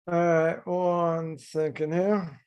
All right, 1 second here.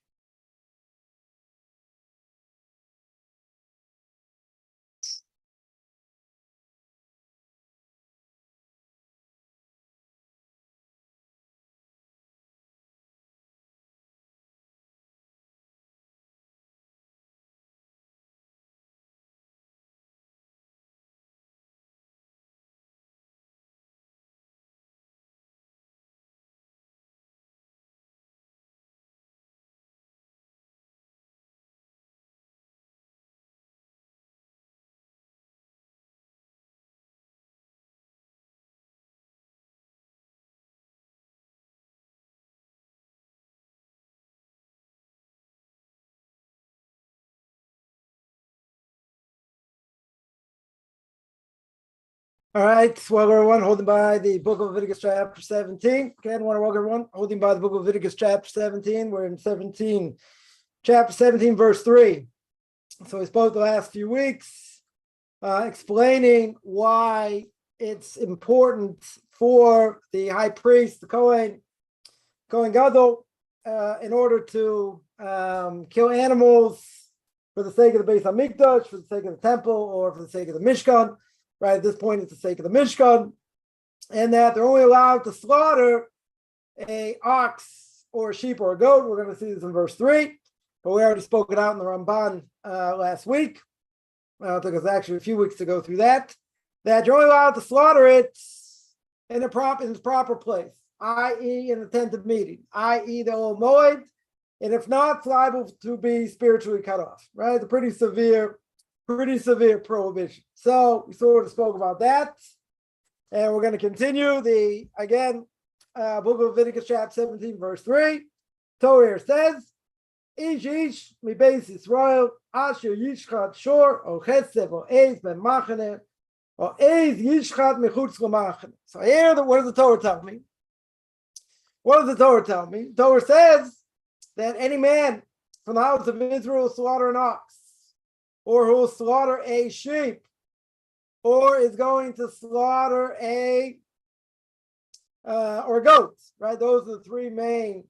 All right, welcome everyone, holding by the Book of Leviticus Chapter 17. Again, I want to welcome everyone, holding by the Book of Leviticus Chapter 17. We're in chapter 17, verse 3. So we spoke the last few weeks explaining why it's important for the high priest, the Kohen Gadol, in order to kill animals for the sake of the Beis HaMikdash, for the sake of the temple, or for the sake of the Mishkan. Right, at this point, it's the sake of the Mishkan, and that they're only allowed to slaughter a ox or a sheep or a goat. We're going to see this in verse 3, but we already spoke it out in the Ramban last week. It took us actually a few weeks to go through that you're only allowed to slaughter it in its proper place, i.e. in the tent of meeting, i.e. the Ol Moed, and if not, it's liable to be spiritually cut off. Right, it's a pretty severe prohibition. So we sort of spoke about that, and we're going to continue the Book of Leviticus chapter 17, verse 3. Torah says, "Ish mi beis Yisrael asher yishchat shor o chesed o eiz ben machane o eiz yishchat mechutz l'machane." So here, what does the Torah tell me? What does the Torah tell me? The Torah says that any man from the house of Israel will slaughter an ox, or who will slaughter a sheep, or is going to slaughter or goats, right? Those are the three main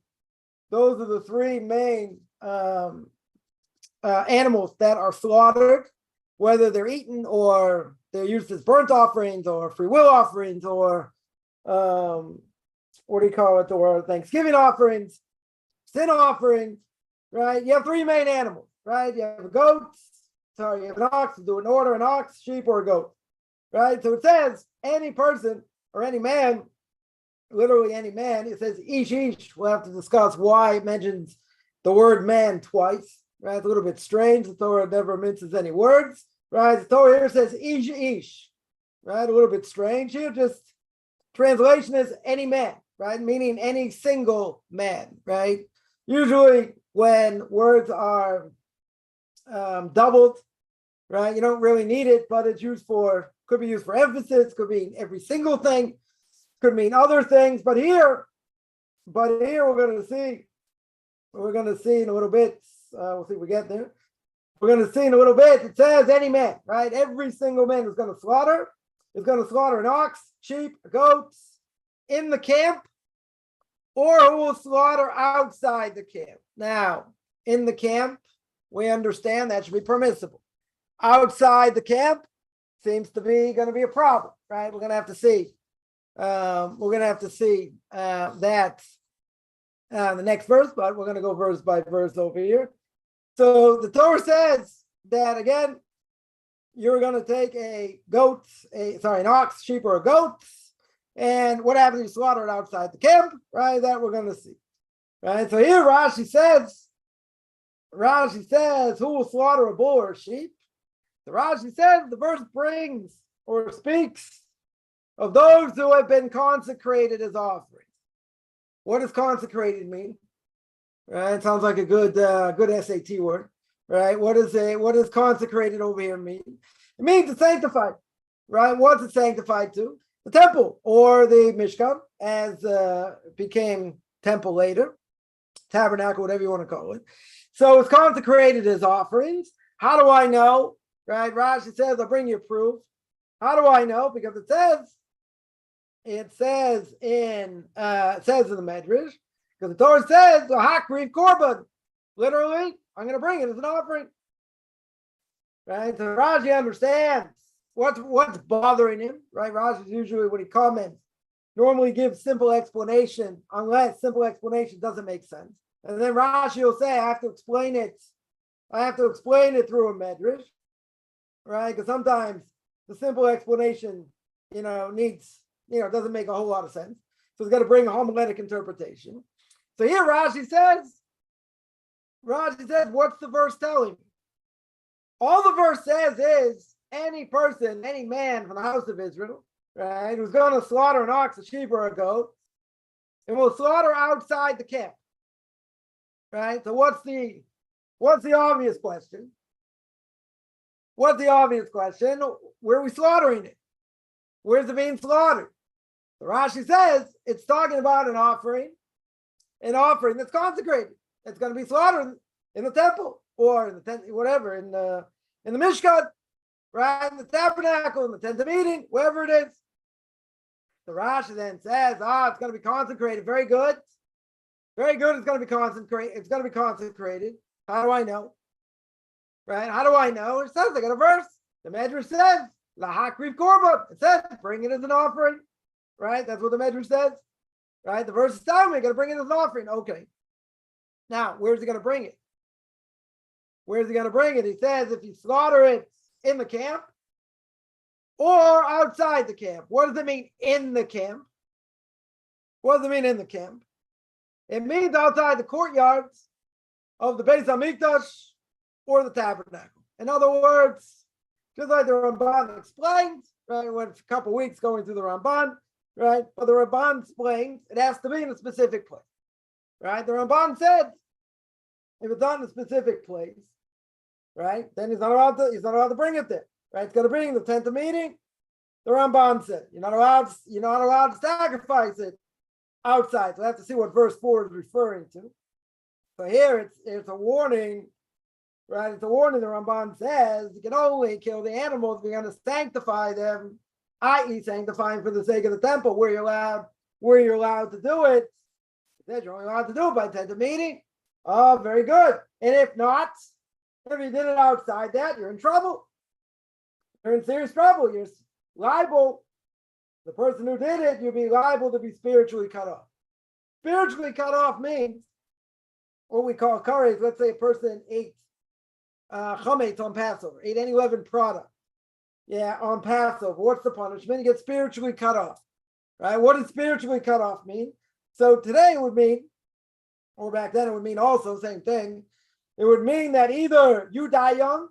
animals that are slaughtered, whether they're eaten or they're used as burnt offerings or free will offerings or or Thanksgiving offerings, sin offerings, right? You have three main animals, right? You have you have an ox, do an order, an ox, sheep, or a goat, right? So it says any person or any man, literally any man. It says ish. We'll have to discuss why it mentions the word man twice, right? It's a little bit strange. The Torah never minces any words, right? The Torah here says ish, right? A little bit strange here. Just translation is any man, right? Meaning any single man, right? Usually when words are doubled, right, you don't really need it, but it's could be used for emphasis, could mean every single thing, could mean other things, but here we're going to see in a little bit, we'll see if we get there, we're going to see in a little bit, it says any man, right? Every single man is going to slaughter an ox, sheep, goats in the camp, or who will slaughter outside the camp. Now, in the camp, we understand that should be permissible. Outside the camp seems to be going to be a problem, right? We're going to have to see. That the next verse, but we're going to go verse by verse over here. So the Torah says that again, you're going to take an ox, sheep, or a goat, and what happens if you slaughter it outside the camp, right? That we're going to see, right? So here Rashi says, who will slaughter a bull or a sheep? The Rashi says the verse brings or speaks of those who have been consecrated as offerings. What does consecrated mean? Right, it sounds like a good SAT word, right? What does consecrated over here mean? It means it's sanctified, right? What's it sanctified to? The temple or the Mishkan, as became temple later, tabernacle, whatever you want to call it. So it's consecrated as offerings. How do I know? Right? Rashi says, I'll bring you proof. How do I know? Because it says in the Medrash Because the Torah says, "Hakriv korban." Literally, I'm going to bring it as an offering. Right? So Rashi understands what's bothering him. Right? Rashi usually, when he comments, normally gives simple explanation, unless simple explanation doesn't make sense. And then Rashi will say, I have to explain it through a medrash. Right? Because sometimes the simple explanation, doesn't make a whole lot of sense. So it's got to bring a homiletic interpretation. So here Rashi says, what's the verse telling me? All the verse says is any person, any man from the house of Israel, right, who's going to slaughter an ox, a sheep, or a goat, and will slaughter outside the camp. Right? So what's the obvious question? What's the obvious question? Where are we slaughtering it? Where's it being slaughtered? So Rashi says it's talking about an offering that's consecrated. It's going to be slaughtered in the temple or in the tent, whatever, in the Mishkan, right? In the tabernacle, in the tent of meeting, wherever it is. The Rashi then says, it's going to be consecrated. Very good. Very good. It's going to be consecrated. It's going to be consecrated. How do I know? Right? How do I know? It says, I got a verse. The Medrash says, Lahakriv korban. It says, bring it as an offering. Right? That's what the Medrash says. Right? The verse is telling me, got to bring it as an offering. Okay. Now, where's he going to bring it? Where's he going to bring it? He says, if you slaughter it in the camp or outside the camp. What does it mean in the camp? What does it mean in the camp? It means outside the courtyards of the Beis Hamikdash or the tabernacle. In other words, just like the Ramban explains, right? Went a couple of weeks going through the Ramban, right? But the Ramban explains it has to be in a specific place, right? The Ramban said if it's not in a specific place, right, then he's not allowed to bring it there, right? It's going to bring the tent of meeting. The Ramban said you're not allowed to sacrifice it outside. So I have to see what verse 4 is referring to. So here it's a warning, right? It's a warning. The Ramban says you can only kill the animals if you're going to sanctify them, i.e., sanctifying for the sake of the temple, where you're allowed to do it. It says you're only allowed to do it by tent of meeting. Oh, very good. And if not, if you did it outside that, you're in trouble. You're in serious trouble. You're liable. The person who did it, you'll be liable to be spiritually cut off. Spiritually cut off means what we call kares. Let's say a person ate chametz on Passover, ate any leavened product. Yeah, on Passover. What's the punishment? You get spiritually cut off. Right? What does spiritually cut off mean? So today it would mean, or back then it would mean also same thing. It would mean that either you die young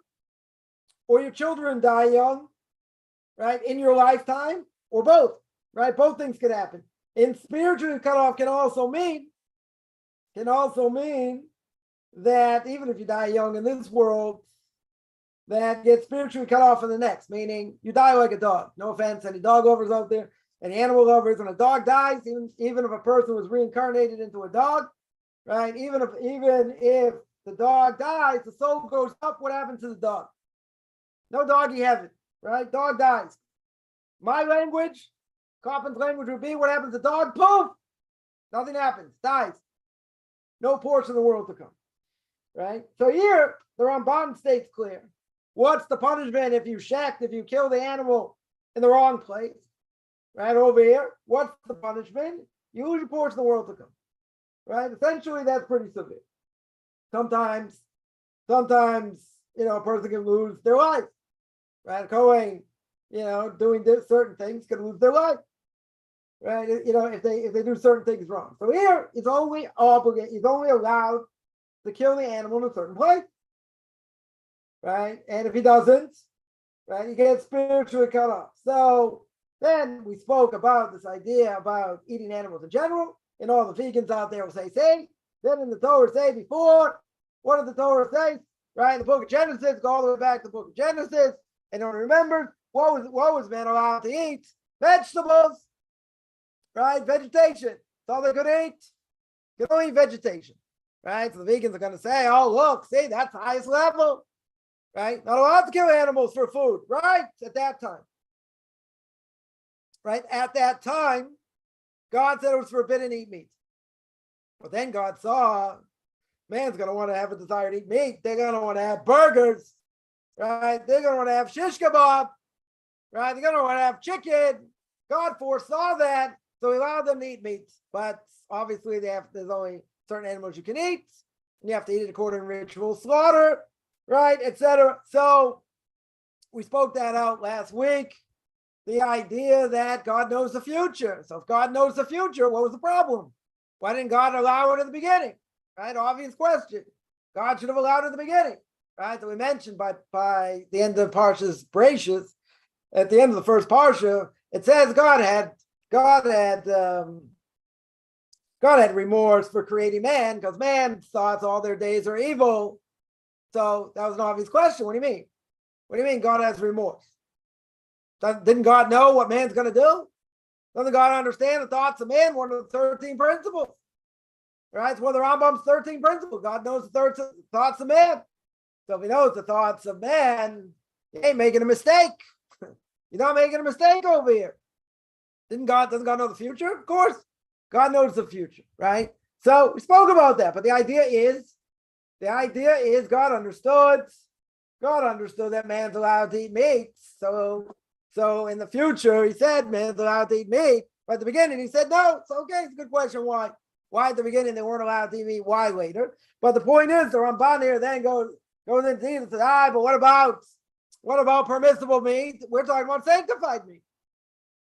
or your children die young, right, in your lifetime, or both, right? Both things could happen. And spiritually cut off can also mean that even if you die young in this world, that gets spiritually cut off in the next, meaning you die like a dog. No offense, any dog lovers out there, any animal lovers, when a dog dies, even if a person was reincarnated into a dog, right? Even if the dog dies, the soul goes up. What happens to the dog? No doggy heaven, right? Dog dies. My language, Coffin's language would be, what happens to the dog? Poof! Nothing happens. Dies. No portion of the world to come, right? So here, the Ramban states clear. What's the punishment if you kill the animal in the wrong place? Right over here, what's the punishment? You lose your portion of the world to come, right? Essentially, that's pretty severe. Sometimes, a person can lose their life, right? A Kohen, doing certain things can lose their life, right? If they do certain things wrong. So here, he's only allowed to kill the animal in a certain place, right? And if he doesn't, right, he gets spiritually cut off. So then we spoke about this idea about eating animals in general, and all the vegans out there will say. Then in the Torah say before, what did the Torah say? Right, in the book of Genesis, go all the way back to the book of Genesis, and don't remember what was man allowed to eat? Vegetables, right? Vegetation. That's all they could eat. Could only eat vegetation, right? So the vegans are going to say, oh, look, see, that's the highest level, right? Not allowed to kill animals for food, right? At that time. Right? At that time, God said it was forbidden to eat meat. But then God saw man's going to want to have a desire to eat meat. They're going to want to have burgers, right? They're going to want to have shish kebab, right? They're going to want to have chicken. God foresaw that, so he allowed them to eat meat. But obviously, there's only certain animals you can eat, and you have to eat it according to ritual slaughter, right, etc. So we spoke that out last week. The idea that God knows the future. So if God knows the future, what was the problem? Why didn't God allow it at the beginning? Right? Obvious question. God should have allowed it at the beginning, right? That we mentioned by the end of Parshas Bereshis, at the end of the first Parsha, it says God had remorse for creating man because man's thoughts all their days are evil. So that was an obvious question. What do you mean? What do you mean God has remorse? Didn't God know what man's going to do? Doesn't God understand the thoughts of man? One of the 13 principles. Right? It's one of the Rambam's 13 principles. God knows the thoughts of man. So if he knows the thoughts of man, he ain't making a mistake. You're not making a mistake over here. Doesn't God know the future? Of course. God knows the future, right? So we spoke about that. But the idea is God understood that man's allowed to eat meat. So in the future, he said man's allowed to eat meat. But at the beginning, he said, no, it's okay. It's a good question. Why? Why at the beginning they weren't allowed to eat meat? Why later? But the point is, the Ramban here then goes into detail and says, but what about permissible meat? We're talking about sanctified meat.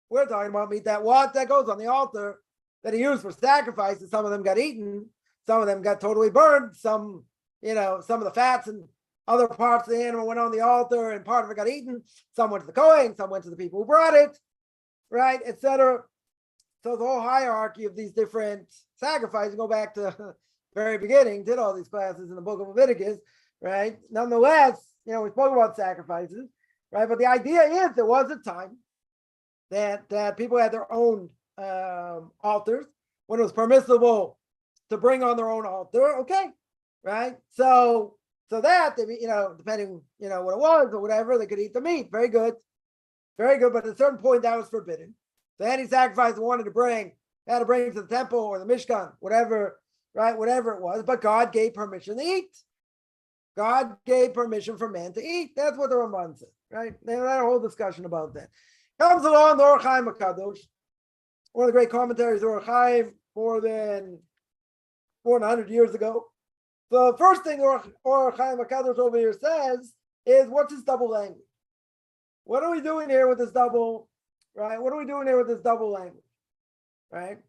We're talking about meat that goes on the altar that he used for sacrifices. Some of them got eaten, some of them got totally burned, some of the fats and other parts of the animal went on the altar and part of it got eaten. Some went to the Kohen, some went to the people who brought it, right, etc. So the whole hierarchy of these different sacrifices, go back to the very beginning, did all these classes in the Book of Leviticus, right? Nonetheless, we spoke about sacrifices, right? But the idea is there was a time that people had their own altars when it was permissible to bring on their own altar, okay, right? So that, depending, what it was or whatever, they could eat the meat. Very good. Very good. But at a certain point, that was forbidden. So any sacrifice they wanted to bring, they had to bring it to the temple or the Mishkan, whatever, right? Whatever it was. But God gave permission to eat. God gave permission for man to eat. That's what the Ramban said, right? They had a whole discussion about that. Comes along the Or Chaim HaKadosh, one of the great commentaries of Or Chaim, more than 100 years ago. So the first thing Or Chaim HaKadosh over here says is, what's this double language? What are we doing here with this double, right? What are we doing here with this double language, right?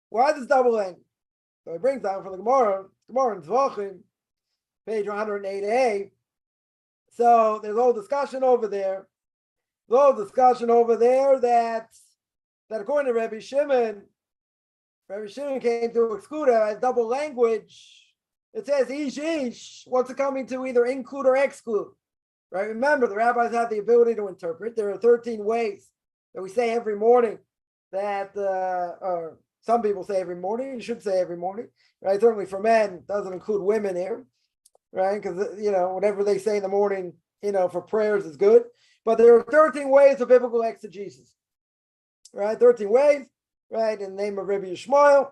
Why this double language? So he brings down from the Gemara in Zvachim, page 108a. So there's a whole discussion over there. That according to Rabbi Shimon came to exclude it as double language. It says ish. What's it coming to either include or exclude? Right? Remember, the rabbis have the ability to interpret. There are 13 ways that we say every morning that, or some people say every morning. You should say every morning, right? Certainly for men, doesn't include women here, right? Because, whatever they say in the morning, for prayers is good. But there are 13 ways of biblical exegesis, right? 13 ways, right? In the name of Rabbi Yishmael.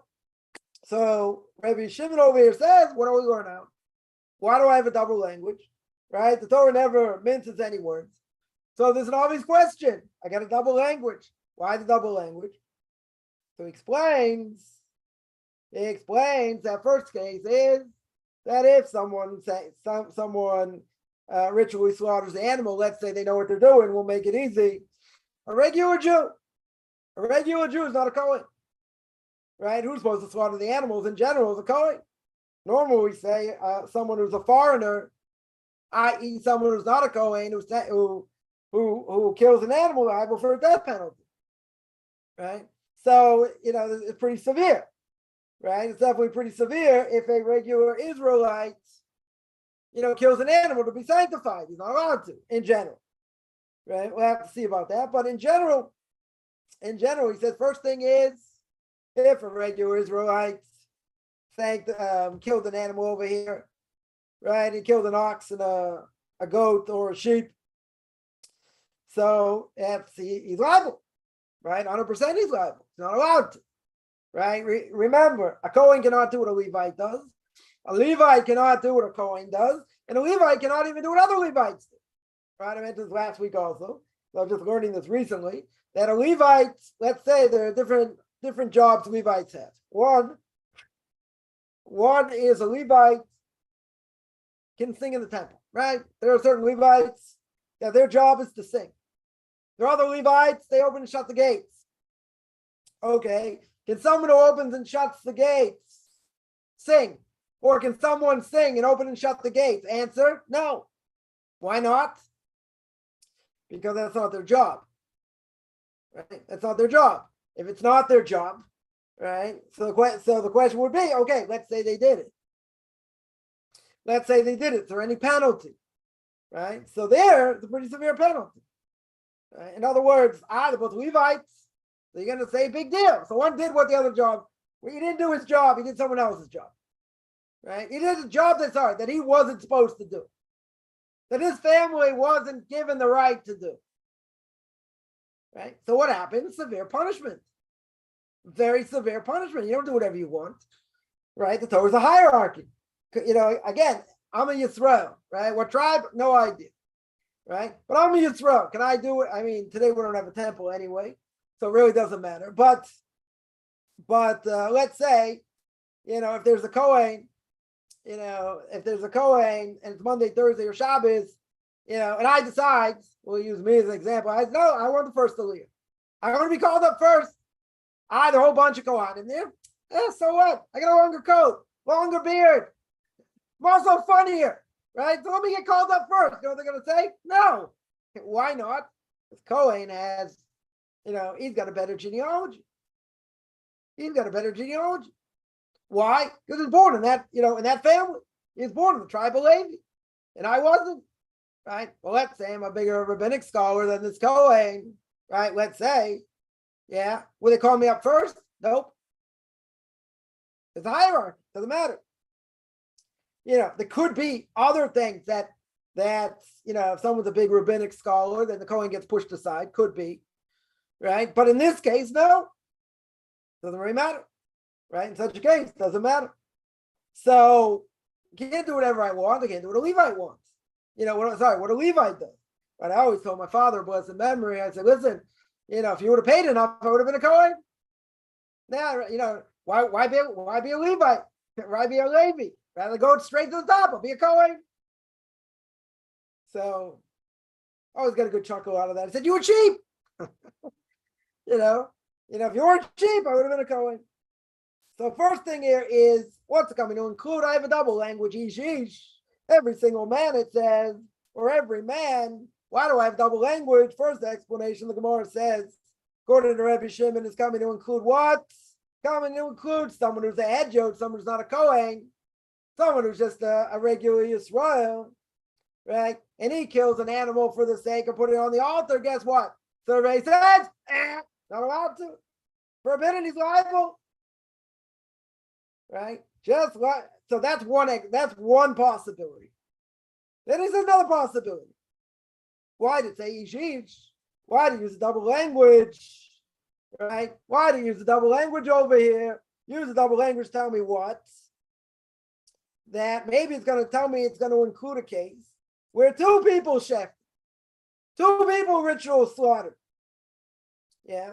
So Rabbi Shimon over here says, what do we learn out? Why do I have a double language? Right? The Torah never minces any words. So there's an obvious question. I got a double language. Why the double language? So he explains that first case is that if someone ritually slaughters the animal, let's say they know what they're doing, we'll make it easy. A regular Jew is not a Kohen, right? Who's supposed to slaughter the animals in general is a Kohen. Normally we say someone who's a foreigner, i.e. someone who's not a Kohen, who kills an animal, liable for a death penalty, right? So, it's pretty severe, right? It's definitely pretty severe if a regular Israelite, kills an animal to be sanctified. He's not allowed to, in general, right? We'll have to see about that. But in general, he says first thing is, if a regular Israelite killed an animal over here, right? He killed an ox and a goat or a sheep. So he's liable, right? 100% he's liable. He's not allowed to, right? Remember, a Kohen cannot do what a Levite does. A Levite cannot do what a Kohen does. And a Levite cannot even do what other Levites do. Right? I mentioned this last week also. So I'm just learning this recently. That a Levite, let's say there are different jobs Levites have. One is a Levite can sing in the temple, right? There are certain Levites that their job is to sing. There are other Levites, they open and shut the gates. Okay. Can someone who opens and shuts the gates sing? Or can someone sing and open and shut the gates? Answer, no. Why not? Because that's not their job. Right? That's not their job. If it's not their job, right? So the question would be, okay, let's say they did it. Let's say they did it. Is there any penalty? Right? So it's a pretty severe penalty. Right? In other words, they're both Levites. So you're going to say big deal. So one did what the other job. Well, he didn't do his job. He did someone else's job. Right? He did a job that he wasn't supposed to do. That his family wasn't given the right to do. Right? So what happens? Severe punishment. Very severe punishment. You don't do whatever you want. Right? The Torah is a hierarchy. Again, I'm a Yisrael. Right? What tribe? No idea. Right? But I'm a Yisrael. Can I do it? I mean, today we don't have a temple anyway. So it really doesn't matter. But let's say, if there's a Kohen, if there's a Kohen and it's Monday, Thursday, or Shabbos, and I decide, we'll use me as an example. I want the first Aliyah. I want to be called up first. I had a whole bunch of Kohen in there. So what? I got a longer coat, longer beard. I'm also funnier, right? So let me get called up first. You know what they're going to say? No. Why not? Because Kohen has, he's got a better genealogy. He's got a better genealogy. Why? Because he's born in that, in that family. He was born in the tribe of Levi. And I wasn't. Right? Well, let's say I'm a bigger rabbinic scholar than this Kohen. Right? Let's say. Yeah. Will they call me up first? Nope. It's a hierarchy. Doesn't matter. There could be other things that if someone's a big rabbinic scholar, then the Kohen gets pushed aside. Could be. Right? But in this case, no. Doesn't really matter. Right? In such a case, doesn't matter. So you can't do whatever I want. I can't do what a Levite wants. What a Levite does. Right? I always told my father, blessed memory, I said, listen, if you would have paid enough, I would have been a Kohen. Now, why be a Levite? Why be a Levi? Rather go straight to the top. I'll be a Kohen. So I always got a good chuckle out of that. I said, you were cheap. If you weren't cheap, I would have been a Kohen. So first thing here is, what's it coming to include? I have a double language, ish. Every single man, it says, or every man. Why do I have double language? First explanation, the Gemara says, according to Rebbe Shimon, is coming to include what? Coming to include someone who's a hedjot, someone who's not a Kohen, someone who's just a regular Yisrael, right? And he kills an animal for the sake of putting it on the altar. Guess what? Survey says, not allowed to. Forbidden, he's liable. Right? Just what? So that's one possibility. Then there's another possibility. Why did it say Ishish? Why do you use a double language? Right? Why do you use a double language over here? Use a double language, tell me what? That maybe it's going to tell me it's going to include a case where two people shechted. Two people ritual slaughtered. Yeah.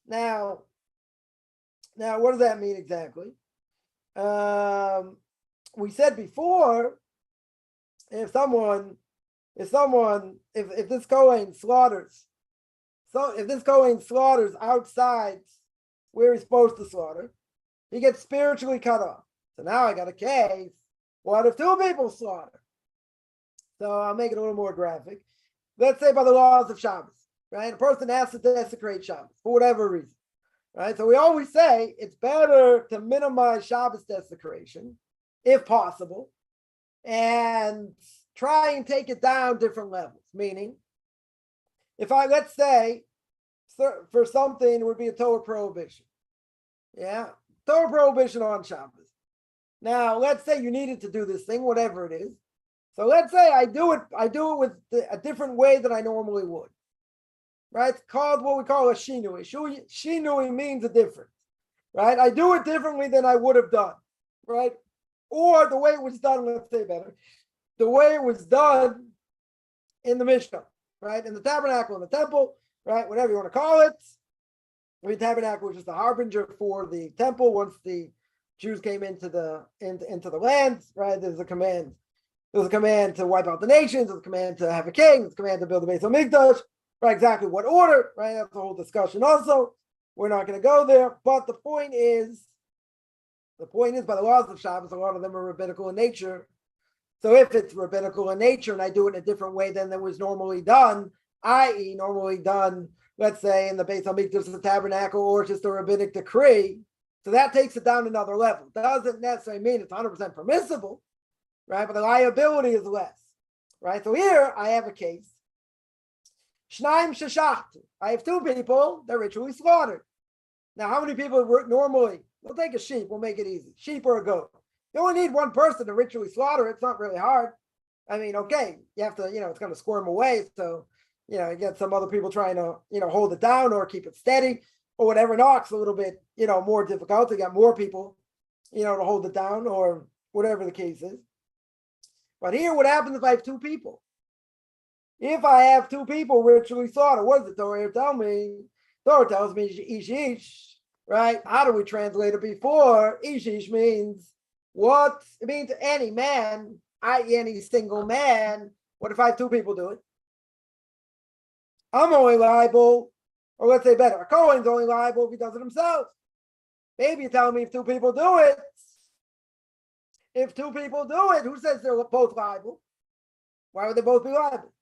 Now, what does that mean exactly? We said before, if this Kohen slaughters, if this Kohen slaughters outside where he's supposed to slaughter, he gets spiritually cut off. So now I got a case. What if two people slaughter? So I'll make it a little more graphic. Let's say by the laws of Shabbos, right? A person has to desecrate Shabbos for whatever reason, right? So we always say it's better to minimize Shabbos desecration, if possible, and try and take it down different levels. Meaning, let's say, for something, it would be a Torah prohibition. Yeah, Torah prohibition on Shabbos. Now, let's say you needed to do this thing, whatever it is. So let's say I do it with a different way than I normally would. Right? It's called what we call a shinui. Shinui means a difference. right? I do it differently than I would have done, right? Or the way it was done, let's say better, the way it was done in the Mishnah, right? In the tabernacle, in the temple, right? Whatever you want to call it. The tabernacle was just a harbinger for the temple. Once the Jews came into the land, right? There's a command. There's a command to wipe out the nations. There's a command to have a king. There's a command to build a Beis Hamikdash. Right? Exactly what order? Right? That's the whole discussion. Also, we're not going to go there. But the point is, by the laws of Shabbos, a lot of them are rabbinical in nature. So if it's rabbinical in nature and I do it in a different way than it was normally done, i.e., normally done, let's say, in the Beis Hamikdash, the tabernacle, or just a rabbinic decree, so that takes it down another level. Doesn't necessarily mean it's 100% permissible, right? But the liability is less, right? So here I have a case. Shnaim sheshachtu. I have two people that ritually slaughtered. Now, how many people normally? We'll take a sheep. We'll make it easy. Sheep or a goat. You only need one person to ritually slaughter. It's not really hard. I mean, okay, you have to, it's going to squirm away. So, you get some other people trying to, hold it down or keep it steady or whatever. An ox a little bit, more difficult. You got more people, to hold it down or whatever the case is. But here, what happens if I have two people? If I have two people ritually slaughter, what does the Torah tell me? Torah tells me ish, right? How do we translate it before? Ish means what? It means any man, i.e. any single man. What if I have two people do it? I'm only liable, or let's say better, a Kohen's only liable if he does it himself. Maybe you're telling me if two people do it. If two people do it, who says they're both liable? Why would they both be liable?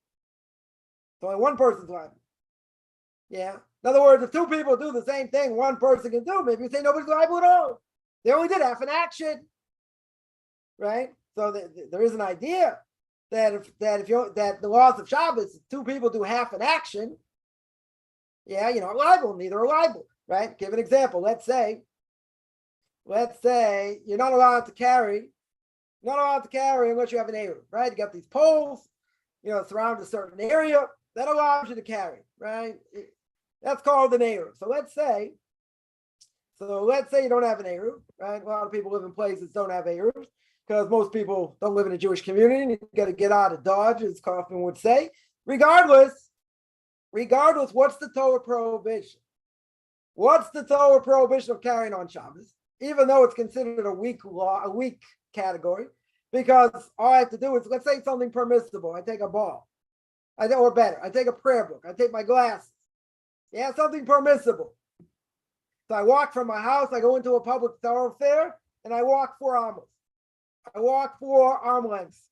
It's only one person's liable. Yeah. In other words, if two people do the same thing, one person can do. Maybe you say nobody's liable at all. They only did half an action, right? So there is an idea that that the laws of Shabbos, if two people do half an action, liable. Neither are liable, right? Give an example. Let's say you're not allowed to carry unless you have an Eruv, right? You got these poles, surround a certain area that allows you to carry, right? That's called an Eruv. So let's say you don't have an Eruv, right? A lot of people live in places that don't have Eruvs because most people don't live in a Jewish community. And you got to get out of Dodge, as Kaufman would say. Regardless, what's the Torah prohibition? What's the Torah prohibition of carrying on Shabbos? Even though it's considered a weak law, a weak category, because all I have to do is, let's say something permissible. I take a ball. I take a prayer book. I take my glasses. Yeah, something permissible. So I walk from my house, I go into a public thoroughfare, and I walk 4 amos. I walk 4 arm lengths,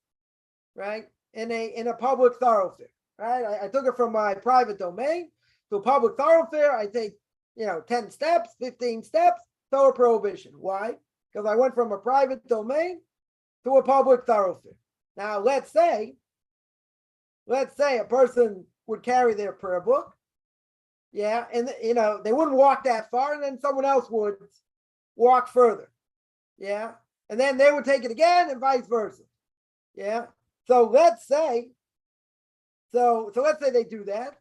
right? In a public thoroughfare, right? I took it from my private domain to a public thoroughfare. I take, 10 steps, 15 steps, Torah prohibition. Why? Because I went from a private domain to a public thoroughfare. Now, let's say a person would carry their prayer book, and they wouldn't walk that far, and then someone else would walk further, and then they would take it again, and vice versa, So let's say they do that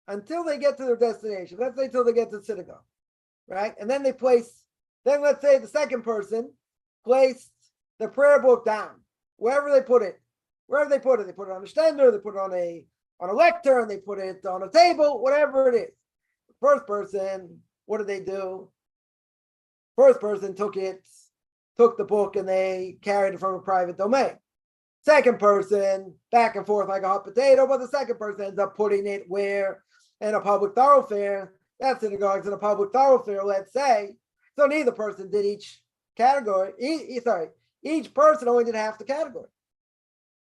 until they get to their destination. Let's say till they get to the synagogue, right? And then let's say the second person placed the prayer book down wherever they put it. They put it on a stender, they put it on a lectern, they put it on a table, whatever it is. The first person, what did they do? First person took the book, and they carried it from a private domain. Second person, back and forth like a hot potato, but the second person ends up putting it where? In a public thoroughfare. That synagogue's in a public thoroughfare, let's say. So neither person did each category. Each person only did half the category.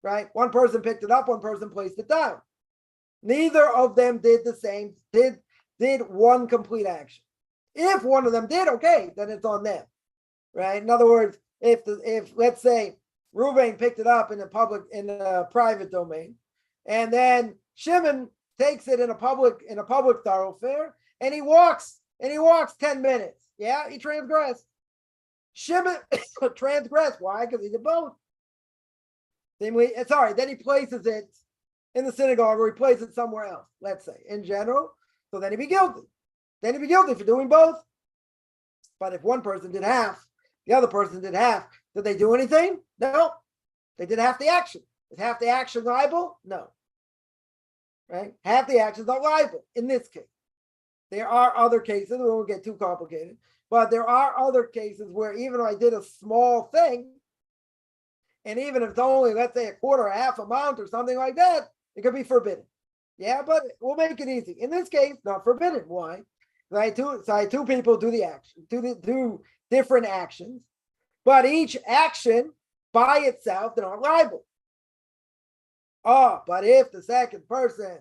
Right? One person picked it up, one person placed it down. Neither of them did the same, did one complete action. If one of them did, okay, then it's on them. Right? In other words, if let's say Reuben picked it up in a private domain, and then Shimon takes it in a public thoroughfare, and he walks 10 minutes. Yeah, he transgressed. Shimon transgressed. Why? Because he did both. Then he places it in the synagogue, or he places it somewhere else, let's say, in general. So then he'd be guilty. For doing both. But if one person did half, the other person did half, did they do anything? No. They did half the action. Is half the action liable? No. Right? Half the action is not liable in this case. There are other cases, we won't get too complicated, but there are other cases where even if I did a small thing, and even if it's only, let's say, a quarter or half amount or something like that, it could be forbidden. Yeah, but we'll make it easy. In this case, not forbidden. Why? So I had two people do the action, do different actions, but each action by itself, they're not liable. Oh, but if the second person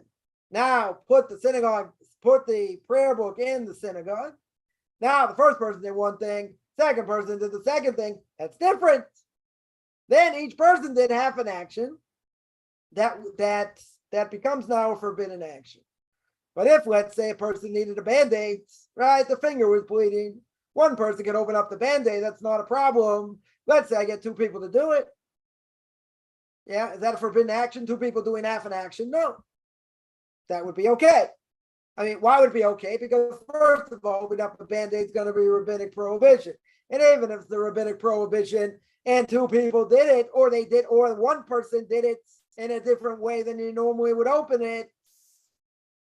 now put the prayer book in the synagogue, now the first person did one thing, second person did the second thing, that's different. Then each person did half an action, that becomes now a forbidden action. But if, let's say, a person needed a Band-Aid, right, the finger was bleeding, one person can open up the Band-Aid, that's not a problem. Let's say I get two people to do it. Yeah, is that a forbidden action? Two people doing half an action? No. That would be okay. I mean, why would it be okay? Because first of all, opening up a Band-Aid is going to be rabbinic prohibition. And even if it's the rabbinic prohibition and two people did it, or one person did it in a different way than you normally would open it,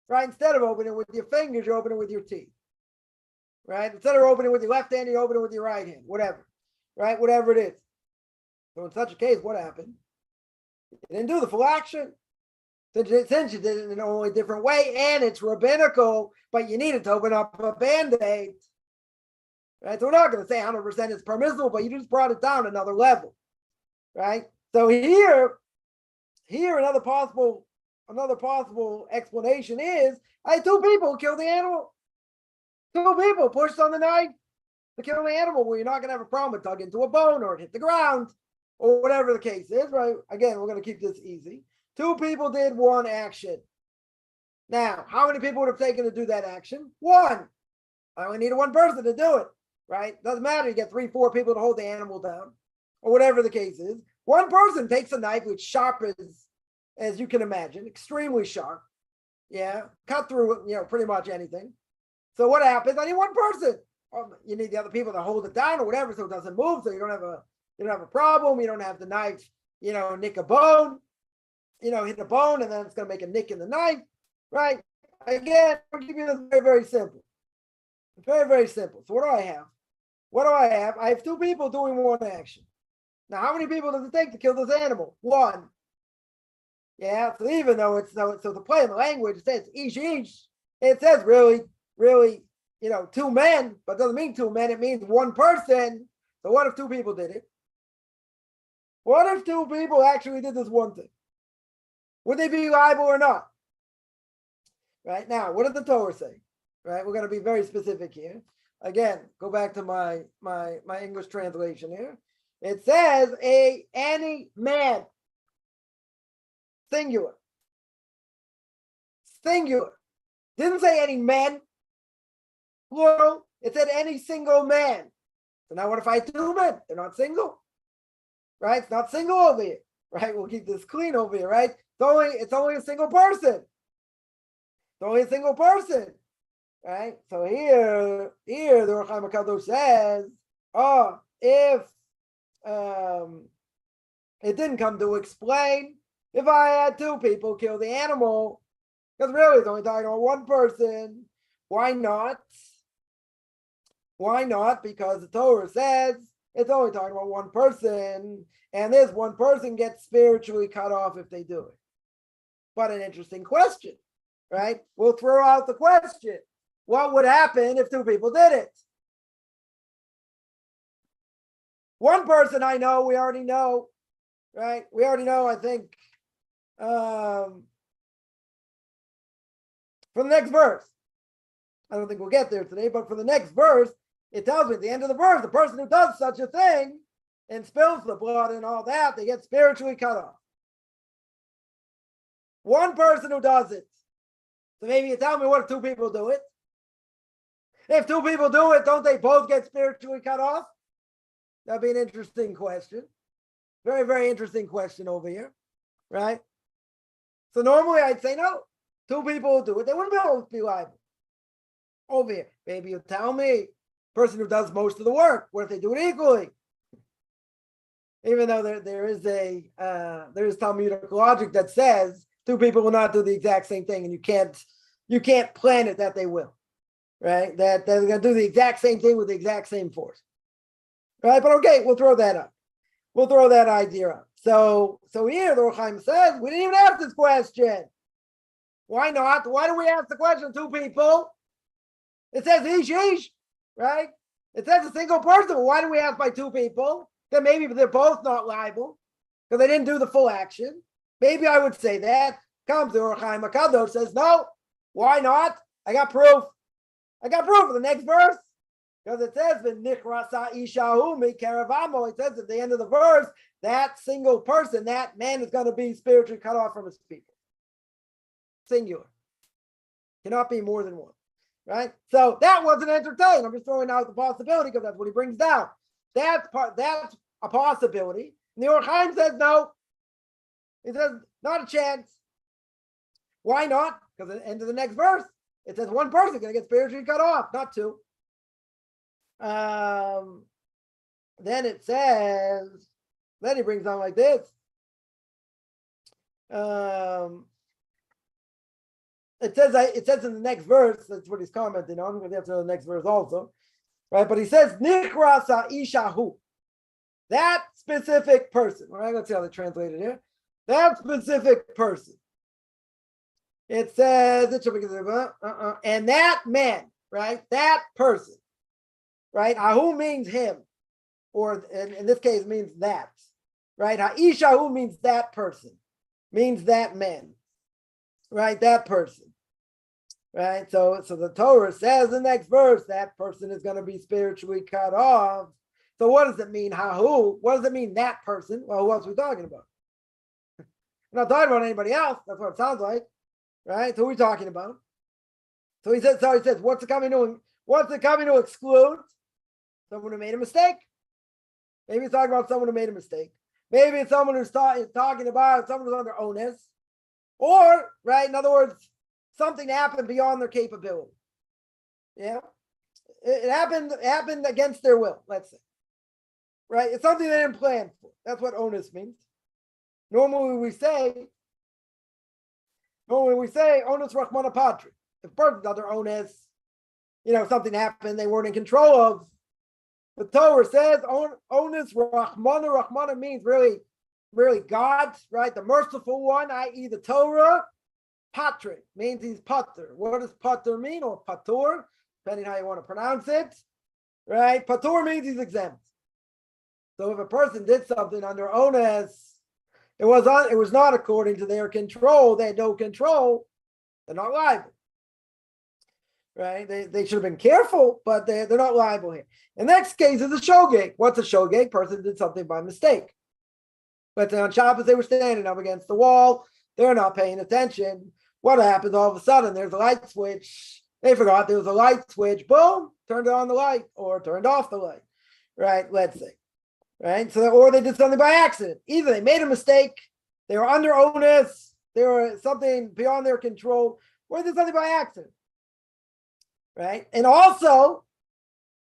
right? Instead of opening it with your fingers, you open it with your teeth, right? Instead of opening it with your left hand, you open it with your right hand, whatever, right? Whatever it is. So in such a case, what happened? You didn't do the full action. Since you did it in a only different way, and it's rabbinical, but you needed to open up a Band-Aid, right? So we're not going to say 100% it's permissible, but you just brought it down another level, right? So here another possible explanation is I had two people kill the animal. Two people pushed on the knife to kill the animal. Well, you're not going to have a problem with dug into a bone or it hit the ground or whatever the case is, right? Again, we're going to keep this easy. Two people did one action. Now, how many people would have taken to do that action? One. I only needed one person to do it, right? Doesn't matter. You get 3-4 people to hold the animal down or whatever the case is. One person takes a knife, which sharp as you can imagine, extremely sharp. Yeah, cut through, pretty much anything. So what happens? I need one person. You need the other people to hold it down or whatever, so it doesn't move. So you don't have a problem. You don't have the knife, nick a bone, hit a bone, and then it's going to make a nick in the knife, right? Again, I'll give you this very, very simple. Very, very simple. So what do I have? I have two people doing one action. Now, how many people does it take to kill this animal? One. Yeah, so even though so the play in the language, it says ish, it says really, two men, but it doesn't mean two men, it means one person. So what if two people did it? What if two people actually did this one thing? Would they be liable or not? Right now, what does the Torah say? Right, we're going to be very specific here. Again, go back to my English translation here. It says any man. Singular. Didn't say any men. Plural. It said any single man. So now what if I had two men? They're not single. Right? It's not single over here. Right? We'll keep this clean over here, right? It's only a single person. It's only a single person. Right? So here the Ohr HaChaim HaKadosh says, if it didn't come to explain if I had two people kill the animal, because really it's only talking about one person. Why not? Why not? Because the Torah says it's only talking about one person, and this one person gets spiritually cut off if they do it. But an interesting question, right? We'll throw out the question. What would happen if two people did it? One person I know, we already know, right? We already know, I think, for the next verse. I don't think we'll get there today, but for the next verse, it tells me at the end of the verse, the person who does such a thing and spills the blood and all that, they get spiritually cut off. One person who does it. So maybe you tell me, what if two people do it? If two people do it, don't they both get spiritually cut off? That'd be an interesting question. Very, very interesting question over here, right? So normally I'd say no. Two people do it. They wouldn't both be liable. Over here. Maybe you tell me, person who does most of the work. What if they do it equally? Even though there is Talmudic logic that says two people will not do the exact same thing, and you can't plan it that they will, right? That they're going to do the exact same thing with the exact same force, right? But okay, we'll throw that up. We'll throw that idea up. So here the Or Chaim says we didn't even ask this question. Why not? Why do we ask the question? Two people. It says ish, right? It says a single person. Why do we ask by two people? Then maybe they're both not liable because they didn't do the full action. Maybe I would say that. Comes the Or Chaim HaKadosh says, no, why not? I got proof. In the next verse. Because it says, V'nichrasa ishahu mikaravamo. It says at the end of the verse, that single person, that man is going to be spiritually cut off from his people. Singular. Cannot be more than one. Right? So that wasn't entertained. I'm just throwing out the possibility because that's what he brings down. That's a possibility. And the Or Chaim says no. He says, not a chance. Why not? Because at the end of the next verse, it says one person is going to get spiritually cut off, not two. Then it says, then he brings on like this. It says in the next verse, that's what he's commenting on. I'm going to have to know the next verse also. Right? But he says, Nichrasa ishahu. That specific person. All right, let's see how they translate it here. That specific person. It says, and that man, right? That person, right? Ahu means him, or in this case means that, right? Ha'ishahu means that person, means that man, right? That person, right? So the Torah says in the next verse that person is going to be spiritually cut off. So what does it mean? Hahu? What does it mean? That person? Well, who else are we talking about? We're not talking about anybody else. That's what it sounds like. Right? So who are we talking about? So he says, what's it coming to exclude? Someone who made a mistake. Maybe he's talking about someone who made a mistake. Maybe it's someone who's talking about someone who's under onus. Or, right, in other words, something happened beyond their capability. Yeah. It happened against their will, let's say. Right? It's something they didn't plan for. That's what onus means. Normally we say onus rachmana patri. If a person's under onus, something happened they weren't in control of. The Torah says onus rachmana. Rachmana means really God, right? The merciful one, i.e. the Torah. Patri means he's patur. What does patur mean, or patur, depending how you want to pronounce it, right? Patur means he's exempt. So if a person did something under onus, it was not according to their control. They had no control. They're not liable, right? They should have been careful, but they're not liable here. The next case is a shogeg. What's a shogeg? Person did something by mistake. But on Shabbos, they were standing up against the wall. They're not paying attention. What happens? All of a sudden, there's a light switch. They forgot there was a light switch. Boom, turned on the light or turned off the light, right? Let's say. Right? So, or they did something by accident. Either they made a mistake, they were under onus, they were something beyond their control, or they did something by accident. Right? And also,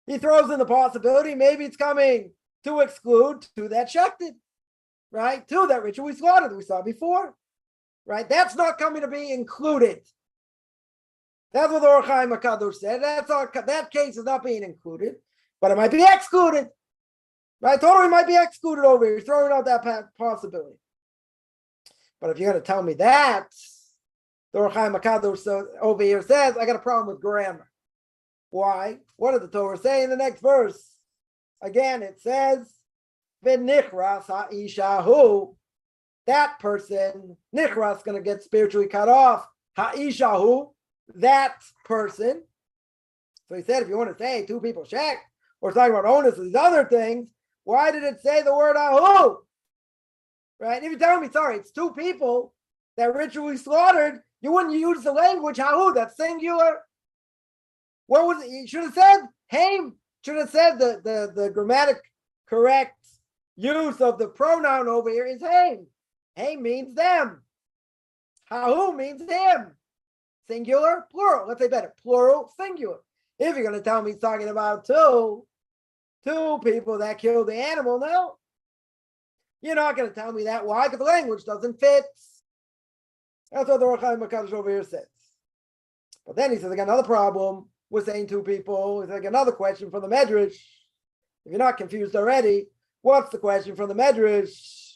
he throws in the possibility, maybe it's coming to exclude to that shechted, right? To that ritual we slaughtered that we saw before. Right? That's not coming to be included. That's what the Or Chaim HaKadosh said. That case is not being included, but it might be excluded. Right, totally might be excluded over here. He's throwing out that possibility. But if you're going to tell me that, the Or Chaim HaKadosh over here says, I got a problem with grammar. Why? What did the Torah say in the next verse? Again, it says, V'nichras ha'ishahu. That person, nichras, going to get spiritually cut off. Ha'ishahu, that person. So he said, if you want to say two people shek, or talking about onus and these other things, why did it say the word ahu? Right? If you tell me, sorry, it's two people that ritually slaughtered, you wouldn't use the language ahu, that's singular. What was it? You should have said haim. Should have said the grammatic correct use of the pronoun over here is haim. Haim means them. Ahu means him. Singular, plural. Let's say better. Plural, singular. If you're going to tell me he's talking about two people that killed the animal, no. You're not going to tell me that. Why? Because the language doesn't fit. That's what the Ohr HaChaim HaKadosh over here says. But then he says, I got another problem with saying two people. It's like another question from the Medrash. If you're not confused already, what's the question from the Medrash?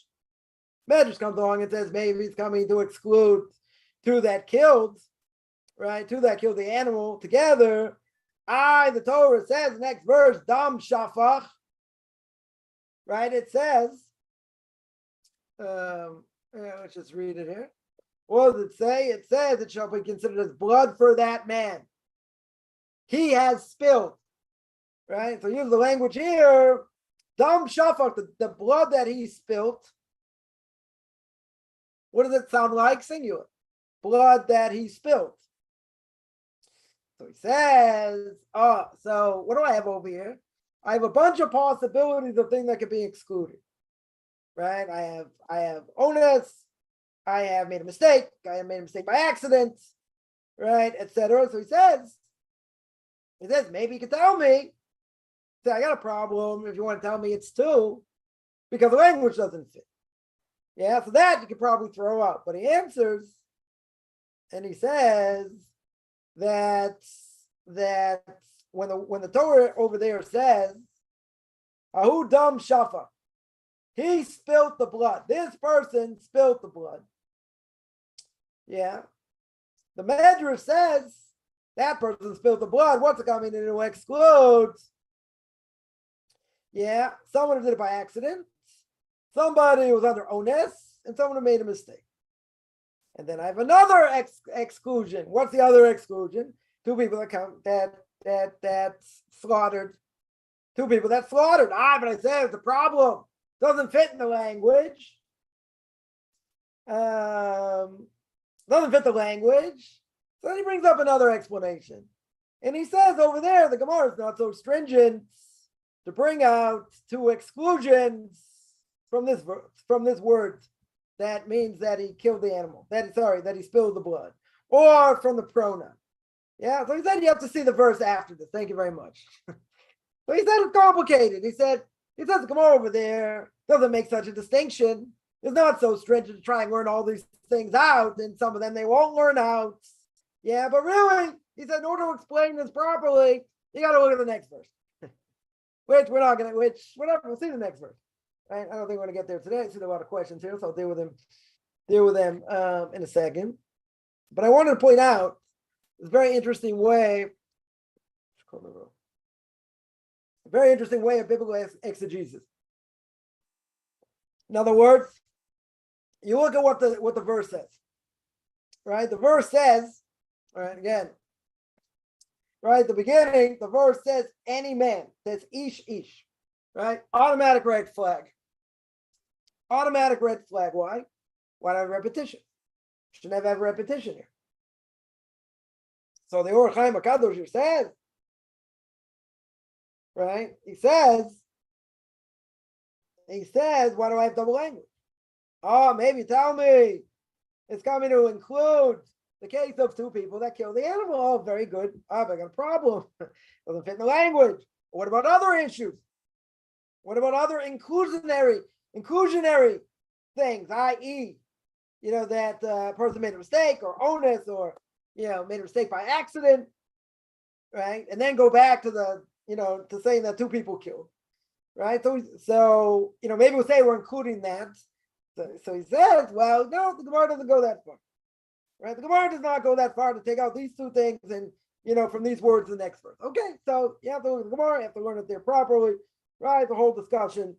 Medrash comes along and says maybe he's coming to exclude two that killed, right? Two that killed the animal together. The Torah says, next verse, Dam Shafach, right? It says, let's just read it here. What does it say? It says it shall be considered as blood for that man. He has spilled, right? So use the language here, Dam Shafach, the blood that he spilled. What does it sound like? Singular. Blood that he spilled. So he says, so what do I have over here? I have a bunch of possibilities of things that could be excluded. Right? I have onus, I have made a mistake, I have made a mistake by accident, right, etc. So he says, maybe you can tell me. Say, I got a problem if you want to tell me it's two, because the language doesn't fit. Yeah, so that you could probably throw out. But he answers, and he says that when the Torah over there says, Ahu dam shafa, he spilled the blood. This person spilled the blood. Yeah. The Medrash says that person spilled the blood. What's it coming in to exclude? Yeah, someone who did it by accident, somebody who was under onus, and someone who made a mistake. And then I have another exclusion. What's the other exclusion? Two people that slaughtered. Two people that slaughtered. But I said it's a problem. Doesn't fit in the language. Doesn't fit the language. So then he brings up another explanation. And he says over there, the Gemara is not so stringent to bring out two exclusions from this word. That means that he killed the animal. That he spilled the blood. Or from the pronoun. Yeah, so he said you have to see the verse after this. Thank you very much. So he said it's complicated. He says, come over there, doesn't make such a distinction. It's not so stringent to try and learn all these things out, and some of them they won't learn out. Yeah, but really, he said, in order to explain this properly, you got to look at the next verse. Whatever, we'll see the next verse. Right? I don't think we're going to get there today. I see a lot of questions here, so I'll deal with them in a second. But I wanted to point out this very interesting way of biblical exegesis. In other words, you look at what the verse says, right? The verse says, right, again, right, the beginning, the verse says any man, says ish, right? Automatic red flag. Automatic red flag. Why? Why not repetition? Shouldn't have repetition here. So the Ohr HaChaim HaKadosh here says, right? He says, why do I have double language? Maybe tell me it's coming to include the case of two people that killed the animal. Oh, very good. I got a problem. Doesn't fit in the language. What about other issues? What about other inclusionary things, i.e., that person made a mistake or onus or, made a mistake by accident, right? And then go back to to saying that two people killed, right? So maybe we'll say we're including that. So he says, well, no, the Gemara doesn't go that far, right? The Gemara does not go that far to take out these two things and, from these words in the next verse. Okay, so you have to look at the Gemara, you have to learn it there properly, right? The whole discussion,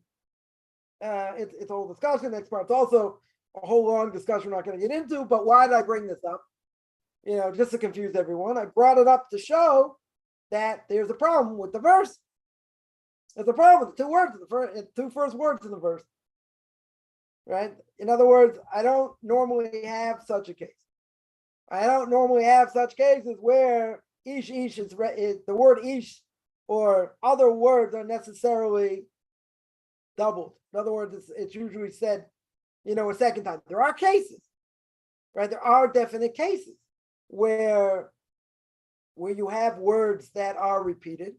it's a whole discussion. Next part's also a whole long discussion we're not going to get into, but why did I bring this up? Just to confuse everyone. I brought it up to show that there's a problem with the verse. There's a problem with the two words, two first words in the verse. Right? In other words, I don't normally have such a case. I don't normally have such cases where ish is the word ish or other words are necessarily doubled. In other words, it's usually said, a second time. There are cases, right? There are definite cases where where you have words that are repeated,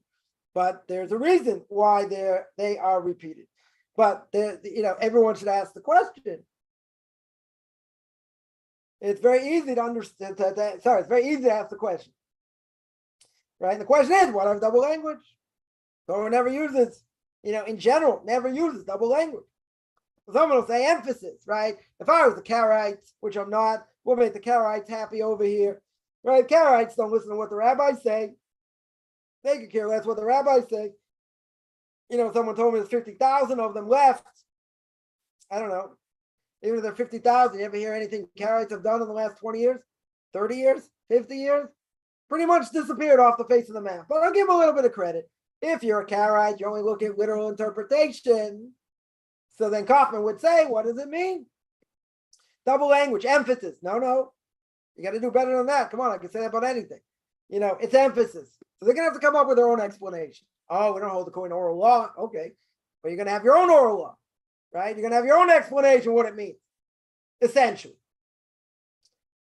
but there's a reason why they are repeated. But everyone should ask the question. It's very easy to understand. It's very easy to ask the question, right? And the question is, what are double language? Torah never uses, in general, never uses double language. Someone will say emphasis, right? If I was the Karaites, which I'm not, we'll make the Karaites happy over here, right? Karaites don't listen to what the rabbis say. They could care less what the rabbis say. Someone told me there's 50,000 of them left. I don't know. Even if there are 50,000, you ever hear anything Karaites have done in the last 20 years, 30 years, 50 years? Pretty much disappeared off the face of the map. But I'll give them a little bit of credit. If you're a Karaite, you only look at literal interpretation. So then Kaufman would say, what does it mean? Double language, emphasis. No. You got to do better than that. Come on, I can say that about anything. It's emphasis. So they're going to have to come up with their own explanation. Oh, we don't hold the coin oral law. Okay. But you're going to have your own oral law, right? You're going to have your own explanation of what it means, essentially.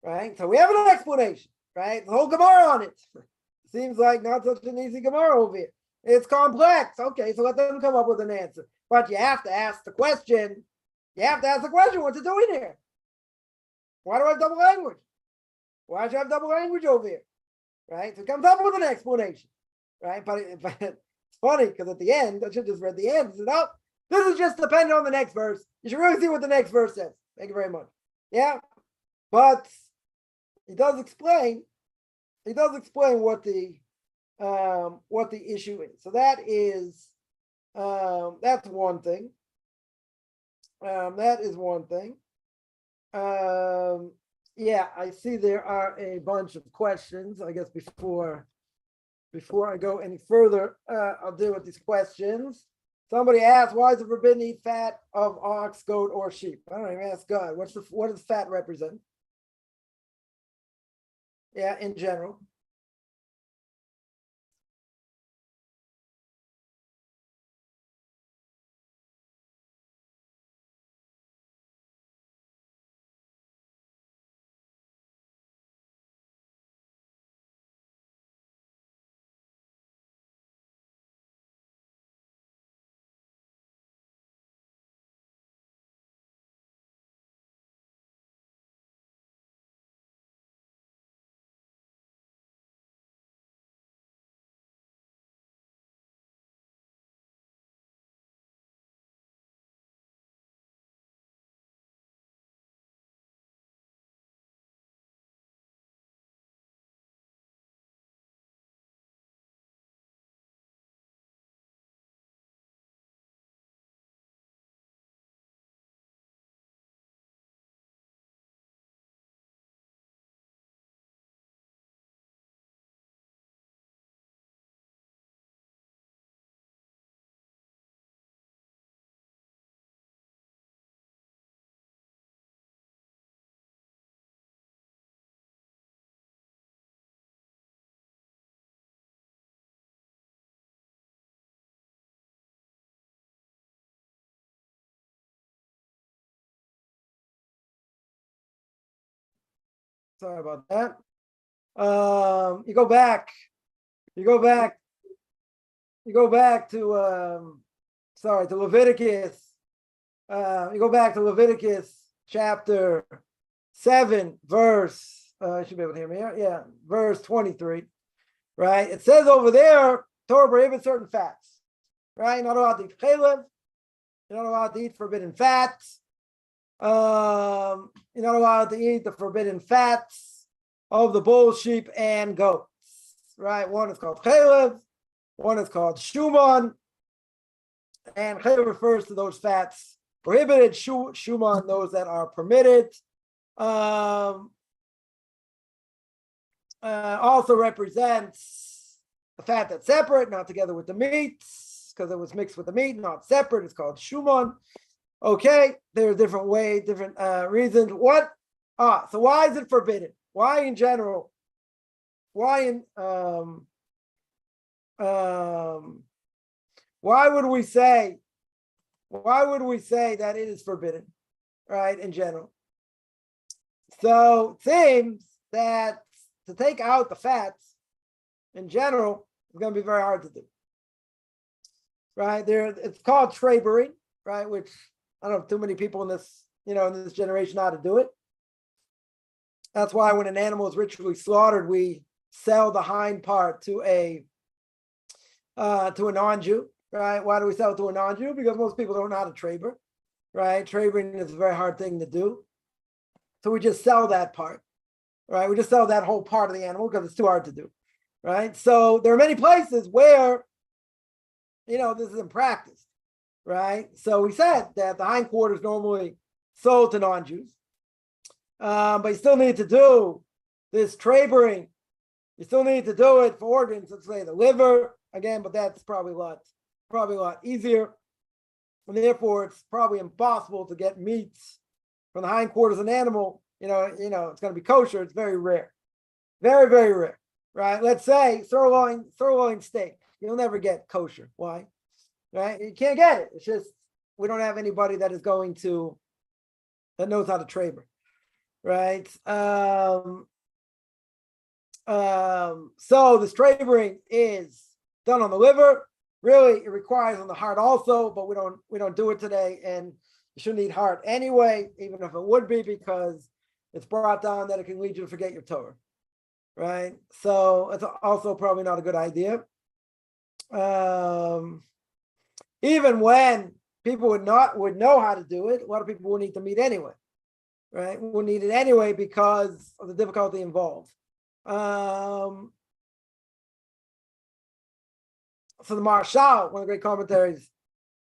Right? So we have an explanation, right? The whole Gemara on it. Seems like not such an easy Gemara over here. It's complex. Okay, so let them come up with an answer. But you have to ask the question. What's it doing here? Why do I have double language? Why should I have double language over here? Right? So it comes up with an explanation. Right? But it's funny because at the end, I should have just read the end. I said, oh, this is just dependent on the next verse. You should really see what the next verse says. Thank you very much. Yeah. But he does explain what the issue is. So that is that's one thing. That is one thing. Yeah, I see there are a bunch of questions. I guess before I go any further, I'll deal with these questions. Somebody asked, why is it forbidden to eat fat of ox, goat, or sheep? I don't even ask God. What does fat represent? Yeah, in general. Sorry about that. You go back to Leviticus. You go back to Leviticus chapter 7, verse, you should be able to hear me. Yeah, verse 23. Right? It says over there, Torah prohibits certain fats. Right? You're not allowed to eat chalev. You're not allowed to eat forbidden fats. You're not allowed to eat the forbidden fats of the bull, sheep, and goats. Right? One is called chalev, one is called shuman, and chalev refers to those fats prohibited, shuman those that are permitted. Also represents the fat that's separate, not together with the meats, because it was mixed with the meat, not separate. It's called shuman. Okay, there are different ways, different reasons. So why is it forbidden? Why in general? Why would we say that it is forbidden, right, in general? So it seems that to take out the fats, in general, it's going to be very hard to do. Right? It's called trabery, right? Which I don't know if too many people in this, in this generation know how to do it. That's why when an animal is ritually slaughtered, we sell the hind part to a non-Jew, right? Why do we sell it to a non-Jew? Because most people don't know how to traber, right? Trabering is a very hard thing to do. So we just sell that part, right? We just sell that whole part of the animal because it's too hard to do, right? So there are many places where, this isn't practiced, right? So we said that the hindquarters normally sold to non-Jews, but you still need to do this trabering. You still need to do it for organs, let's say the liver, again, but that's probably a lot easier. And therefore, it's probably impossible to get meats from the hindquarters of an animal. It's going to be kosher. It's very rare. Very, very rare, right? Let's say sirloin steak. You'll never get kosher. Why? Right? You can't get it. It's just, we don't have anybody that knows how to traber, right? So the trabering is done on the liver. Really, it requires on the heart also, but we don't do it today, and you shouldn't eat heart anyway, even if it would be, because it's brought down that it can lead you to forget your Torah, right? So it's also probably not a good idea. Even when people would know how to do it, a lot of people wouldn't eat the meat anyway, right? Wouldn't eat it anyway because of the difficulty involved. So the Marshal, one of the great commentaries,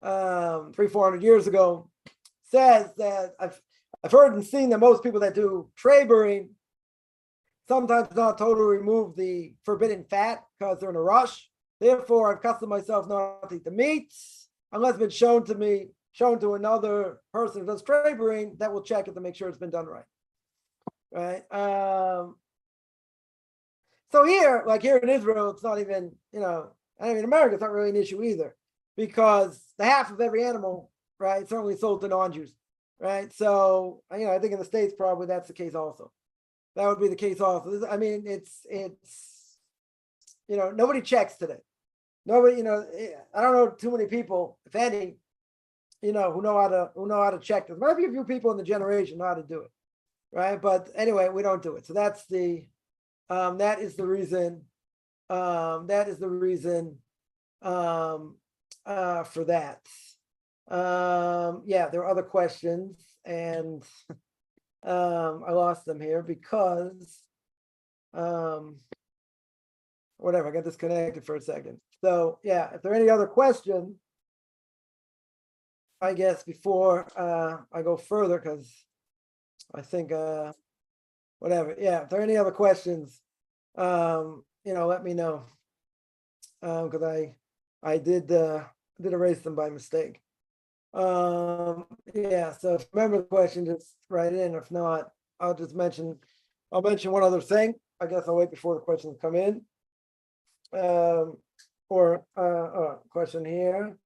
300-400 years ago, says that I've heard and seen that most people that do trabering sometimes not totally remove the forbidden fat because they're in a rush. Therefore, I've accustomed myself not to eat the meats unless it's been shown to another person who does trabering that will check it to make sure it's been done right. Right. So here in Israel, it's not even, in America, it's not really an issue either, because the half of every animal, right, certainly sold to non-Jews, right? So, I think in the States, probably that's the case also. That would be the case also. I mean, it's nobody checks today. Nobody, I don't know too many people, if any, who know how to check this. Maybe a few people in the generation know how to do it, right? But anyway, we don't do it. So that is the reason. That is the reason for that. There are other questions, and I lost them here because whatever, I got disconnected for a second. So if there are any other questions, I guess before I go further, because I think whatever. If there are any other questions, let me know, because I did erase them by mistake. So if you remember the question, just write it in. If not, I'll mention one other thing. I guess I'll wait before the questions come in. Question here.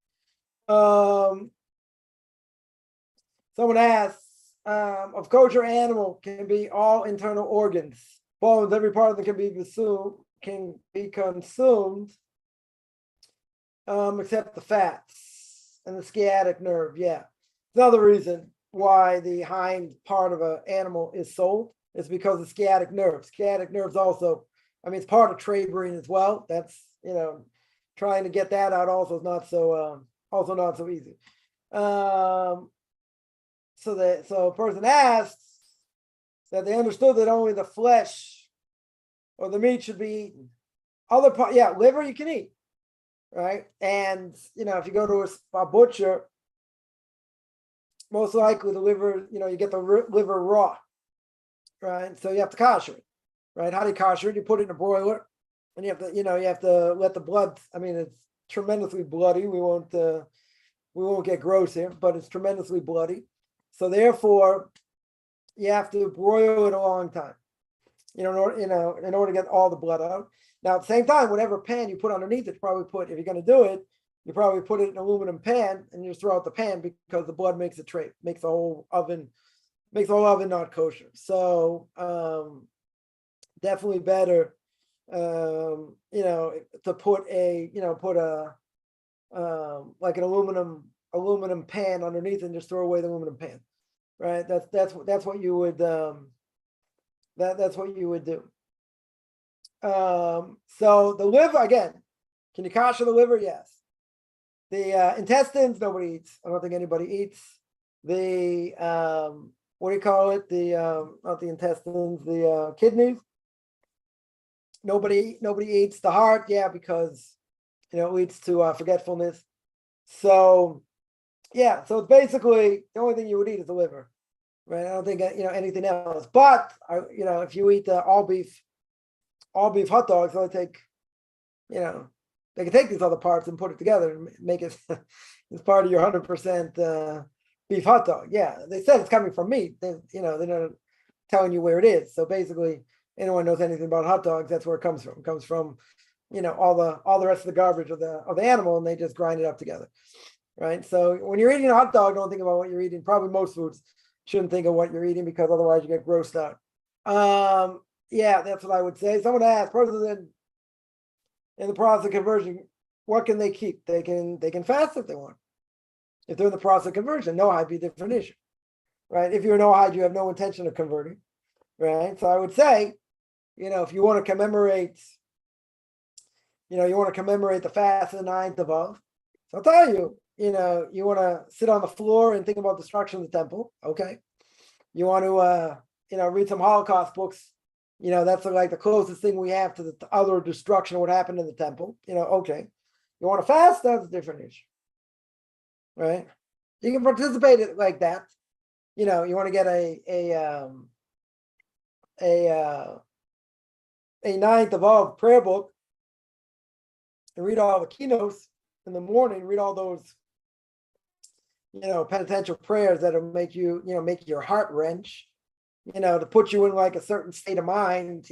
Someone asks, of kosher animal can be all internal organs, bones, every part of them can be consumed, except the fats and the sciatic nerve. Another reason why the hind part of an animal is sold is because of sciatic nerves. Sciatic nerves also, it's part of trabering as well. That's, trying to get that out also is not so easy. So a person asks that they understood that only the flesh or the meat should be eaten. Other part, liver you can eat, right? And if you go to a butcher, most likely the liver, you get the liver raw, right? So you have to kosher it, right? How do you kosher it? You put it in a broiler, and you have to let the blood. It's tremendously bloody. We won't get gross here, but it's tremendously bloody. So therefore, you have to broil it a long time, in order to get all the blood out. Now, at the same time, whatever pan you put underneath it, if you're going to do it, you probably put it in an aluminum pan and you just throw out the pan, because the blood makes the whole oven not kosher. So definitely better to put like an aluminum pan underneath and just throw away the aluminum pan, right? That's what you would that's what you would do. So the liver, again, can you kasher the liver? Yes. The intestines, nobody eats. I don't think anybody eats. The what do you call it? The not the intestines, the kidneys. Nobody eats. The heart, yeah, because it leads to forgetfulness. So yeah, so it's basically the only thing you would eat is the liver, right? I don't think anything else. But if you eat all beef hot dogs, they'll take, they can take these other parts and put it together and make it as part of your 100% beef hot dog. Yeah, they said it's coming from meat. They're not telling you where it is. So basically, anyone knows anything about hot dogs, that's where it comes from. It comes from, all the rest of the garbage of the animal, and they just grind it up together, right? So when you're eating a hot dog, don't think about what you're eating. Probably most foods shouldn't think of what you're eating, because otherwise you get grossed out. Yeah, that's what I would say. Someone asked, person in the process of conversion, what can they keep? They can fast if they want. If they're in the process of conversion, no-hide be a different issue, right? If you're no-hide, you have no intention of converting, right? So I would say, if you want to commemorate, the fast of the 9th of Av, so I'll tell you, you want to sit on the floor and think about destruction of the temple, okay? You want to, read some Holocaust books. That's like the closest thing we have to the other destruction of what happened in the temple. Okay. You want to fast? That's a different issue, right? You can participate in like that. You want to get a 9th of Av prayer book and read all the keynotes in the morning. Read all those, penitential prayers that'll make you, make your heart wrench. To put you in like a certain state of mind,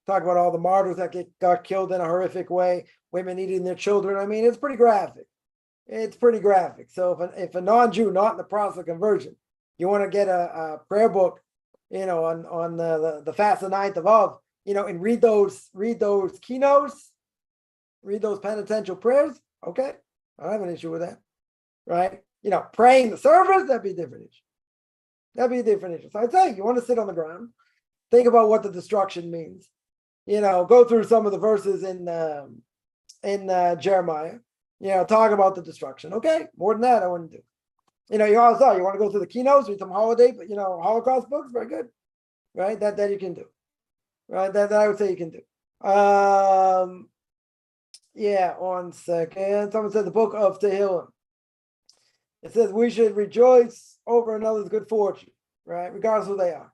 talk about all the martyrs that got killed in a horrific way, women eating their children. I mean, it's pretty graphic. So if a non-Jew not in the process of conversion, you want to get a prayer book, on the fast of the 9th of Av, and read those keynotes, read those penitential prayers. Okay, I don't have an issue with that, right? Praying the service, that'd be a different issue. So I'd say you want to sit on the ground, think about what the destruction means. Go through some of the verses in Jeremiah. Talk about the destruction. Okay, more than that, I wouldn't do. You also you want to go through the keynotes, read some Holocaust books. Very good, right? That you can do, right? That I would say you can do. Yeah. 1 second. Someone said the Book of Tehillim. It says we should rejoice over another's good fortune, right? Regardless of who they are.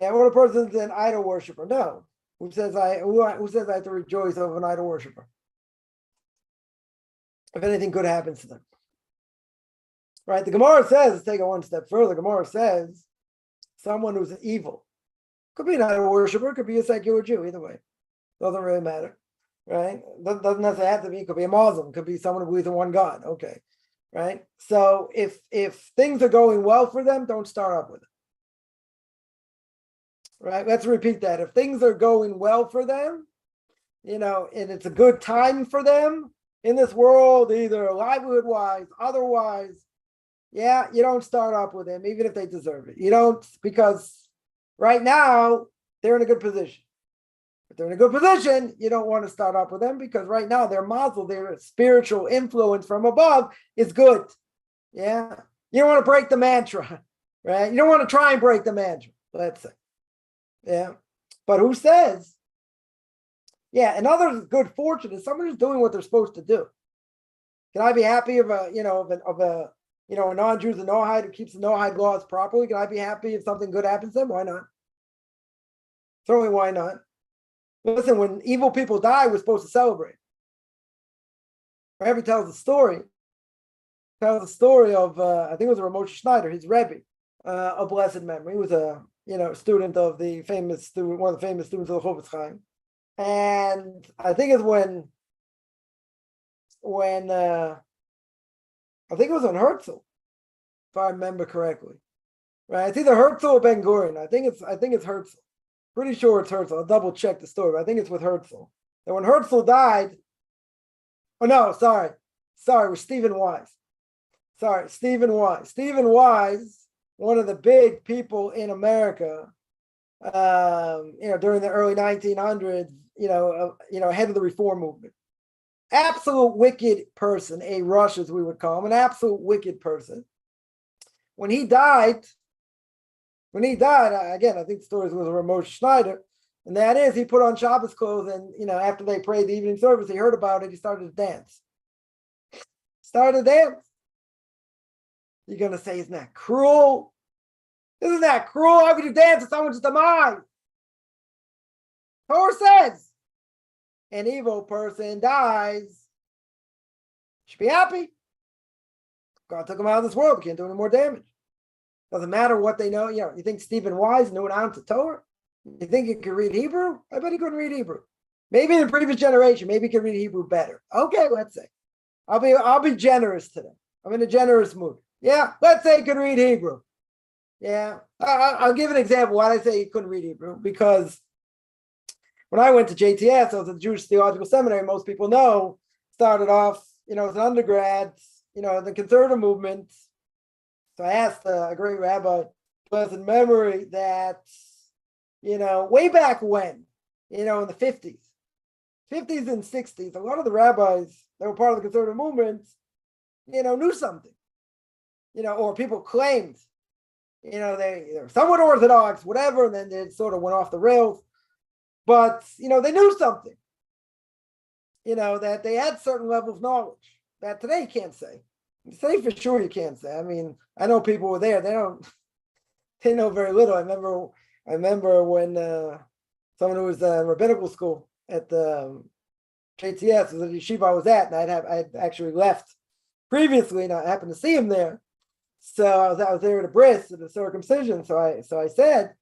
Yeah, what a person's an idol worshiper. No. Who says I have to rejoice over an idol worshiper? If anything good happens to them. Right? The Gemara says, let's take it one step further. The Gemara says someone who's evil. Could be an idol worshiper, could be a secular Jew, either way. Doesn't really matter. Right? Doesn't necessarily have to be, could be a Muslim, could be someone who believes in one God. Okay. Right? So if things are going well for them, don't start up with it. Right? Let's repeat that. If things are going well for them, and it's a good time for them in this world, either livelihood-wise, otherwise, yeah, you don't start up with them, even if they deserve it. You don't, because right now they're in a good position. If they're in a good position, you don't want to start up with them, because right now their mazel, their spiritual influence from above is good. Yeah. You don't want to break the mantra, right? You don't want to try and break the mantra, let's say. Yeah. But who says? Yeah, another good fortune is someone who's doing what they're supposed to do. Can I be happy of a non-Jew, a no-hide who keeps the no-hide laws properly? Can I be happy if something good happens to them? Why not? Certainly, why not? Listen, when evil people die, we're supposed to celebrate. Rebbe tells the story. Of I think it was a Ramosha Schneider, his Rebbe, a blessed memory. He was a student of one of the famous students of the Chofetz Chaim. And I think it's when I think it was on Herzl, if I remember correctly. Right? It's either Herzl or Ben Gurion. I think it's Herzl. Pretty sure it's Herzl. I'll double check the story, but I think it's with Herzl. And when Herzl died, oh no, sorry, it was Stephen Wise. Stephen Wise. Stephen Wise, one of the big people in America, during the early 1900s, head of the reform movement. Absolute wicked person, a rush as we would call him, an absolute wicked person. When he died, again, I think the story was with Moshe Schneider, and that is he put on Shabbos clothes, and after they prayed the evening service, he heard about it, he started to dance. You're gonna say, isn't that cruel? Isn't that cruel? How could you dance to someone's demise? Torah says, an evil person dies. Should be happy. God took him out of this world. Can't do any more damage. Doesn't matter what they know. You think Stephen Wise knew an ounce of Torah? You think he could read Hebrew? I bet he couldn't read Hebrew. Maybe in the previous generation, maybe he could read Hebrew better. Okay, let's say. I'll be generous today. I'm in a generous mood. Yeah, let's say he could read Hebrew. Yeah, I'll give an example. Why did I say he couldn't read Hebrew? Because when I went to JTS, I was at the Jewish Theological Seminary. Most people know, started off, as an undergrad, the conservative movement. So I asked a great rabbi, blessed memory, that, way back when, in the 50s and 60s, a lot of the rabbis that were part of the conservative movement, knew something, or people claimed, they were somewhat Orthodox, whatever, and then they sort of went off the rails. But, they knew something, that they had certain level of knowledge that today you can't say. Today for sure you can't say. I mean, I know people were there. They know very little. I remember when someone who was in rabbinical school at the JTS, was the yeshiva I was at, and I had actually left previously, and I happened to see him there. So I was there at a bris, at a circumcision. So I said,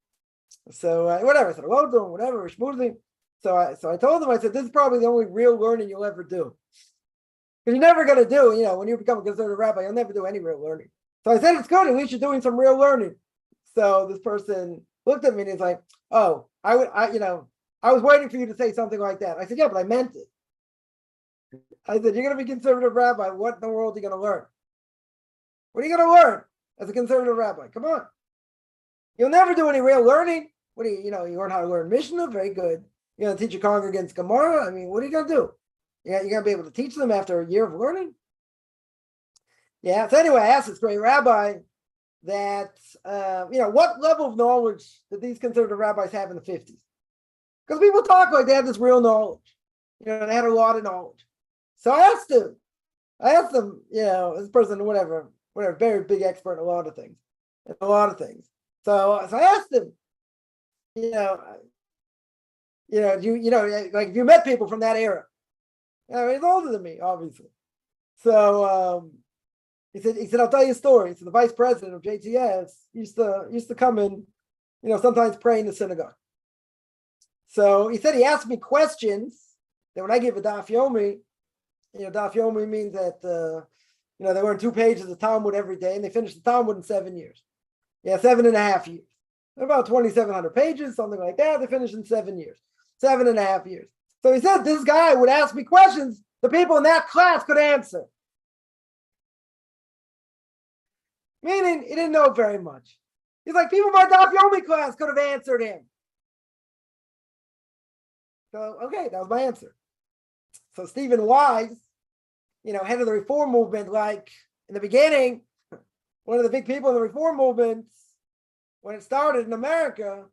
whatever. I said hello to him, whatever, schmoozing. So I told him, I said, this is probably the only real learning you'll ever do. Because you're never going to do, when you become a conservative rabbi, you'll never do any real learning. So I said, it's good. At least you're doing some real learning. So this person looked at me and he's like, oh, I was waiting for you to say something like that. I said, yeah, but I meant it. I said, you're going to be a conservative rabbi. What in the world are you going to learn? What are you going to learn as a conservative rabbi? Come on. You'll never do any real learning. What do you learn how to learn Mishnah? Very good. You're going to teach your congregants Gemara? I mean, what are you going to do? You're going to be able to teach them after a year of learning? Yeah. So anyway, I asked this great rabbi that, what level of knowledge did these conservative rabbis have in the 50s? Because people talk like they had this real knowledge. They had a lot of knowledge. So I asked him, this person, whatever, very big expert in a lot of things. So I asked him, like if you met people from that era. He's older than me, obviously. So he said, I'll tell you a story. So the vice president of JTS used to come in, sometimes pray in the synagogue. So he said he asked me questions that when I give a daf yomi, daf yomi means that they learn 2 pages of Talmud every day, and they finish the Talmud in 7 years. 7.5 years. They're about 2,700 pages, something like that. They finish in 7 years, 7.5 years. So he said this guy would ask me questions the people in that class could answer. Meaning he didn't know very much. He's like, people in my daf yomi class could have answered him. So, okay, that was my answer. So Stephen Wise, head of the reform movement, like in the beginning, one of the big people in the reform movement, when it started in America,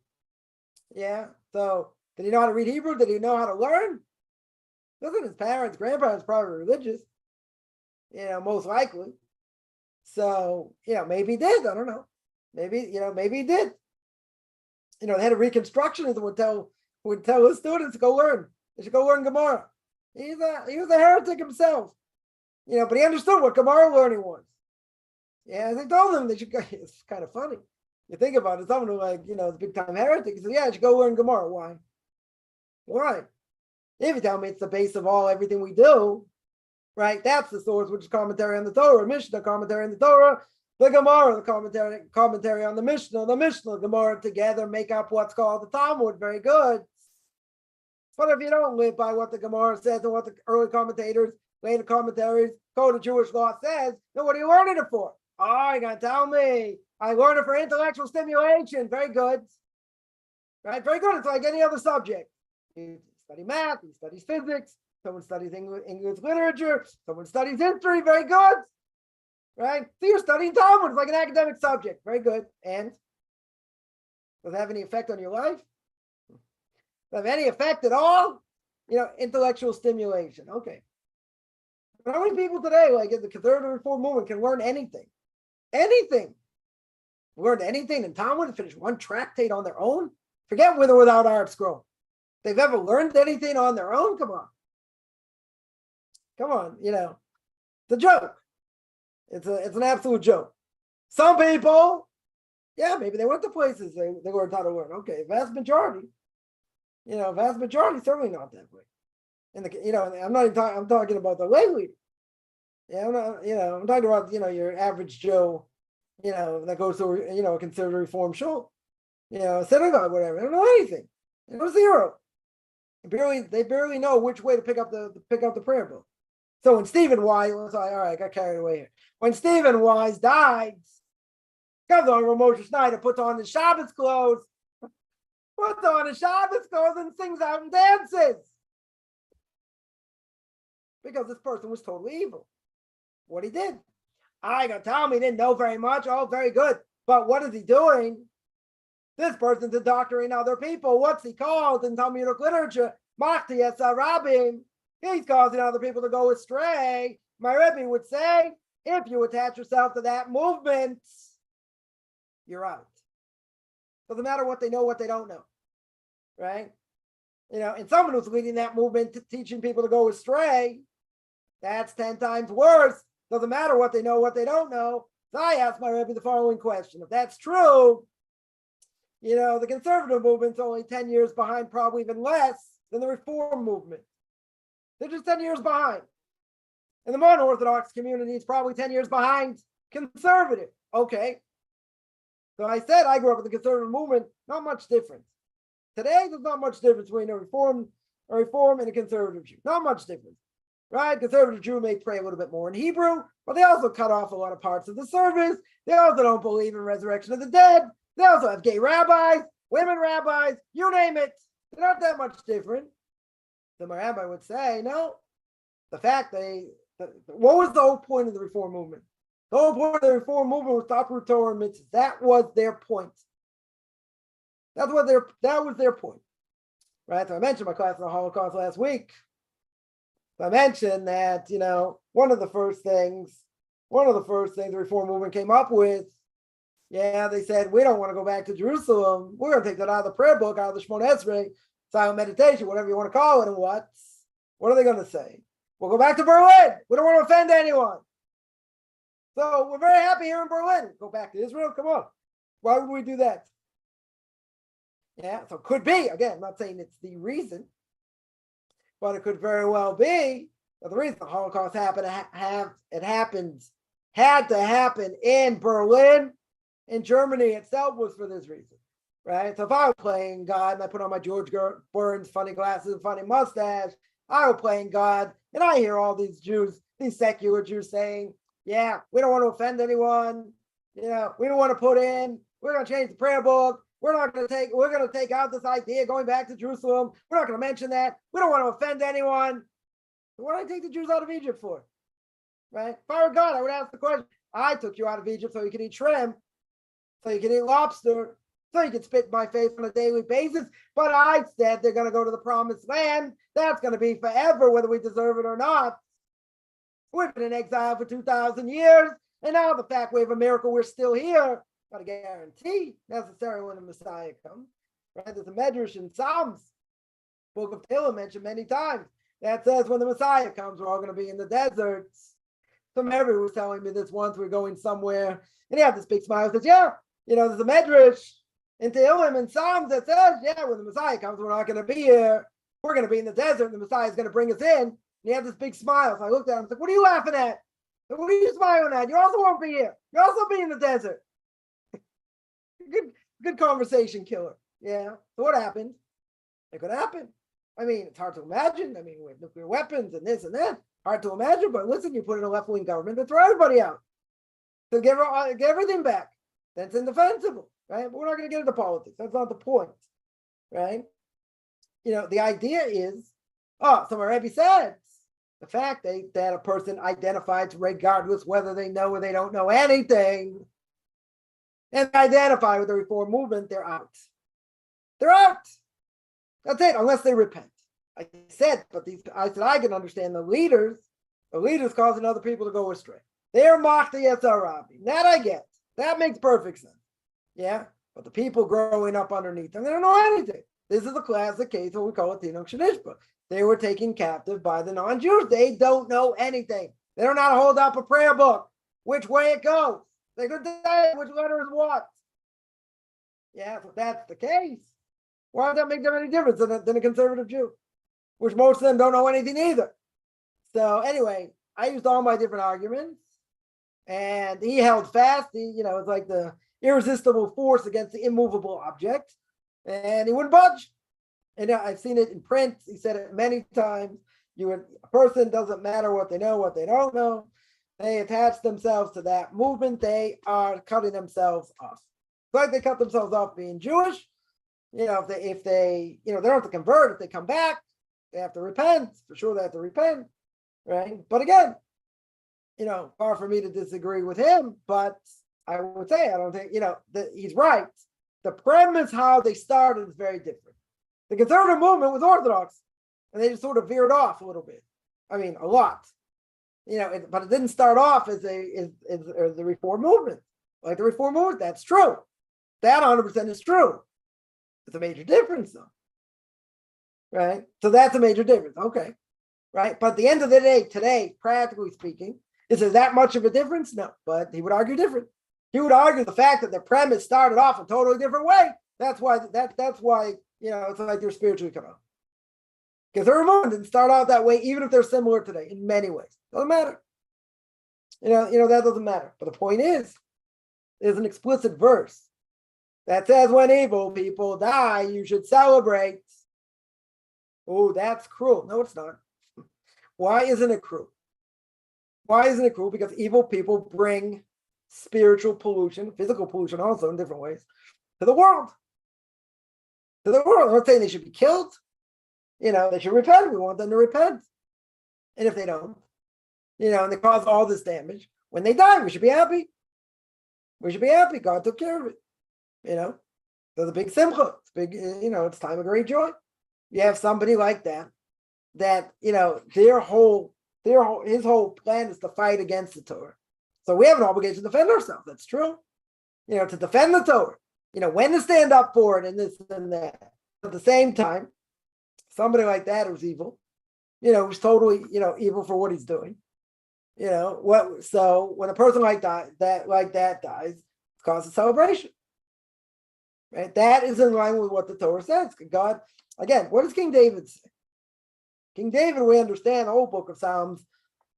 so did he know how to read Hebrew? Did he know how to learn? Listen, his parents, grandparents probably religious, most likely. So, maybe he did. I don't know. Maybe he did. The head of Reconstructionism would tell his students to go learn. They should go learn Gemara. He was a heretic himself. But he understood what Gemara learning was. Yeah, they told him they should go. It's kind of funny. You think about it, someone who is a big time heretic, he said, yeah, I should go learn Gemara. Why? If you tell me it's the base of everything we do, right? That's the source, which is commentary on the Torah, Mishnah, commentary on the Torah, The Gemara, the commentary on the Mishnah, the Gemara together make up what's called the Talmud. Very good. But if you don't live by what the Gemara says and what the early commentators, later commentaries, code of Jewish law says, then what are you learning it for? Oh, you're going to tell me I learned it for intellectual stimulation. Very good. Right? Very good. It's like any other subject. You study math, you study physics, someone studies English literature, someone studies history. Very good. Right? So you're studying Talmud. It's like an academic subject. Very good. And does it have any effect on your life? Does it have any effect at all? Intellectual stimulation. Okay. But how many people today, like in the conservative reform movement, can learn anything? Anything. Learn anything in Talmud and finish one tractate on their own? Forget with or without Art Scroll. They've ever learned anything on their own? Come on. Come on, it's a joke. It's an absolute joke. Some people, yeah, maybe they went to places they learned how to learn. Okay, vast majority certainly not that way. I'm talking about the lay leader. Yeah, I'm talking about your average Joe, that goes to a conservative reform show, synagogue, whatever. They don't know anything. They know zero. They barely know which way to pick up the prayer book. So when Stephen Wise, I got carried away here. When Stephen Wise died, comes on Moshe Schneider, puts on his Shabbos clothes, and sings out and dances. Because this person was totally evil. What he did. I got to tell him he didn't know very much. Oh, very good. But what is he doing? This person's indoctrinating other people. What's he called in Talmudic literature? Machti Rabim. He's causing other people to go astray. My Rebbe would say, if you attach yourself to that movement, you're out. Doesn't matter what they know, what they don't know. Right? And someone who's leading that movement, teaching people to go astray, that's 10 times worse. Doesn't matter what they know, what they don't know. So I asked my Rebbe the following question. If that's true, the conservative movement's only 10 years behind, probably even less than the reform movement. They're just 10 years behind. And the modern Orthodox community is probably 10 years behind conservative. Okay. So I said I grew up in the conservative movement, not much difference. Today, there's not much difference between a reform and a conservative Jew. Not much difference. Right? Conservative Jew may pray a little bit more in Hebrew, but they also cut off a lot of parts of the service. They also don't believe in resurrection of the dead. They also have gay rabbis, women rabbis, you name it. They're not that much different. So my rabbi would say, no, the fact what was the whole point of the reform movement? The whole point of the reform movement was to uproot Torah and mitzvahs. That was their point. That was their point. Right? So I mentioned my class on the Holocaust last week. So I mentioned that, one of the first things the reform movement came up with, they said, we don't want to go back to Jerusalem. We're going to take that out of the prayer book, out of the Shemona Esrei, silent meditation, whatever you want to call it. And what are they going to say? We'll go back to Berlin. We don't want to offend anyone. So we're very happy here in Berlin. Go back to Israel. Come on. Why would we do that? Yeah, so it could be. Again, I'm not saying it's the reason, but it could very well be that the reason the Holocaust had to happen in Berlin, in Germany itself, was for this reason. Right? So if I was playing God and I put on my George Burns funny glasses and funny mustache, I was playing God, and I hear all these Jews, these secular Jews saying, yeah, we don't want to offend anyone. We don't want to we're going to change the prayer book. We're going to take out this idea going back to Jerusalem. We're not going to mention that. We don't want to offend anyone. What did I take the Jews out of Egypt for? Right? If I were God, I would ask the question, I took you out of Egypt so you could eat shrimp, so you could eat lobster, so you could spit in my face on a daily basis. But I said they're going to go to the promised land. That's going to be forever, whether we deserve it or not. We've been in exile for 2,000 years. And now the fact we have a miracle, we're still here. Not a guarantee necessarily when the Messiah comes. Right? There's a Medrash in Psalms, Book of Tehillim mentioned many times, that says when the Messiah comes, we're all going to be in the deserts. Some Rebbe was telling me this once, we're going somewhere, and he had this big smile. He says, there's a Medrash in Tehillim and Psalms that says, when the Messiah comes, we're not going to be here. We're going to be in the desert, and the Messiah is going to bring us in. And he had this big smile. So I looked at him and said, what are you laughing at? What are you smiling at? You also won't be here. You also be in the desert. Good conversation killer. Yeah. So what happened? It could happen. I mean, it's hard to imagine. I mean, with nuclear weapons and this and that, hard to imagine. But listen, you put in a left-wing government to throw everybody out, to get everything back. That's indefensible, right? But we're not going to get into politics. That's not the point, right? The idea is, so my Rebbe said, the fact that a person identifies regardless whether they know or they don't know anything, and identify with the Reform movement, they're out. They're out. That's it, unless they repent. I said I can understand the leaders causing other people to go astray. They're mocked the Yetzirah. That I get. That makes perfect sense. Yeah? But the people growing up underneath them, they don't know anything. This is a classic case of what we call a Tinok Shanishba. They were taken captive by the non-Jews. They don't know anything. They don't know how to hold up a prayer book, which way it goes. They could decide which letter is what. Yeah, if that's the case, why does that make them any difference than a conservative Jew? Which most of them don't know anything either. So anyway, I used all my different arguments, and he held fast. It's like the irresistible force against the immovable object, and he wouldn't budge. And I've seen it in print. He said it many times. A person doesn't matter what they know, what they don't know. They attach themselves to that movement. They are cutting themselves off. It's like they cut themselves off being Jewish. If they they don't have to convert. If they come back, they have to repent. For sure, they have to repent, right? But again, far from me to disagree with him, but I would say I don't think that he's right. The premise how they started is very different. The conservative movement was Orthodox, and they just sort of veered off a little bit. I mean, a lot. But it didn't start off as the Reform movement. Like the Reform movement, that's true. That 100% is true. It's a major difference, though. Right? So that's a major difference. Okay. Right? But at the end of the day, today, practically speaking, is there that much of a difference? No. But he would argue different. He would argue the fact that the premise started off a totally different way. That's why it's like they're spiritually cut off. Because their movement didn't start out that way, even if they're similar today in many ways. Doesn't matter. That doesn't matter. But the point is, there's an explicit verse that says when evil people die, you should celebrate. Oh, that's cruel. No, it's not. Why isn't it cruel? Why isn't it cruel? Because evil people bring spiritual pollution, physical pollution also in different ways, to the world. To the world. I'm not saying they should be killed. They should repent. We want them to repent. And if they don't, and they cause all this damage, when they die, we should be happy. We should be happy. God took care of it. There's a big simcha. It's big, it's time of great joy. You have somebody like that, his whole plan is to fight against the Torah. So we have an obligation to defend ourselves. That's true. To defend the Torah. When to stand up for it and this and that. At the same time, somebody like that who's evil, who's totally, evil for what he's doing. So when a person like that dies, it causes celebration. Right? That is in line with what the Torah says. God, again, what does King David say? King David, we understand the whole book of Psalms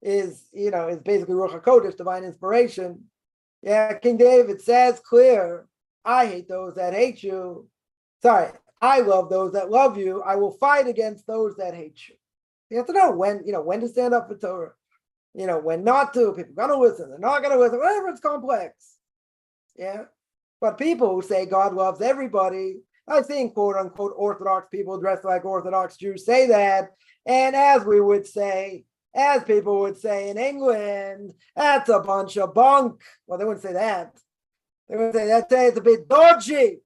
is basically Ruach HaKodesh, divine inspiration. Yeah, King David says clear, I hate those that hate you. Sorry, I love those that love you. I will fight against those that hate you. You have to know when to stand up for Torah. When not to. People are going to listen. They're not going to listen. Whatever, it's complex. Yeah. But people who say God loves everybody, I've seen quote unquote Orthodox people dressed like Orthodox Jews say that. And as people would say in England, that's a bunch of bunk. Well, they wouldn't say that. They would say it's a bit dodgy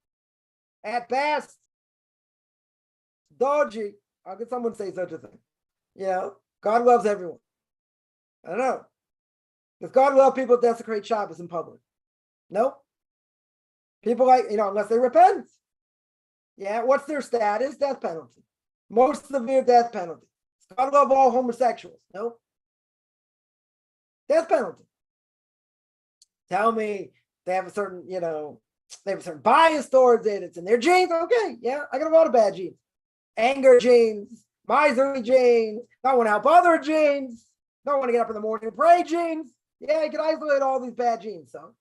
at best. Dodgy. How could someone say such a thing? God loves everyone. I don't know. Does God love people who desecrate Shabbos in public? Nope. People unless they repent. Yeah, what's their status? Death penalty. Most severe death penalty. Does God love all homosexuals? Nope. Death penalty. Tell me they have a certain, they have a certain bias towards it. It's in their genes. Okay, yeah, I got a lot of bad genes. Anger genes, miserly genes, don't want to help other genes, don't want to get up in the morning and pray genes. Yeah, you can isolate all these bad genes. So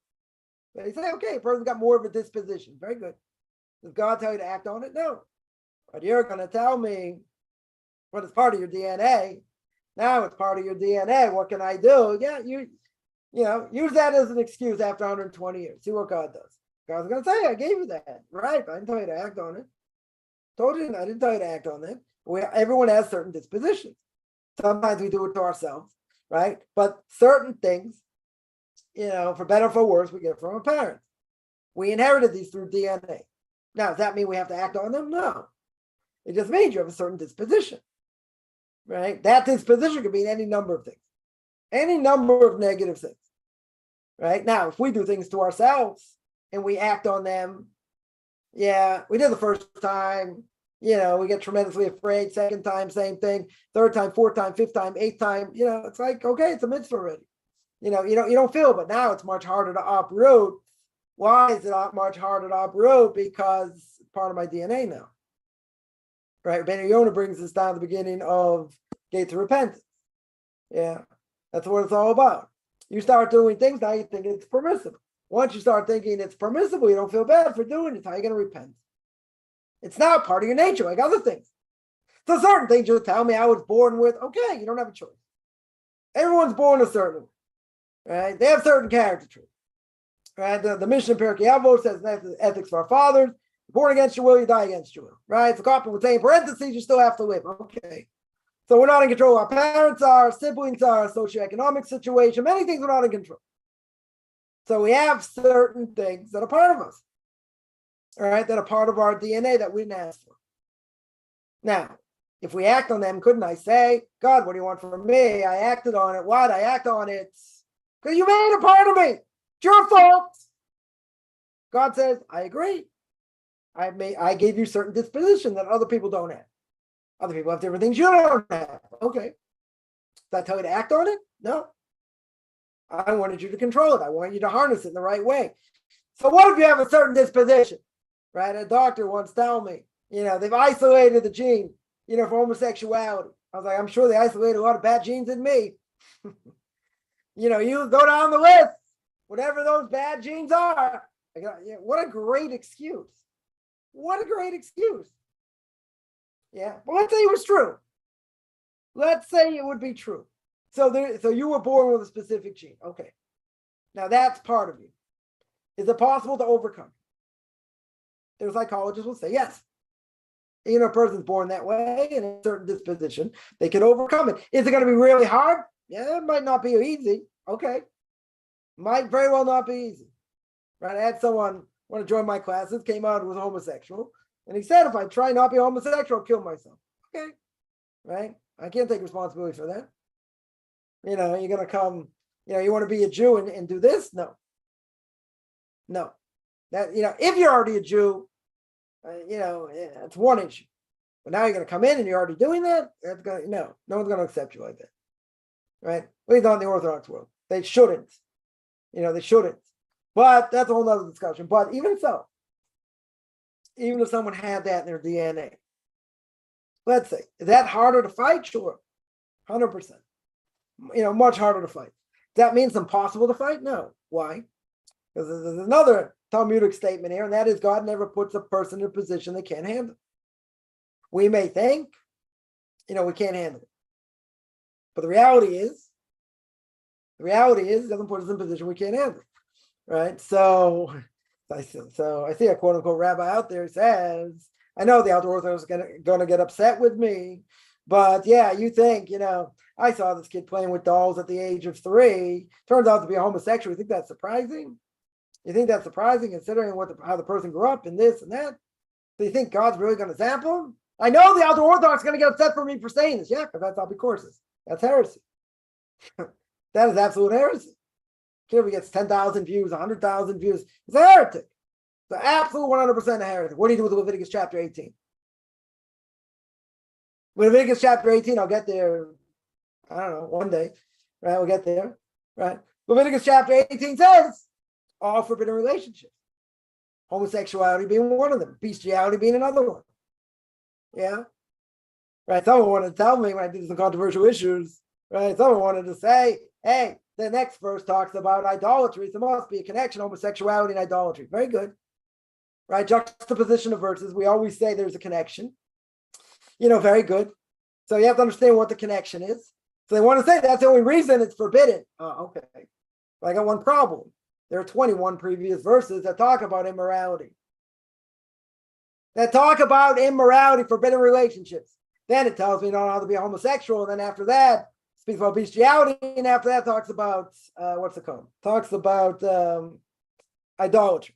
they say, okay, a person's got more of a disposition. Very good. Does God tell you to act on it? No. But you're going to tell me what is part of your DNA. Now it's part of your DNA. What can I do? Yeah, you use that as an excuse after 120 years. See what God does. God's going to say, I gave you that. Right. I didn't tell you to act on it. Told you, I didn't tell you to act on it. Everyone has certain dispositions. Sometimes we do it to ourselves, right? But certain things, for better or for worse, we get from our parents. We inherited these through DNA. Now, does that mean we have to act on them? No. It just means you have a certain disposition, right? That disposition could mean any number of things, any number of negative things, right? Now, if we do things to ourselves and we act on them, yeah, we did the first time, we get tremendously afraid. Second time, same thing. Third time, fourth time, fifth time, eighth time, it's like, okay, it's a mitzvah already. You don't feel, but now it's much harder to uproot. Why is it much harder to uproot? Because it's part of my DNA now. Right? Rabbeinu Yonah brings us down to the beginning of Gate to Repentance. Yeah, that's what it's all about. You start doing things, now you think it's permissible. Once you start thinking it's permissible, you don't feel bad for doing it. How are you going to repent? It's now part of your nature, like other things. So certain things you tell me I was born with, okay, you don't have a choice. Everyone's born a certain way, right? They have certain character traits, right? The Mishnah in Pirkei Avos says ethics for our fathers. Born against your will, you die against your will, right? The Koppen would say in parentheses, you still have to live. Okay. So we're not in control. Our parents are, siblings are, socioeconomic situation, many things are not in control. So we have certain things that are part of us, all right, that are part of our DNA that we didn't ask for. Now, if we act on them, couldn't I say, God, what do you want from me? I acted on it. Why did I act on it? Because you made it part of me. It's your fault. God says, I agree. I gave you certain disposition that other people don't have. Other people have different things you don't have. Okay. Did I tell you to act on it? No. I wanted you to control it. I want you to harness it in the right way. So what if you have a certain disposition, right? A doctor once told me, they've isolated the gene, for homosexuality. I was like, I'm sure they isolated a lot of bad genes in me. You go down the list, whatever those bad genes are. What a great excuse. What a great excuse. Yeah, but let's say it was true. Let's say it would be true. So you were born with a specific gene. Okay. Now that's part of you. Is it possible to overcome? Their psychologists will say yes. A person's born that way in a certain disposition, they can overcome it. Is it going to be really hard? Yeah, it might not be easy. Okay. Might very well not be easy. Right? I had someone want to join my classes, came out and was homosexual. And he said, if I try not to be homosexual, I'll kill myself. Okay. Right? I can't take responsibility for that. You're going to come, you want to be a Jew and do this? No. No. That, if you're already a Jew, it's one issue. But now you're going to come in and you're already doing that? No one's going to accept you like that. Right? At least not in the Orthodox world. They shouldn't. They shouldn't. But that's a whole other discussion. But even so, even if someone had that in their DNA, let's say, is that harder to fight? Sure. 100%. Much harder to fight. Does that mean it's impossible to fight? No. Why? Because there's another Talmudic statement here, and that is God never puts a person in a position they can't handle. We may think, we can't handle it. But the reality is, he doesn't put us in a position we can't handle. Right? So I see a quote unquote rabbi out there says, I know the outer Orthodox are going to get upset with me, but yeah, you think, I saw this kid playing with dolls at the age of 3, turns out to be a homosexual. You think that's surprising? You think that's surprising considering how the person grew up and this and that? Do you think God's really going to sample him? I know the outer Orthodox are going to get upset for me for saying this. Yeah, because that's Alpi courses. That's heresy. That is absolute heresy. Kid who gets 10,000 views, 100,000 views, it's a heretic. It's an absolute 100% a heretic. What do you do with Leviticus chapter 18? With Leviticus chapter 18, I'll get there, I don't know, one day, right? We'll get there, right? Leviticus chapter 18 says, all forbidden relationships. Homosexuality being one of them, bestiality being another one. Yeah? Right? Someone wanted to tell me when I did some controversial issues, right? Someone wanted to say, hey, the next verse talks about idolatry. So there must be a connection, homosexuality and idolatry. Very good. Right? Juxtaposition of verses. We always say there's a connection. Very good. So you have to understand what the connection is. So they want to say that's the only reason it's forbidden. Oh, okay. But I got one problem. There are 21 previous verses that talk about immorality. Forbidden relationships. Then it tells me not how to be a homosexual. And then after that, speaks about bestiality. And after that, talks about, what's it called? Talks about idolatry.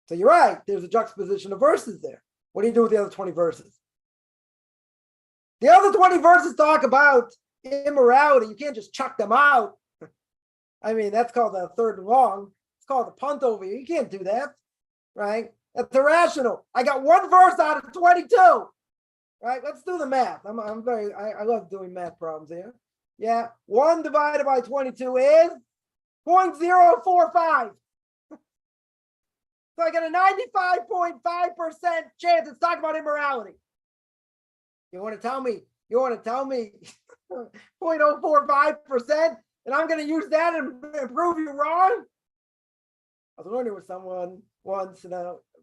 So you're right. There's a juxtaposition of verses there. What do you do with the other 20 verses? The other 20 verses talk about immorality. You can't just chuck them out. I mean, that's called a third and long. It's called a punt over here. You can't do that, right? That's irrational. I got one verse out of 22, right? Let's do the math. I love doing math problems here. Yeah, 1 divided by 22 is 0.045. So I got a 95.5% chance it's talking about immorality. You want to tell me 0.045%, and I'm going to use that and prove you wrong? I was learning with someone once,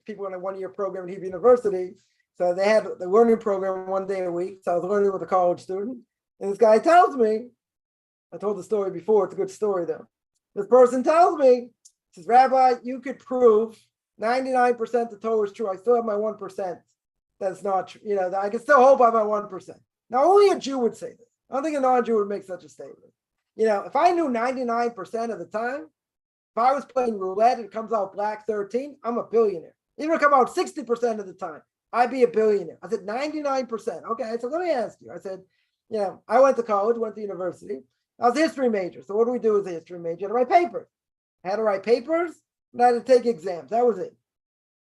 people in a one-year program at Hebrew University. So they had the learning program 1 day a week. So I was learning with a college student. And this guy tells me, I told the story before, it's a good story though. This person tells me, says, Rabbi, you could prove 99% the Torah is true. I still have my 1%. That's not true. I can still hold by my 1%. Now, only a Jew would say this. I don't think a non-Jew would make such a statement. If I knew 99% of the time, if I was playing roulette and it comes out black 13, I'm a billionaire. Even if it come out 60% of the time, I'd be a billionaire. I said 99%. Okay, I said, let me ask you. I said, I went to college, went to university. I was a history major. So what do we do as a history major? I had to write papers. I had to write papers, and I had to take exams. That was it.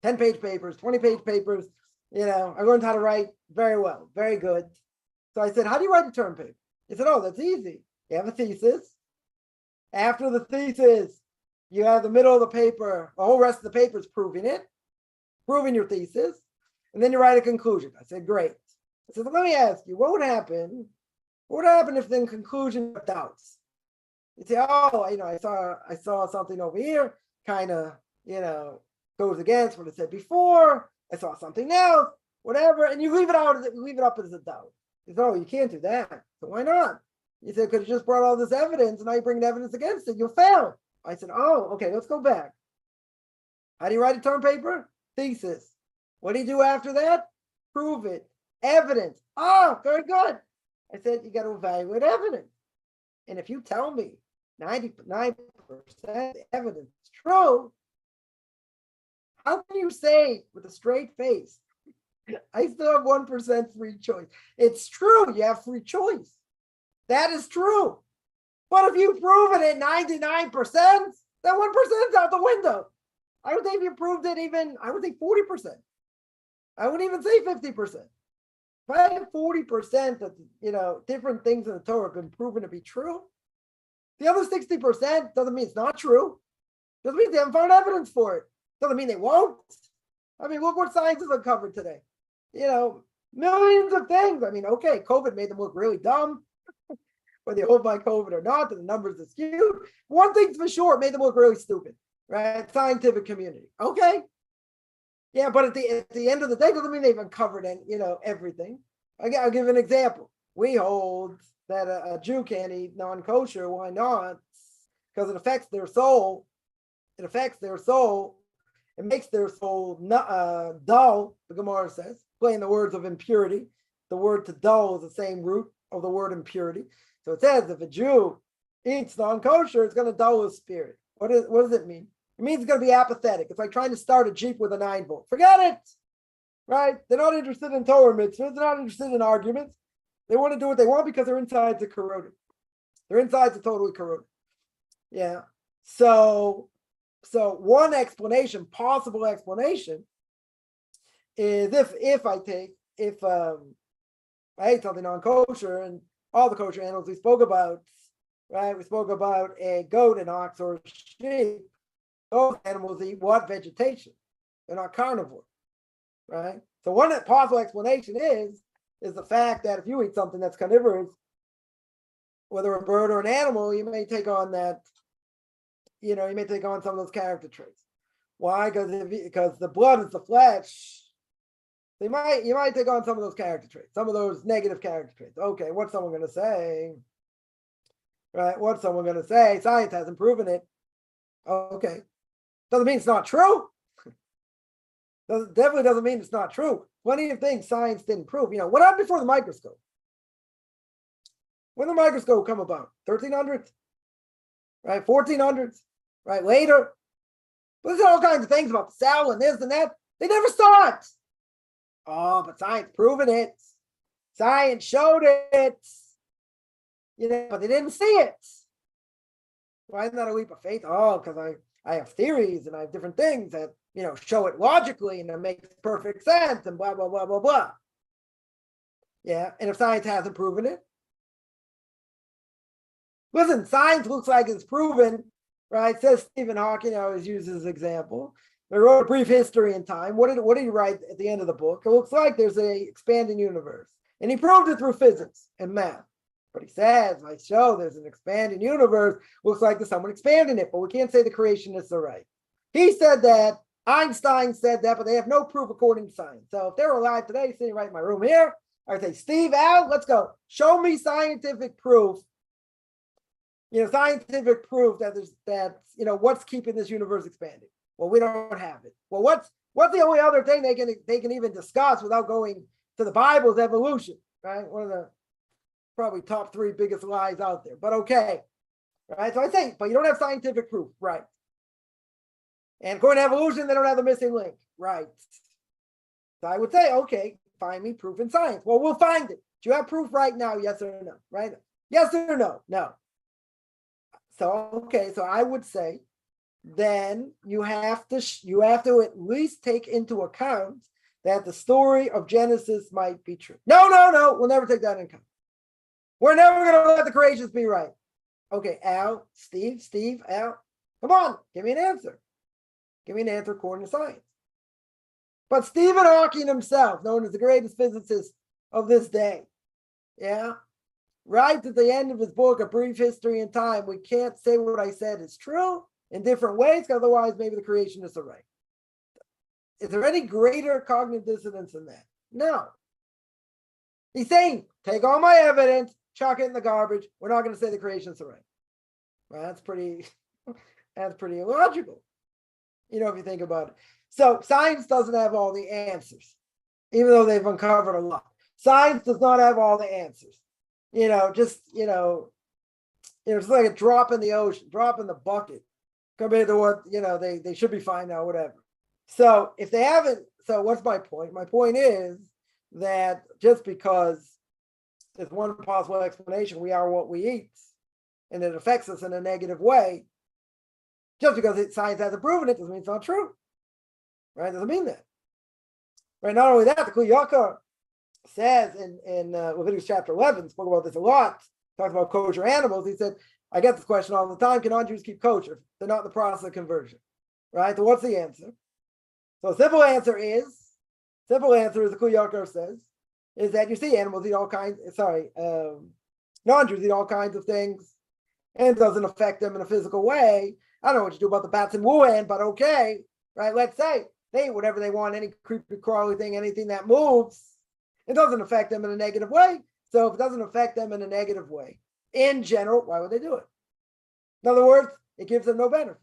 10-page papers, 20-page papers. I learned how to write very well, very good. So I said, how do you write a term paper? He said, oh, that's easy. You have a thesis. After the thesis, you have the middle of the paper, the whole rest of the paper is proving your thesis. And then you write a conclusion. I said, great. I said, let me ask you, what would happen if in conclusion of doubts? You say, oh, I saw something over here, kind of, goes against what I said before. I saw something else, whatever, and you leave it up as a doubt. You say, oh, you can't do that. So why not? You said, because you just brought all this evidence, and now you bring evidence against it, you'll fail. I said, oh, okay, let's go back. How do you write a term paper? Thesis. What do you do after that? Prove it. Evidence. Oh, very good. I said, you got to evaluate evidence. And if you tell me 99% evidence is true, how can you say with a straight face, I still have 1% free choice? It's true, you have free choice. That is true. But if you prove it at 99%, that 1% is out the window. I would say if you proved it I would say 40%. I wouldn't even say 50%. If I have 40% that, different things in the Torah have been proven to be true, the other 60% doesn't mean it's not true. Doesn't mean they haven't found evidence for it. Doesn't mean they won't. I mean, look what science has uncovered today. Millions of things. I mean, okay, COVID made them look really dumb. Whether you hold by COVID or not, the numbers are skewed. One thing's for sure, it made them look really stupid, right? Scientific community. Okay. Yeah, but at the end of the day, doesn't mean they've uncovered everything. I'll give an example. We hold that a Jew can't eat non-kosher. Why not? Because it affects their soul. It affects their soul. It makes their soul dull, the Gemara says, playing the words of impurity. The word to dull is the same root of the word impurity. So it says if a Jew eats non-kosher, it's going to dull his spirit. What does it mean? It means it's going to be apathetic. It's like trying to start a Jeep with a 9-volt. Forget it, right? They're not interested in Torah mitzvahs. They're not interested in arguments. They want to do what they want because their insides are corroded. Their insides are totally corroded. Yeah. So one possible explanation is if I ate something non-kosher and all the kosher animals we spoke about, right? We spoke about a goat, an ox, or a sheep. Those animals eat what? Vegetation. They're not carnivore, right? So one possible explanation is the fact that if you eat something that's carnivorous, whether a bird or an animal, you may take on that, you may take on some of those character traits. Why? Because the blood is the flesh. You might take on some of those character traits, some of those negative character traits. Okay, what's someone going to say? Right? What's someone going to say? Science hasn't proven it. Okay. Doesn't mean it's not true. Definitely doesn't mean it's not true. Plenty of things science didn't prove. What happened before the microscope? When did the microscope come about? 1300s? Right? 1400s? Right? Later? But there's all kinds of things about the cell and this and that. They never saw it. Oh, but science proven it. Science showed it. But they didn't see it. Why isn't that a leap of faith? Oh, because I have theories and I have different things that, show it logically and it makes perfect sense and blah, blah, blah, blah, blah. Yeah, and if science hasn't proven it? Listen, science looks like it's proven, right? Says Stephen Hawking, I always use this example. He wrote A Brief History in Time. What did he write at the end of the book? It looks like there's a expanding universe. And he proved it through physics and math. But he says, I show there's an expanding universe. Looks like there's someone expanding it, but we can't say the creationists are right. He said that. Einstein said that, but they have no proof according to science. So if they were alive today, sitting right in my room here, I'd say, Steve, Al, let's go. Show me scientific proof. Scientific proof that what's keeping this universe expanding. Well, we don't have it. Well, what's the only other thing they can even discuss without going to the Bible's evolution, right? One of the probably top 3 biggest lies out there. But okay, right? So I say, but you don't have scientific proof, right? And according to evolution, they don't have the missing link, right? So I would say, okay, find me proof in science. Well, we'll find it. Do you have proof right now? Yes or no, right? Yes or no? No. So, okay, so I would say, then you have to at least take into account that the story of Genesis might be true. No, we'll never take that into account. We're never going to let the creations be right. Okay, Al, Steve, Al, come on, give me an answer. Give me an answer according to science. But Stephen Hawking himself, known as the greatest physicist of this day, right at the end of his book, A Brief History in Time, we can't say what I said is true in different ways, because otherwise maybe the creationists are right. Is there any greater cognitive dissonance than that? No. He's saying, take all my evidence, chuck it in the garbage. We're not going to say the creationists are right. Well, that's pretty illogical, if you think about it. So science doesn't have all the answers, even though they've uncovered a lot. Science does not have all the answers. It's like a drop in the ocean, drop in the bucket compared to what, they should be fine now, whatever. So if they haven't, so what's my point? My point is that just because there's one possible explanation, we are what we eat, and it affects us in a negative way, just because science hasn't proven it doesn't mean it's not true. Right? Doesn't mean that. Right? Not only that, the Kli Yakar says in Leviticus Chapter 11, spoke about this a lot, talks about kosher animals. He said, I get this question all the time, can non-Jews keep kosher? They're not in the process of conversion. Right? So what's the answer? So simple answer is, the Kli Yakar says, is that you see animals eat all kinds, non-Jews eat all kinds of things, and it doesn't affect them in a physical way. I don't know what you do about the bats in Wuhan, but okay, right? Let's say they eat whatever they want, any creepy crawly thing, anything that moves. It doesn't affect them in a negative way. So if it doesn't affect them in a negative way, in general, why would they do it? In other words, it gives them no benefit.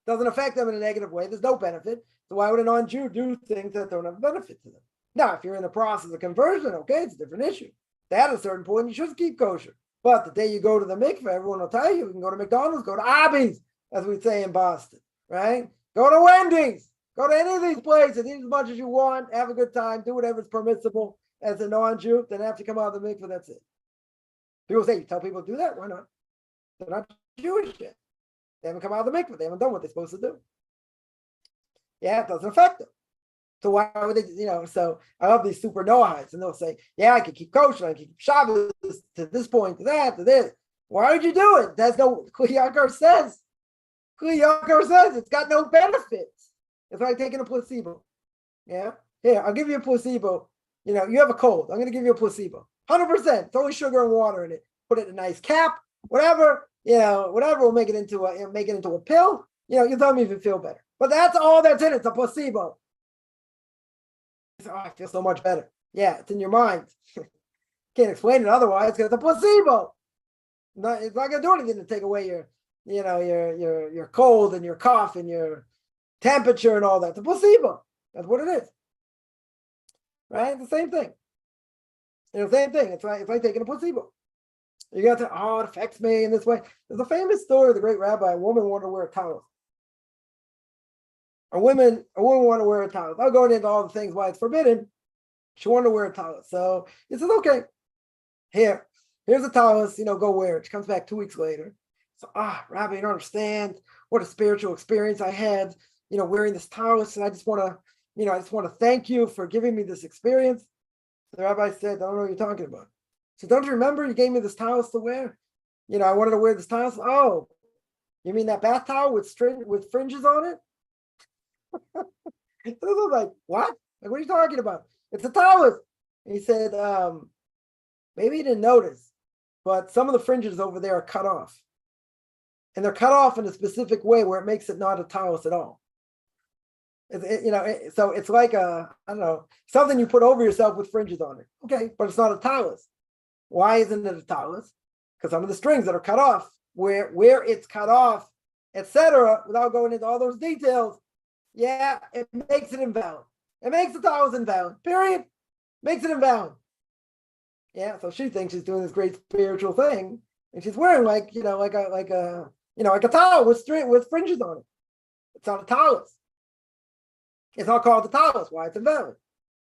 Doesn't affect them in a negative way. There's no benefit. So why would a non-Jew do things that don't have benefit to them? Now, if you're in the process of conversion, okay, it's a different issue. At a certain point, you should keep kosher. But the day you go to the mikveh, everyone will tell you can go to McDonald's, go to Arby's, as we say in Boston, right? Go to Wendy's, go to any of these places, eat as much as you want, have a good time, do whatever's permissible as a non-Jew. Then after you come out of the mikveh, that's it. People say, you tell people to do that? Why not? They're not Jewish yet. They haven't come out of the mikveh. They haven't done what they're supposed to do. Yeah, it doesn't affect them. So why would they, so I love these super Noahites, and they'll say, yeah, I can keep kosher, I can keep Shabbos to this point, to that, to this. Why would you do it? That's no, Kli Yakar says it's got no benefits. It's like taking a placebo. Yeah? Here, I'll give you a placebo. You have a cold. I'm going to give you a placebo. 100%. It's only sugar and water in it. put it in a nice cap, whatever, whatever will make it into a pill. You tell me if you feel better. But that's all that's in it. It's a placebo. I feel so much better. Yeah, it's in your mind. Can't explain it otherwise because it's a placebo. It's not going to do anything to take away your cold and your cough and your temperature and all that. It's a placebo. That's what it is. Right? The same thing. Same thing. It's like taking a placebo. You got to, it affects me in this way. There's a famous story of the great rabbi. A woman wanted to wear a towel. A woman wanted to wear a towel. I'll go into all the things why it's forbidden. She wanted to wear a towel. So he says, okay, here's a towel, go wear it. She comes back 2 weeks later. So, Rabbi, you don't understand what a spiritual experience I had, wearing this towel. And I just want to thank you for giving me this experience. The rabbi said, I don't know what you're talking about. So don't you remember you gave me this towel to wear? I wanted to wear this towel. Oh, you mean that bath towel with fringes on it? I was like, what? Like, what are you talking about? It's a towel. And he said, maybe you didn't notice, but some of the fringes over there are cut off. And they're cut off in a specific way where it makes it not a towel at all. So it's like something you put over yourself with fringes on it. Okay, but it's not a talus. Why isn't it a talus? Because some of the strings that are cut off, where it's cut off, etc., without going into all those details, it makes it invalid. It makes the talus invalid. Period. Makes it invalid. Yeah, so she thinks she's doing this great spiritual thing, and she's wearing like a towel with fringes on it. It's not a talus. It's not called the talus. Why? It's invalid.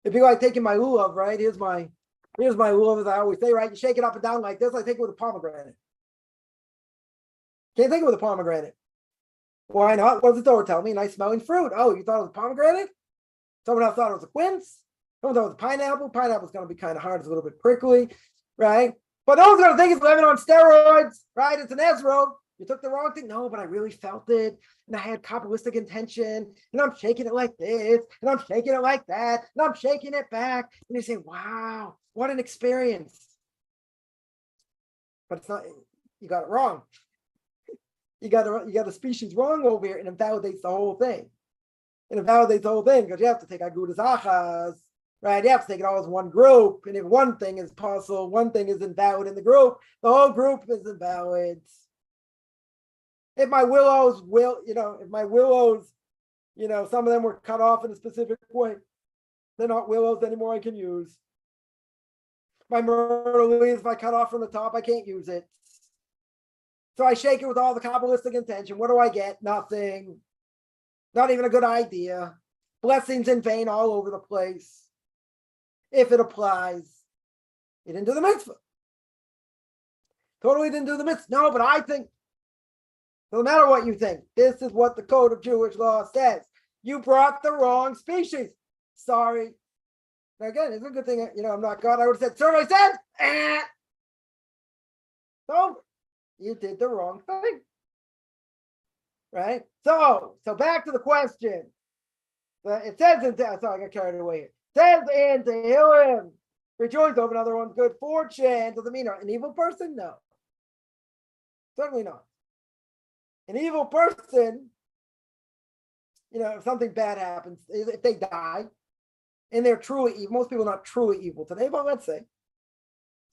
It'd be like taking my lulav, right? Here's my lulav, as I always say, right? You shake it up and down like this. I take it with a pomegranate. Can't take it with a pomegranate. Why not? What does the Torah tell me? Nice smelling fruit. Oh, you thought it was a pomegranate? Someone else thought it was a quince. Someone thought it was a pineapple. Pineapple's going to be kind of hard. It's a little bit prickly, right? But no one's going to think it's living on steroids, right? It's an Ezra. You took the wrong thing. No, but I really felt it. And I had Kabbalistic intention. And I'm shaking it like this. And I'm shaking it like that. And I'm shaking it back. And you say, wow, what an experience. But it's not, you got it wrong. You got the species wrong over here, and it validates the whole thing. And it validates the whole thing because you have to take Agudas Achas, right? You have to take it all as one group. And if one thing is possible, one thing is invalid in the group, the whole group is invalid. If my willows, some of them were cut off in a specific way, they're not willows anymore I can use. My myrtle leaves, if I cut off from the top, I can't use it. So I shake it with all the Kabbalistic intention. What do I get? Nothing. Not even a good idea. Blessings in vain all over the place. If it applies, you didn't do the mitzvah. Totally didn't do the mitzvah. No, but I think, no matter what you think, this is what the code of Jewish law says. You brought the wrong species. Sorry. Now again, it's a good thing, I'm not God. I would have said, sir, I said, So you did the wrong thing. Right? So back to the question. It says in, sorry, I got carried away here. It says in Tehillim, rejoice over another one's good fortune. Does it mean an evil person? No. Certainly not. An evil person, if something bad happens, if they die, and they're truly evil, most people are not truly evil today, but let's say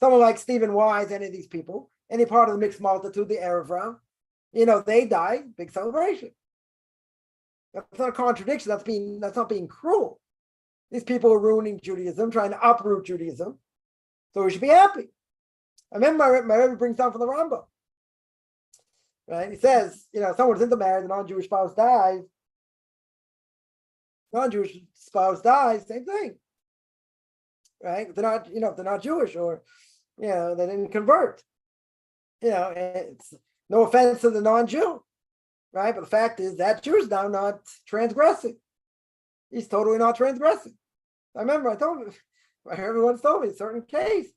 someone like Stephen Wise, any of these people, any part of the mixed multitude, the Erev Rav, they die, big celebration. That's not a contradiction. That's not being cruel. These people are ruining Judaism, trying to uproot Judaism. So we should be happy. I remember my Rebbe brings down from the Rambam. Right? He says, someone's intermarried, the non-Jewish spouse dies. Non-Jewish spouse dies, same thing. Right? If they're not Jewish or, they didn't convert. It's no offense to the non-Jew, right? But the fact is that Jew is now not transgressing. He's totally not transgressing. I remember everyone's told me a certain case.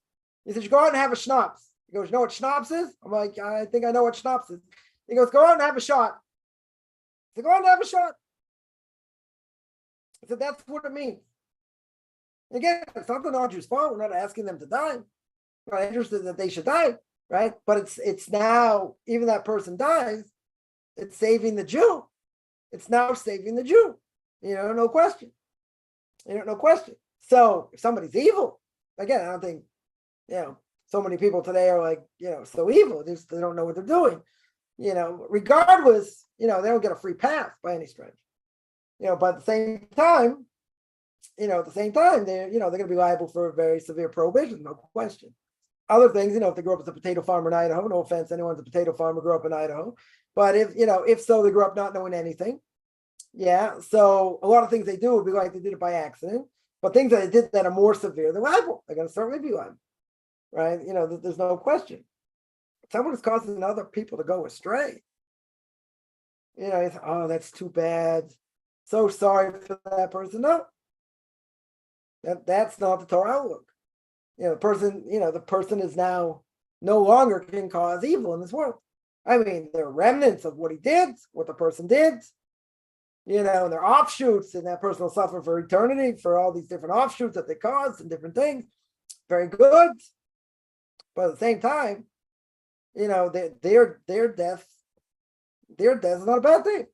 He says, you go out and have a schnapps. He goes, you know what schnapps is? I'm like, I think I know what schnapps is. He goes, go out and have a shot. I said, go out and have a shot. I said, that's what it means. And again, it's not the non-Jews' fault. We're not asking them to die. We're not interested that they should die. right? But it's now, even that person dies, it's saving the Jew. It's now saving the Jew. No question. No question. So if somebody's evil, again, I don't think, so many people today are like, so evil. They don't know what they're doing. Regardless, they don't get a free pass by any stretch. But at the same time, they're going to be liable for a very severe prohibition, no question. Other things, if they grew up as a potato farmer in Idaho, no offense, anyone's a potato farmer grew up in Idaho, but if so, they grew up not knowing anything. Yeah, so a lot of things they do would be like they did it by accident, but things that they did that are more severe, they're liable. They're going to certainly be liable, right? There's no question. Someone is causing other people to go astray. Oh, that's too bad. So sorry for that person. No, that's not the Torah outlook. The person is now no longer can cause evil in this world. I mean, there are remnants of what he did, what the person did, and there are offshoots, and that person will suffer for eternity for all these different offshoots that they caused and different things. Very good. But at the same time, their death is not a bad thing.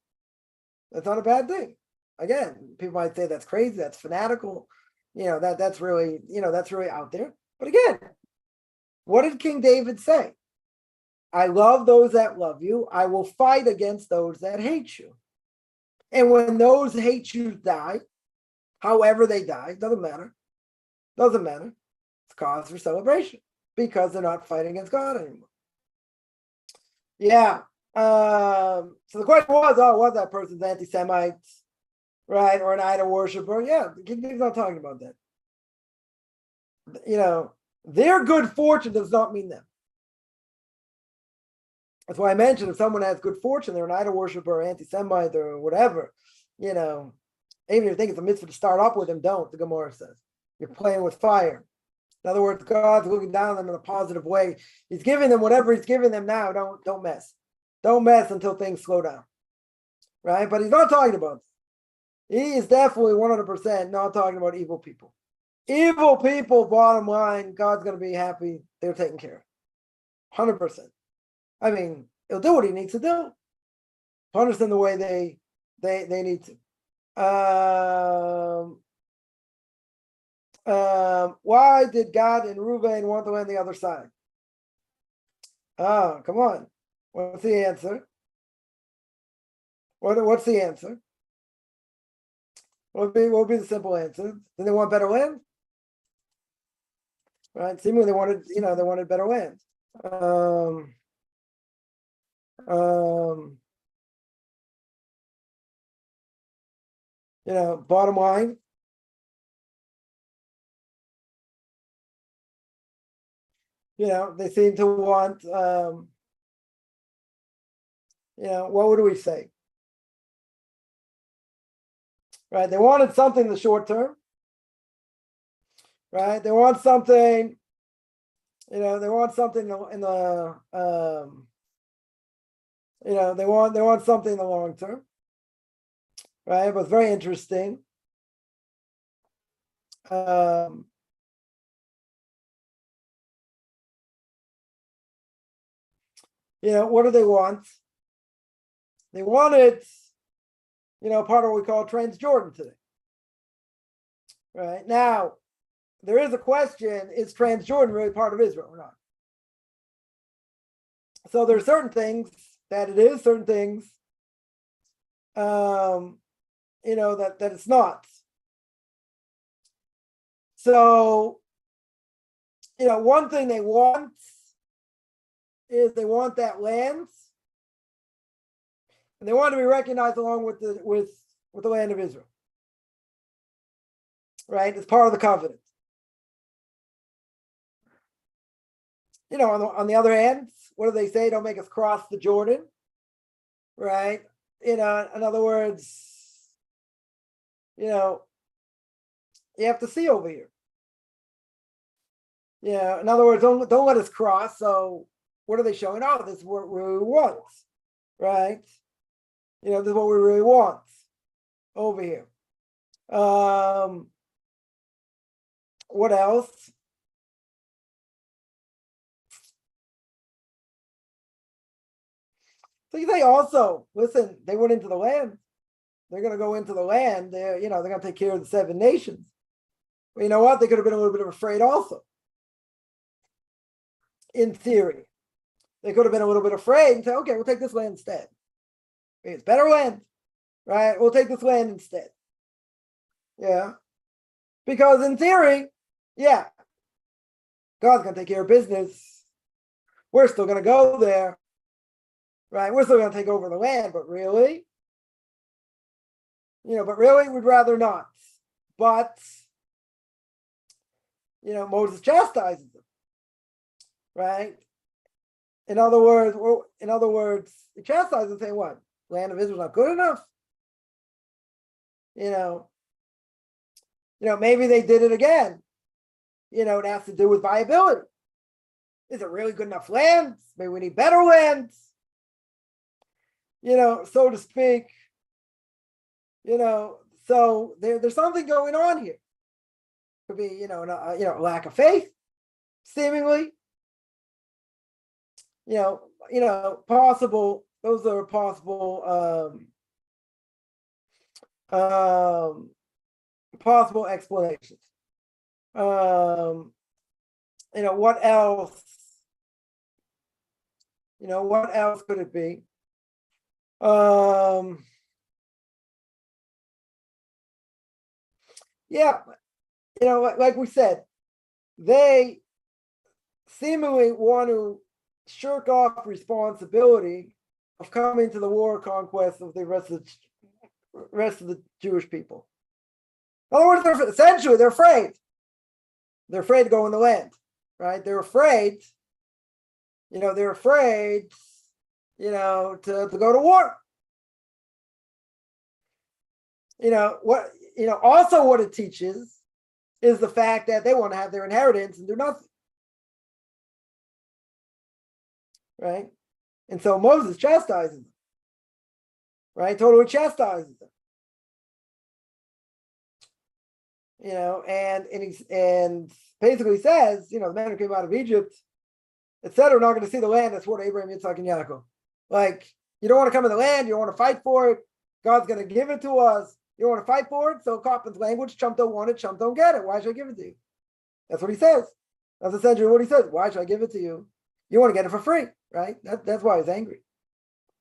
That's not a bad thing. Again, people might say that's crazy, that's fanatical, that's really out there. But again, what did King David say? I love those that love you. I will fight against those that hate you. And when those hate you die, however they die, doesn't matter. It's cause for celebration because they're not fighting against God anymore. Yeah. So the question was that person's anti-Semite, right? Or an idol worshiper? Yeah, he's not talking about that. Their good fortune does not mean them. That's why I mentioned if someone has good fortune, they're an idol worshiper or anti-Semite or whatever, even if you think it's a mitzvah to start up with them, don't, the Gemara says. You're playing with fire. In other words, God's looking down on them in a positive way. He's giving them whatever he's giving them now. Don't mess. Don't mess until things slow down. Right? But he's not talking about this. He is definitely 100% not talking about evil people. Evil people, bottom line, God's going to be happy. They're taken care of. 100%. I mean, he'll do what he needs to do. Punish them the way they need to. Why did God and Reuben want to land the other side? Oh, come on. What's the answer? What's the answer? What would be the simple answer? Did they want better land? Right? Seemingly they wanted better land. Bottom line, they seem to want, what would we say? Right? They wanted something in the short term. Right? They want something, they want something in the they want something in the long term. Right? But it's very interesting. What do they want? They wanted, part of what we call Transjordan today. Right? Now, there is a question, is Transjordan really part of Israel or not? So there are certain things that it is, certain things, that it's not. So, one thing they want is they want that land, and they want to be recognized along with the land of Israel. Right? It's part of the covenant. On the other hand, what do they say? Don't make us cross the Jordan. Right? In other words, you have to see over here. Yeah. In other words, don't let us cross. So what are they showing? Oh, this is what we really want. Right? This is what we really want over here. What else? So you say also, listen, they went into the land. They're going to go into the land. They're going to take care of the 7 nations. Well, you know what? They could have been a little bit afraid also. In theory, they could have been a little bit afraid and say, okay, we'll take this land instead. It's better land, right? We'll take this land instead. Yeah. Because in theory, yeah, God's going to take care of business. We're still going to go there, right? We're still going to take over the land, but really, we'd rather not. But, Moses chastises them, right? In other words, he chastises them saying what? Land of Israel is not good enough. Maybe they did it again. It has to do with viability. Is it really good enough land? Maybe we need better land. So to speak. So there's something going on here. Could be, a lack of faith, seemingly. Possible. Those are possible. Possible explanations. What else? What else could it be? Yeah, like we said, they seemingly want to shirk off responsibility of coming to the war conquest of the rest of the Jewish people. In other words, they're afraid. They're afraid to go in the land, right? They're afraid, to go to war. Also what it teaches is the fact that they want to have their inheritance and do nothing. Right? And so Moses chastises them. Right? Totally chastises them. And basically says, the men who came out of Egypt, etc., are not going to see the land that's swore to Abraham, Yitzhak, and Yaakov. Like, you don't want to come in the land, you don't want to fight for it. God's going to give it to us. You don't want to fight for it. So Kaufman's language, chump don't want it, chump don't get it. Why should I give it to you? That's what he says. That's essentially what he says. Why should I give it to you? You want to get it for free, right? That's why he's angry.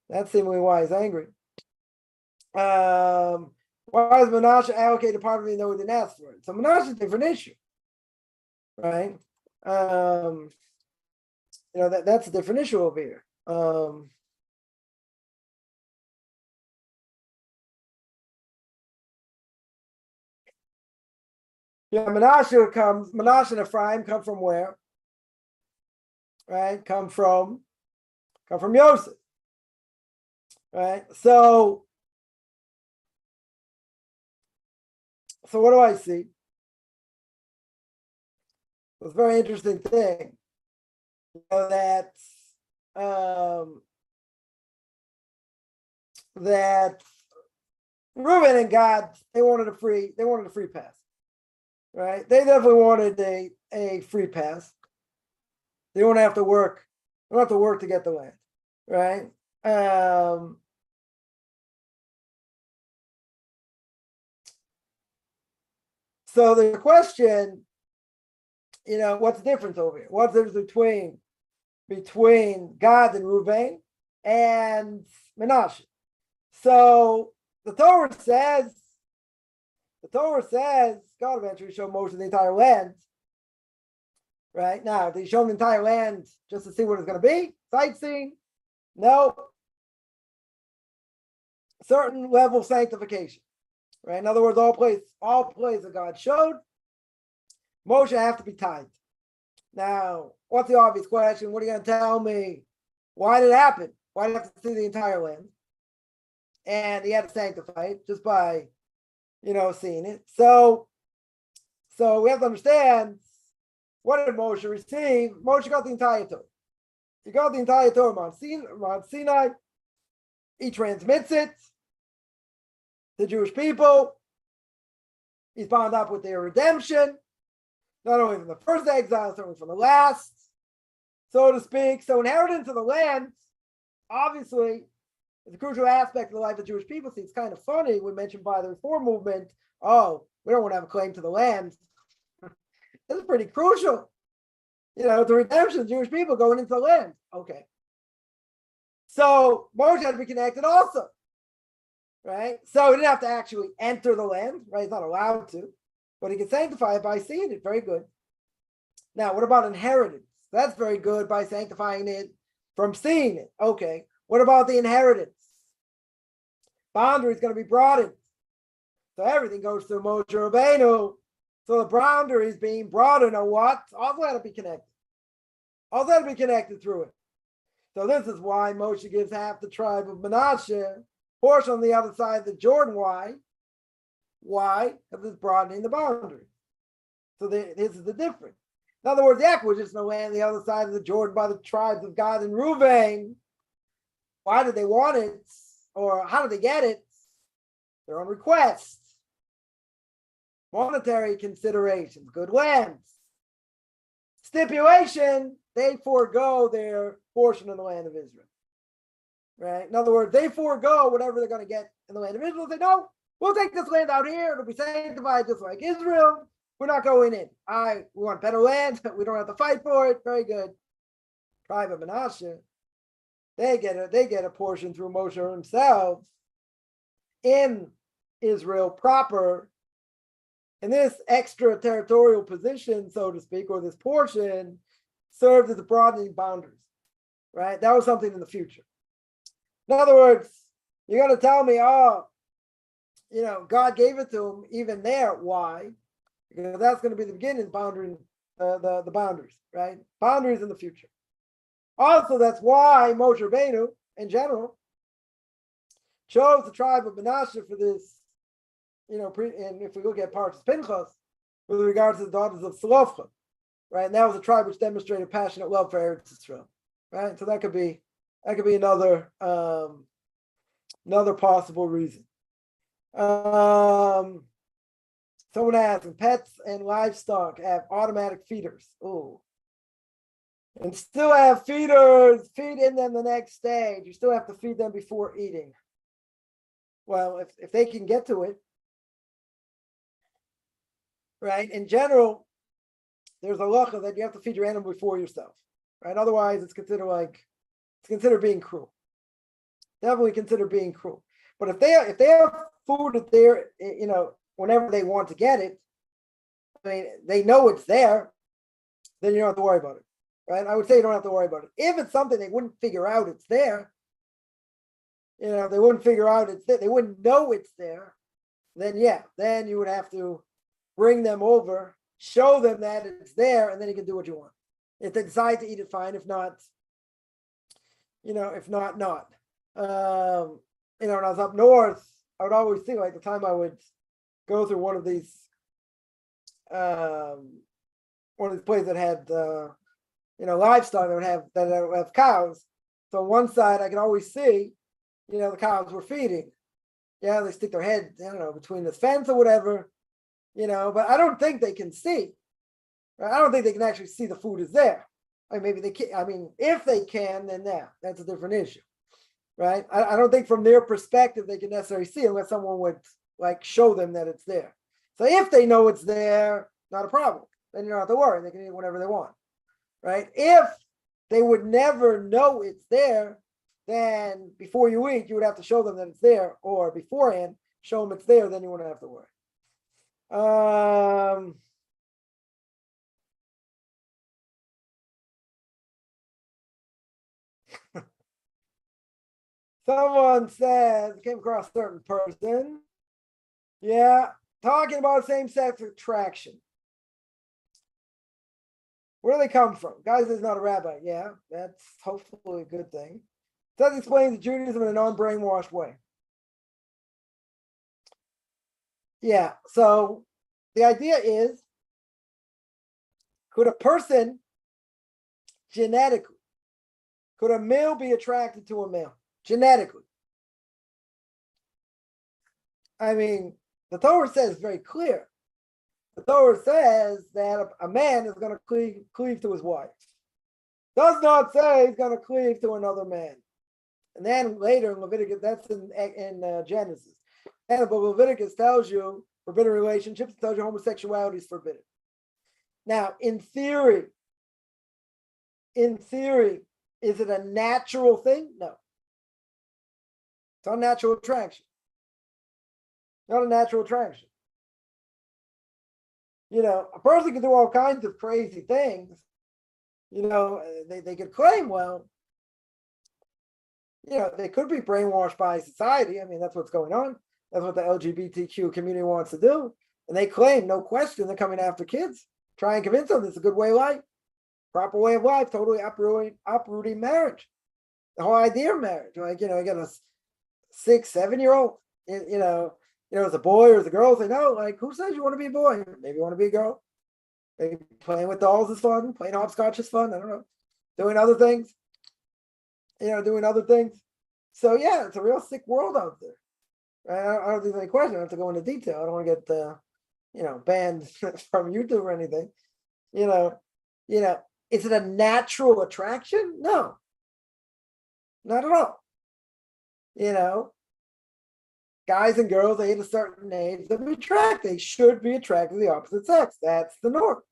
That's seemingly why he's angry. Why is Menashe allocated part of it though he didn't ask for it? So Menashe is a different issue, right? That's a different issue over here. Menashe and Ephraim come from where? Right? Come from Yosef. Right? So what do I see? It's a very interesting thing. That Reuben and God, they wanted a free pass. Right? They definitely wanted a free pass. They don't have to work. They don't have to work to get the land. Right? So the question, what's the difference over here? What's the difference between God and Reuben and Menashe? So the Torah says God eventually showed Moshe the entire land. Right? Now, did he show him the entire land just to see what it's going to be? Sightseeing? No. Certain level of sanctification. Right? In other words, all places that God showed, Moshe have to be tied. Now, what's the obvious question? What are you going to tell me? Why did it happen? Why did he have to see the entire land? And he had to sanctify it just by, seeing it. So we have to understand, what did Moshe receive? Moshe got the entire Torah. He got the entire Torah, Mount Sinai. He transmits it to the Jewish people. He's bound up with their redemption, not only from the first exile, certainly from the last, so to speak. So inheritance of the land, obviously, It's a crucial aspect of the life of Jewish people. See, it's kind of funny. We mentioned by the Reform movement, oh, we don't want to have a claim to the land. This is pretty crucial. The redemption of Jewish people going into the land. Okay. So Moshe had to be connected also. Right? So he didn't have to actually enter the land, right? He's not allowed to, but he can sanctify it by seeing it. Very good. Now, what about inheritance? That's very good by sanctifying it from seeing it. Okay. What about the inheritance? Boundary is going to be broadened. So everything goes through Moshe Rabbeinu. So the boundary is being broadened or what? Also had to be connected. Also had to be connected through it. So this is why Moshe gives half the tribe of Manasseh, portion on the other side of the Jordan. Why? Why? Because it's broadening the boundary. So this is the difference. In other words, the acquisition of land on the other side of the Jordan by the tribes of Gad and Reuben. Why did they want it? Or how did they get it? Their own request. Monetary considerations, good lands. Stipulation, they forego their portion of the land of Israel. Right? In other words, they forego whatever they're going to get in the land of Israel. They say, no, we'll take this land out here. It'll be sanctified just like Israel. We're not going in. We want better land. We don't have to fight for it. Very good. Tribe of Manasseh, they get a portion through Moshe himself in Israel proper. And this extraterritorial position, so to speak, or this portion, served as a broadening boundaries. Right? That was something in the future. In other words, you're going to tell me, God gave it to him even there. Why? Because that's going to be the beginning, boundary, the boundaries, right? Boundaries in the future. Also, that's why Moshe Rabbeinu, in general, chose the tribe of Manasseh for this, and if we look at Parshas Pinchas, with regards to the daughters of Selofcha, right? And that was a tribe which demonstrated passionate love for Eretz Yisrael, right? So that could be another possible reason. Someone asking, pets and livestock have automatic feeders. Oh. And still have feeders, feed in them the next stage. You still have to feed them before eating. Well, if they can get to it, right? In general, there's a halacha that you have to feed your animal before yourself, right? Otherwise, it's considered being cruel. Definitely considered being cruel. But if they have food that they're, whenever they want to get it, I mean, they know it's there, then you don't have to worry about it, right? I would say you don't have to worry about it. If it's something they wouldn't figure out it's there, they wouldn't figure out it's there, they wouldn't know it's there, then you would have to bring them over, show them that it's there, and then you can do what you want. If they decide to eat it, fine. If not, not. When I was up north, I would always think, like the time I would go through one of these places that had livestock that would have cows. So on one side I could always see, the cows were feeding. Yeah, they stick their head, between the fence or whatever, but I don't think they can see. Right? I don't think they can actually see the food is there. I mean, maybe they can. I mean, if they can, then that's a different issue. Right? I don't think from their perspective they can necessarily see unless someone would show them that it's there. So if they know it's there, not a problem. Then you don't have to worry. They can eat whatever they want. Right? If they would never know it's there, then before you eat, you would have to show them that it's there, or beforehand, show them it's there, then you wouldn't have to worry. Someone says, came across a certain person. Yeah, talking about same-sex attraction. Where do they come from? Guys, is not a rabbi. Yeah, that's hopefully a good thing. Does explain Judaism in a non-brainwashed way. Yeah, so the idea is, could a person genetically, could a male be attracted to a male? Genetically. I mean, the Torah says very clear. The Torah says that a man is going to cleave to his wife. Does not say he's going to cleave to another man. And then later in Leviticus, that's in Genesis. And the book of Leviticus tells you forbidden relationships, it tells you homosexuality is forbidden. Now, in theory, is it a natural thing? No. It's not a natural attraction. Not a natural attraction. A person can do all kinds of crazy things. They could claim, well, they could be brainwashed by society. I mean, that's what's going on. That's what the LGBTQ community wants to do. And they claim, no question, they're coming after kids, try and convince them it's a good way of life, proper way of life, totally uprooting marriage. The whole idea of marriage, like, you got a 6-7-year-old, as a boy or as a girl, say, no, like, who says you want to be a boy? Maybe you want to be a girl. Maybe playing with dolls is fun, playing hopscotch is fun, I don't know. Doing other things. So yeah, it's a real sick world out there. I don't think there's any question. I don't have to go into detail. I don't want to get banned from YouTube or anything. Is it a natural attraction? No. Not at all. Guys and girls, they hit a certain age, they should be attracted to the opposite sex. That's the norm.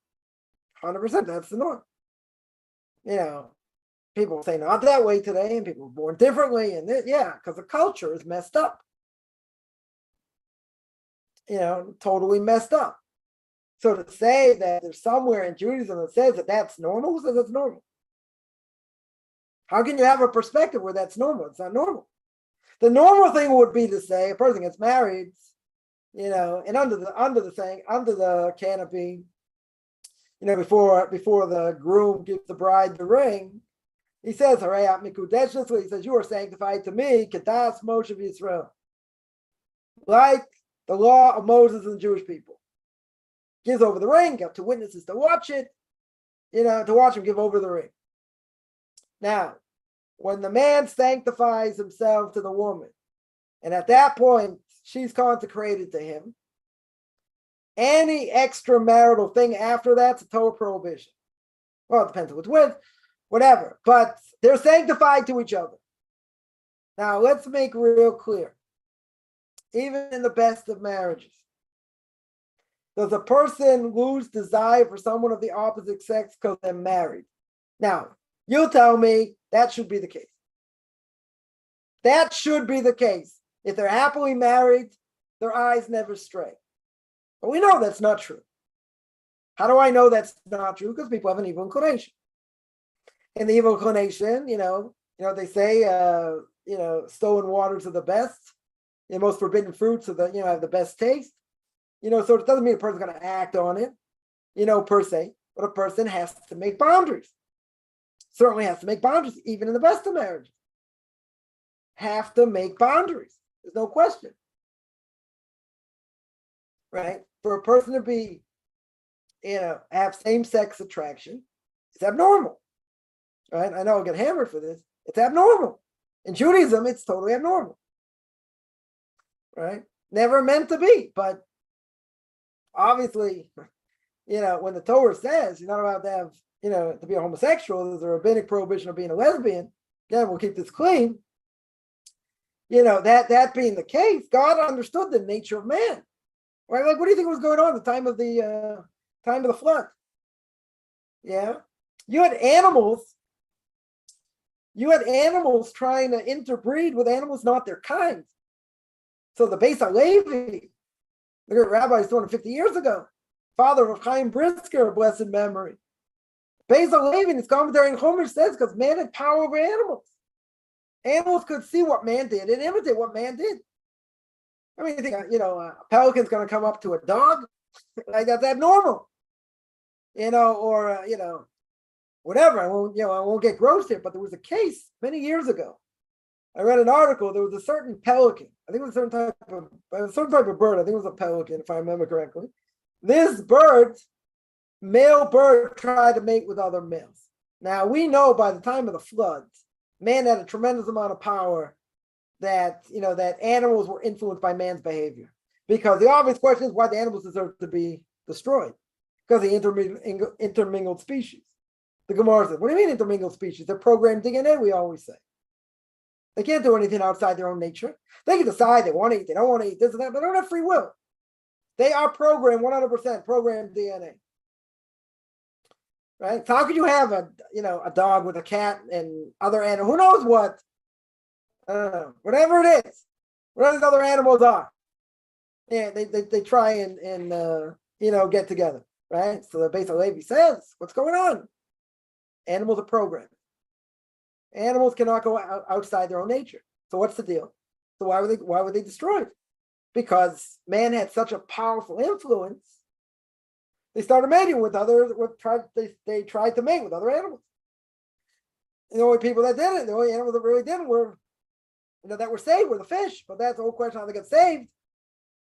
100%, that's the norm. People say not that way today, and people are born differently, and because the culture is messed up. Totally messed up. So to say that there's somewhere in Judaism that says that that's normal, who says that's normal? How can you have a perspective where that's normal? It's not normal. The normal thing would be to say a person gets married, and under the canopy, before the groom gives the bride the ring, he says, he says, you are sanctified to me, Kedas Moshe Yisrael. Like the law of Moses and the Jewish people. Gives over the ring, got 2 witnesses to watch it, to watch him give over the ring. Now, when the man sanctifies himself to the woman, and at that point, she's consecrated to him, any extramarital thing after that's a Torah prohibition. Well, it depends on what's with, whatever. But they're sanctified to each other. Now, let's make real clear. Even in the best of marriages, does a person lose desire for someone of the opposite sex because they're married? Now, you tell me that should be the case. That should be the case. If they're happily married, their eyes never stray. But we know that's not true. How do I know that's not true? Because people have an evil inclination. And the evil inclination, they say, stolen waters are the best. The most forbidden fruits are have the best taste. So it doesn't mean a person's going to act on it, per se. But a person has to make boundaries. Certainly has to make boundaries, even in the best of marriages. Have to make boundaries. There's no question. Right? For a person to be, have same-sex attraction, it's abnormal. Right? I know I'll get hammered for this. It's abnormal. In Judaism, it's totally abnormal. Right? Never meant to be, but obviously, when the Torah says you're not allowed to have, to be a homosexual, there's a rabbinic prohibition of being a lesbian. Again, we'll keep this clean. That being the case, God understood the nature of man. Right? Like, what do you think was going on at the time of the flood? Yeah. You had animals trying to interbreed with animals not their kind. So the Beis HaLevi, the great rabbis 250 years ago, father of Chaim Brisker, blessed memory. Beis HaLevi in his commentary in Chumash says, because man had power over animals. Animals could see what man did and imitate what man did. I mean, you think, a pelican's going to come up to a dog? Like, that's abnormal. Or whatever. I won't get gross here, but there was a case many years ago. I read an article. There was a certain pelican. I think it was a certain type of bird. I think it was a pelican, if I remember correctly. This male bird tried to mate with other males. Now, we know by the time of the floods, man had a tremendous amount of power that animals were influenced by man's behavior. Because the obvious question is why the animals deserve to be destroyed. Because the intermingled species. The Gemara says, what do you mean intermingled species? They're programmed DNA, we always say. They can't do anything outside their own nature. They can decide they want to eat, they don't want to eat, this and that, but they don't have free will. They are programmed 100%, programmed DNA. Right? So how could you have a dog with a cat and other animals? Who knows what? I don't know. Whatever it is, whatever these other animals are. Yeah, they try and get together, right? So the Beis Halevi says, what's going on? Animals are programmed. Animals cannot go outside their own nature. So what's the deal? So why were they destroyed? Because man had such a powerful influence. They started mating with others. They tried to mate with other animals. And the only people that did it, the only animals that really did it were, that were saved were the fish. But that's the whole question how they got saved,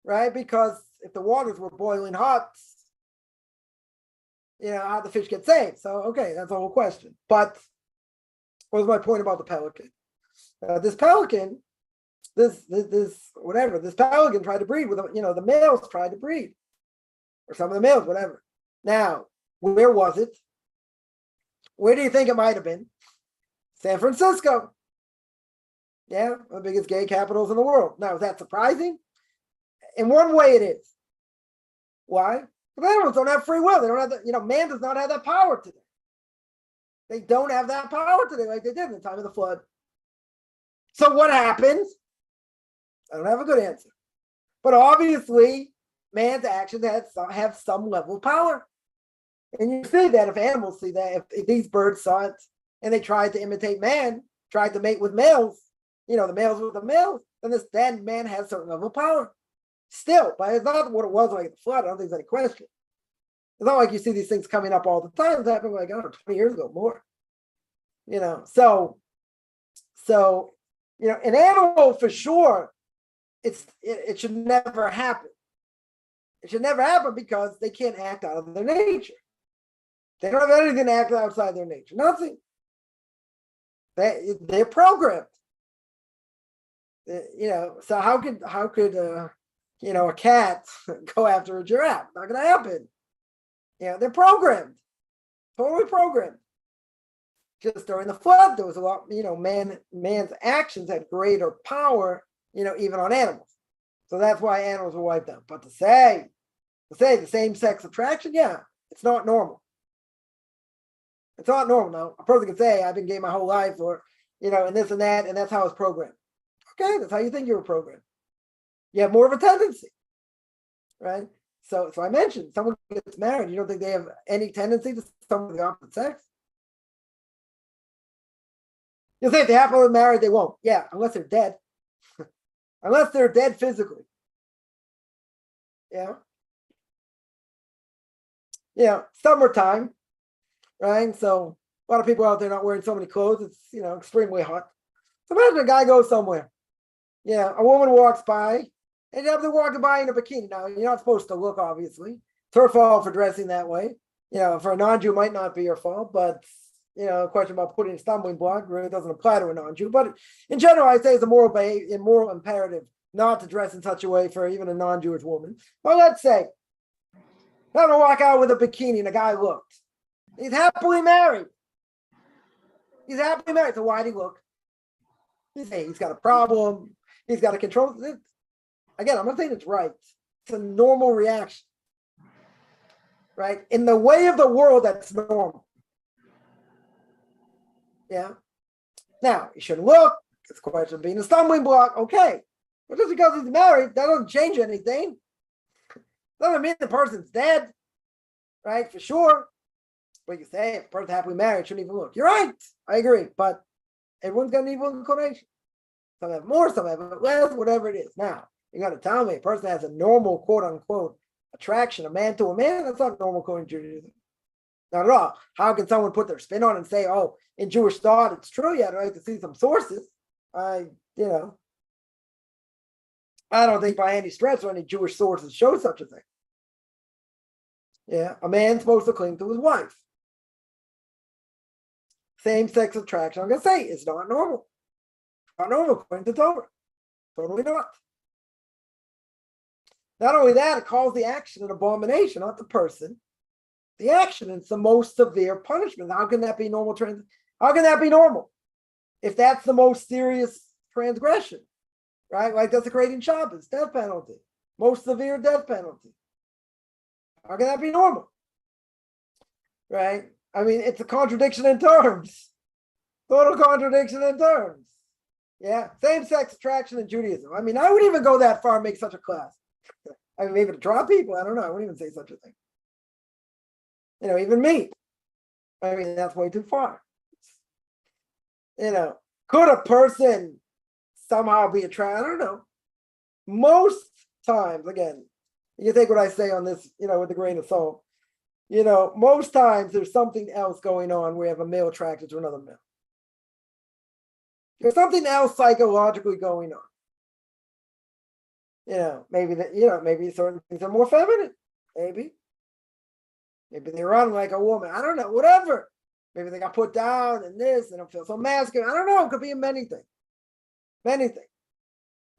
right? Because if the waters were boiling hot, how the fish get saved? So okay, that's the whole question. But what was my point about the pelican? This pelican, this pelican tried to breed with the males tried to breed. Or some of the males, whatever. Now, where was it? Where do you think it might have been? San Francisco. Yeah, one of the biggest gay capitals in the world. Now, is that surprising? In one way it is. Why? Because animals don't have free will. They don't have man does not have that power today. They don't have that power today like they did in the time of the flood. So what happens? I don't have a good answer. But obviously, man's actions have some level of power. And you see that if animals see that, if these birds saw it and they tried to imitate man, tried to mate with males, the males with the males, then man has a certain level of power. Still, but it's not what it was like at the flood. I don't think there's any question. It's not like you see these things coming up all the time. It's happened 20 years ago, more. So an animal for sure, it should never happen. It should never happen because they can't act out of their nature. They don't have anything to act outside their nature. Nothing. They're programmed. So how could a cat go after a giraffe? Not going to happen. They're programmed. Totally programmed. Just during the flood, there was a lot, man's actions had greater power, even on animals. So that's why animals were wiped out. But to say the same-sex attraction, yeah, it's not normal. It's not normal. Now, a person can say, I've been gay my whole life, or, and this and that, and that's how it's programmed. Okay, that's how you think you were programmed. You have more of a tendency, right? So I mentioned, someone gets married, you don't think they have any tendency to someone of the opposite sex? You'll say if they happen to be married, they won't. Yeah, unless they're dead. Unless they're dead physically. Summertime, right? So a lot of people out there not wearing so many clothes. It's, extremely hot. So imagine a guy goes somewhere. A woman walks by, and you have to walk by in a bikini. Now, you're not supposed to look, obviously. It's her fault for dressing that way. For a non-Jew, might not be your fault, but, a question about putting a stumbling block really doesn't apply to a non-Jew. But in general, I say it's a moral imperative not to dress in such a way for even a non-Jewish woman. Well, let's say, I'm going to walk out with a bikini and a guy looked. He's happily married. So why'd he look? He's got a problem. He's got to control it. Again, I'm not saying it's right. It's a normal reaction. Right? In the way of the world, that's normal. Now, you shouldn't look. It's a question of being a stumbling block. Okay. But just because he's married, that doesn't change anything. Doesn't mean the person's dead. Right? For sure. But you say if a person happily married shouldn't even look. You're right. I agree. But everyone's got an evil inclination. Some have more, some have less, whatever it is. Now, you're going to tell me a person has a normal, quote unquote, attraction, a man to a man? That's not normal according to Judaism. Not at all. How can someone put their spin on and say, oh, in Jewish thought, it's true? Yeah, I'd like to see some sources. I don't think by any stretch or any Jewish sources show such a thing. A man's supposed to cling to his wife. Same-sex attraction, I'm going to say, is not normal. Not normal according to Torah. Totally not. Not only that, it calls the action an abomination, not the person. The action is the most severe punishment. How can that be normal? How can that be normal? If that's the most serious transgression, right? Like desecrating Shabbos, death penalty, most severe death penalty. How can that be normal? Right? I mean, it's a contradiction in terms. Total contradiction in terms. Yeah, same-sex attraction in Judaism. I mean, I wouldn't even go that far and make such a class. I mean, maybe to draw people, I don't know. I wouldn't even say such a thing. You know, even me. I mean, that's way too far. You know, could a person somehow be attracted? I don't know. Most times, again, you take what I say on this, you know, with a grain of salt. You know, most times there's something else going on where you have a male attracted to another male. There's something else psychologically going on. You know, maybe that, you know, maybe certain things are more feminine. Maybe they run like a woman. I don't know, whatever. Maybe they got put down and this, and don't feel so masculine. I don't know. It could be many things. Many things.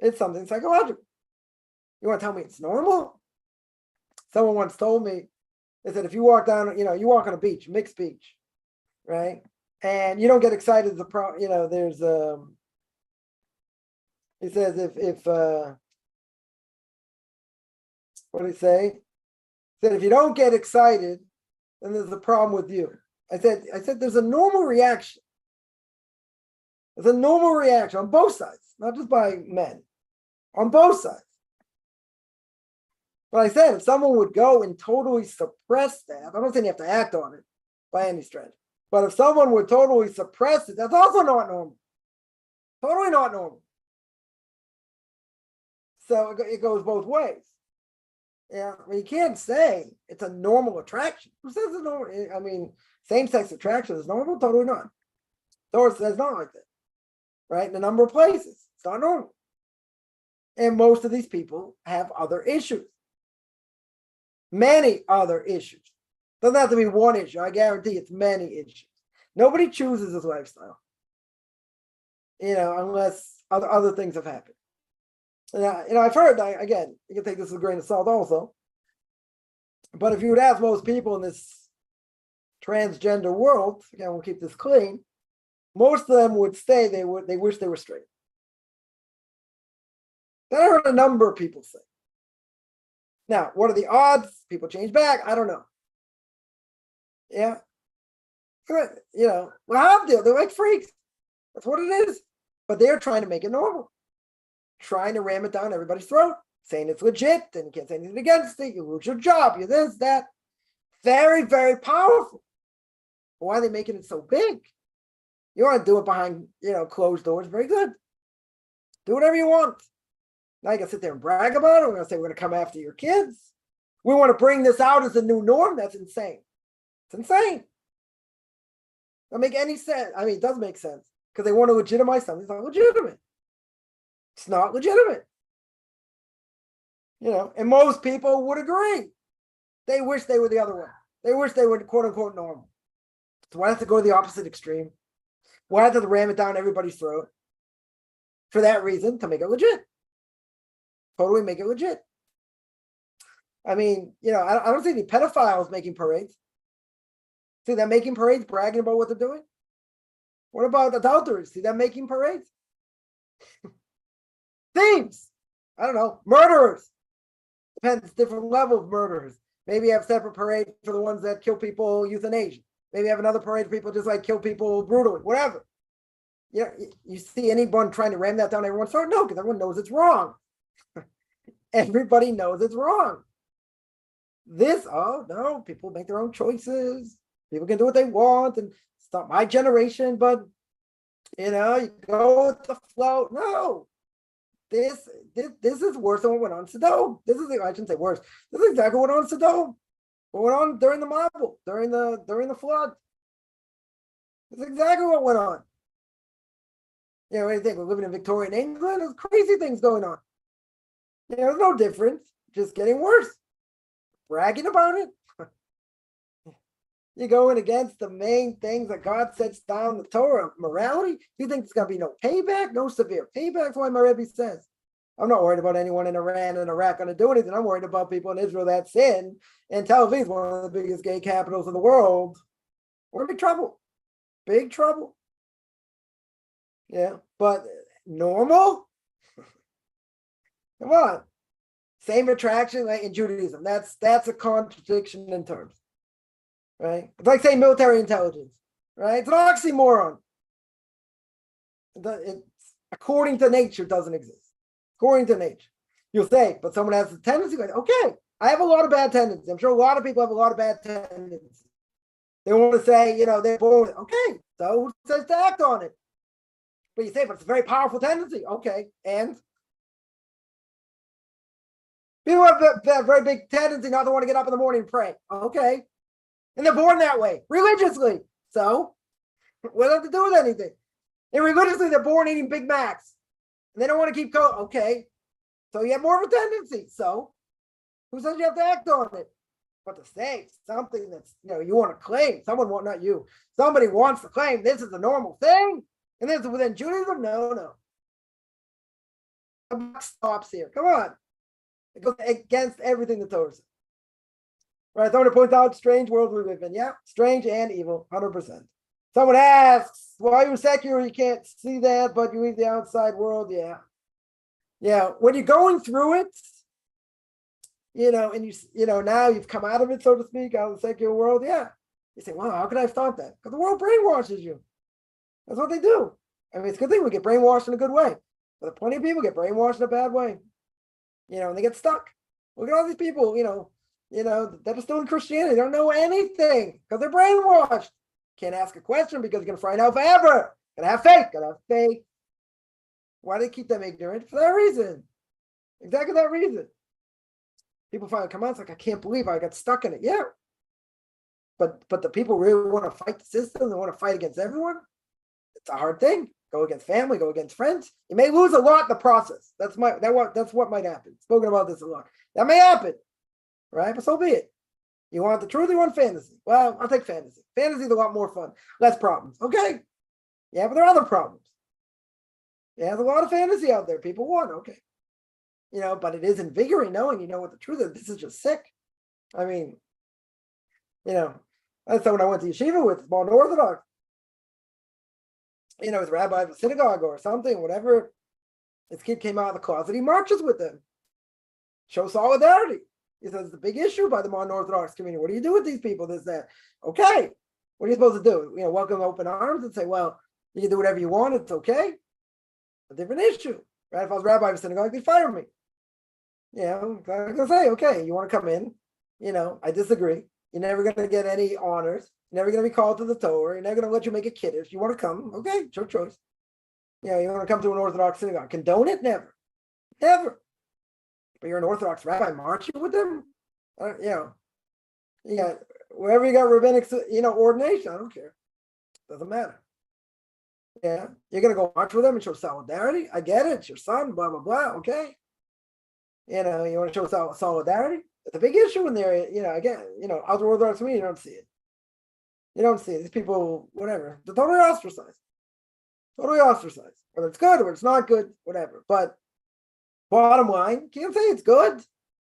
It's something psychological. You want to tell me it's normal? Someone once told me, they said, if you walk down, you know, you walk on a beach, mixed beach, right? And you don't get excited as you know, there's he says if what did he say? He said if you don't get excited, then there's a problem with you. I said there's a normal reaction. There's a normal reaction on both sides, not just by men, on both sides. But I said if someone would go and totally suppress that, I'm not saying you have to act on it by any stretch. But if someone would totally suppress it, that's also not normal. Totally not normal. So it goes both ways. Yeah, I mean, you can't say it's a normal attraction. Who says it's normal? I mean, same-sex attraction is normal? Totally not. Torah says not like that. Right? In a number of places. It's not normal. And most of these people have other issues. Many other issues. Doesn't have to be one issue. I guarantee it's many issues. Nobody chooses this lifestyle, you know, unless other things have happened. And you know, I've heard, again, you can take this with a grain of salt also, but if you would ask most people in this transgender world, again, we'll keep this clean, most of them would say they wish they were straight. That I heard a number of people say. Now, what are the odds? People change back. I don't know. Yeah. You know, well, they're like freaks. That's what it is. But they're trying to make it normal. Trying to ram it down everybody's throat. Saying it's legit and you can't say anything against it. You lose your job. You this, that. Very, very powerful. Why are they making it so big? You want to do it behind, you know, closed doors. Very good. Do whatever you want. Now you can sit there and brag about it. We're going to say we're going to come after your kids. We want to bring this out as a new norm. That's insane. It's insane. Doesn't make any sense. I mean, it does make sense because they want to legitimize something. It's not legitimate. It's not legitimate. You know, and most people would agree. They wish they were the other way. They wish they were quote unquote normal. So why have to go to the opposite extreme? Why have to ram it down everybody's throat? For that reason, to make it legit. Totally make it legit. I mean, you know, I don't see any pedophiles making parades. See them making parades, bragging about what they're doing? What about adulterers? See them making parades? Thieves. I don't know. Murderers. Depends, different level of murderers. Maybe you have separate parade for the ones that kill people euthanasia. Maybe you have another parade for people just like kill people brutally, whatever. You know, you see anyone trying to ram that down everyone's throat? No, because everyone knows it's wrong. Everybody knows it's wrong. This, oh no, people make their own choices. People can do what they want, and it's not my generation, but you know, you go with the flow. No, this is worse than what went on Sodom. I shouldn't say worse. This is exactly what went on Sodom. What went on during the Mabul, during the flood. This is exactly what went on. You know, what do you think? We're living in Victorian England. There's crazy things going on. You know, there's no difference. Just getting worse. Bragging about it. You're going against the main things that God sets down the Torah, morality. You think there's going to be no payback, no severe payback? That's why my Rebbe says, I'm not worried about anyone in Iran and Iraq going to do anything. I'm worried about people in Israel that sin. And Tel Aviv is one of the biggest gay capitals in the world. We're in big trouble. Big trouble. Yeah, but normal? Come on. Same attraction like in Judaism. That's a contradiction in terms. Right? It's like saying military intelligence. Right? It's an oxymoron. It's according to nature doesn't exist. According to nature. You'll say, but someone has a tendency, like, okay, I have a lot of bad tendencies. I'm sure a lot of people have a lot of bad tendencies. They want to say, they're born with it. Okay, so who says to act on it? But you say, but it's a very powerful tendency. Okay, and people have a very big tendency not to want to get up in the morning and pray. Okay, and they're born that way, religiously. So, what does that have to do with anything? And religiously, they're born eating Big Macs. And they don't want to keep going. Okay, so you have more of a tendency. So, who says you have to act on it? But to say something that's, you want to claim, not you, somebody wants to claim this is a normal thing, and this is within Judaism? No. The buck stops here. Come on. It goes against everything the Torah says. Right, someone points out strange world we live in. Yeah, strange and evil, 100%. Someone asks, well, you're secular, you can't see that, but you leave the outside world. Yeah. When you're going through it, and now you've come out of it, so to speak, out of the secular world. Yeah. You say, well, how could I have thought that? Because the world brainwashes you. That's what they do. I mean, it's a good thing we get brainwashed in a good way. But plenty of people get brainwashed in a bad way. And they get stuck. Look at all these people, that are still in Christianity. They don't know anything because they're brainwashed. Can't ask a question because you're going to find out forever. Gotta have faith. Why do they keep them ignorant? For that reason. Exactly that reason. People finally come out, it's like, I can't believe I got stuck in it. Yeah. But the people really want to fight the system. They want to fight against everyone. It's a hard thing. Go against family, go against friends. You may lose a lot in the process. That's what might happen. Spoken about this a lot. That may happen. Right? But so be it. You want the truth, you want fantasy. Well, I'll take fantasy. Fantasy is a lot more fun. Less problems. Okay. Yeah, but there are other problems. Yeah, there's a lot of fantasy out there. People want. Okay. But it is invigorating knowing what the truth is. This is just sick. I mean, that's when I went to yeshiva with small Orthodox. His rabbi of a synagogue or something, whatever. His kid came out of the closet. He marches with them. Show solidarity. He says it's a big issue by the modern Orthodox community. What do you do with these people? This, that. Okay. What are you supposed to do? Welcome with open arms and say, well, you can do whatever you want. It's okay. A different issue. Right? If I was rabbi of a synagogue, they'd fire me. I'm going to say, okay, you want to come in? I disagree. You're never going to get any honors. You're never going to be called to the Torah. You're never going to let you make a kiddush. You want to come? Okay, it's your choice. You want to come to an Orthodox synagogue. Condone it? Never. But you're an Orthodox rabbi marching with them? Wherever you got rabbinic, ordination, I don't care. Doesn't matter. Yeah, you're going to go march with them and show solidarity? I get it. It's your son, blah, blah, blah. Okay. You want to show solidarity? It's a big issue in there. Other Orthodox community, you don't see it. You don't see it. These people, whatever. They're totally ostracized. Whether it's good or it's not good, whatever. But bottom line, can't say it's good.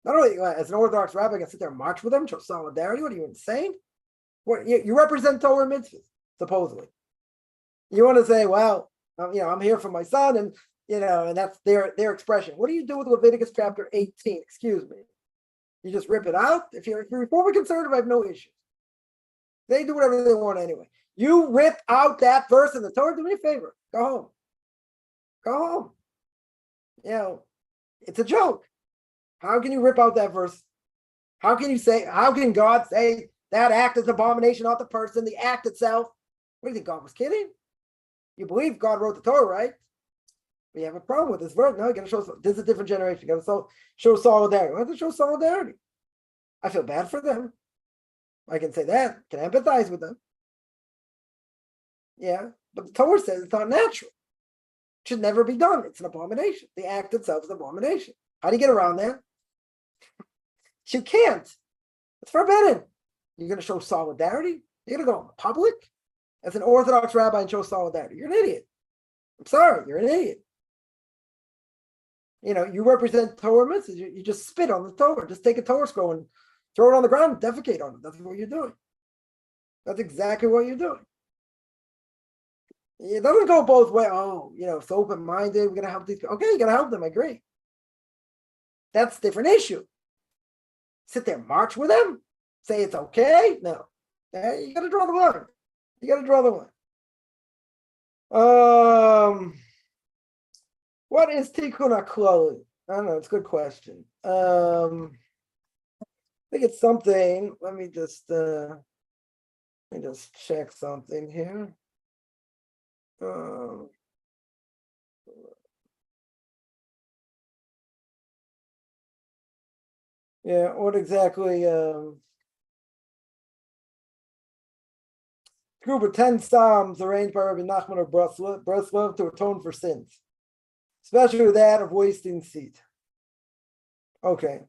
Not only as an Orthodox rabbi, I can sit there and march with them, show solidarity. What are you, insane? What you represent Torah mitzvahs, supposedly. You want to say, well, I'm here for my son, and and that's their expression. What do you do with Leviticus chapter 18? Excuse me. You just rip it out? If you're Reformer conservative, I have no issues. They do whatever they want anyway. You rip out that verse in the Torah, do me a favor. Go home. It's a joke. How can you rip out that verse? How can God say that act is abomination, not the person, the act itself? What do you think, God was kidding? You believe God wrote the Torah, right? We have a problem with this verse. No, you got to show. This is a different generation. You got to show solidarity. We have to show solidarity. I feel bad for them. I can say that. Can empathize with them. Yeah, but the Torah says it's not natural. It should never be done. It's an abomination. The act itself is an abomination. How do you get around that? You can't. It's forbidden. You're going to show solidarity? You're going to go in public as an Orthodox rabbi and show solidarity? You're an idiot. I'm sorry. You're an idiot. You represent Torah mitzvahs. You just spit on the Torah. Just take a Torah scroll and throw it on the ground and defecate on it. That's what you're doing. That's exactly what you're doing. It doesn't go both ways. Oh, it's open-minded. We're going to help these people. Okay, you got to help them. I agree. That's a different issue. Sit there, march with them, say it's okay. No, you got to draw the line. You got to draw the line. What is tikkun haklali? I don't know. It's a good question. I think it's something. Let me just check something here. Yeah, what exactly? Group of 10 psalms arranged by Rabbi Nachman of Breslov to atone for sins, especially that of wasting seed. Okay.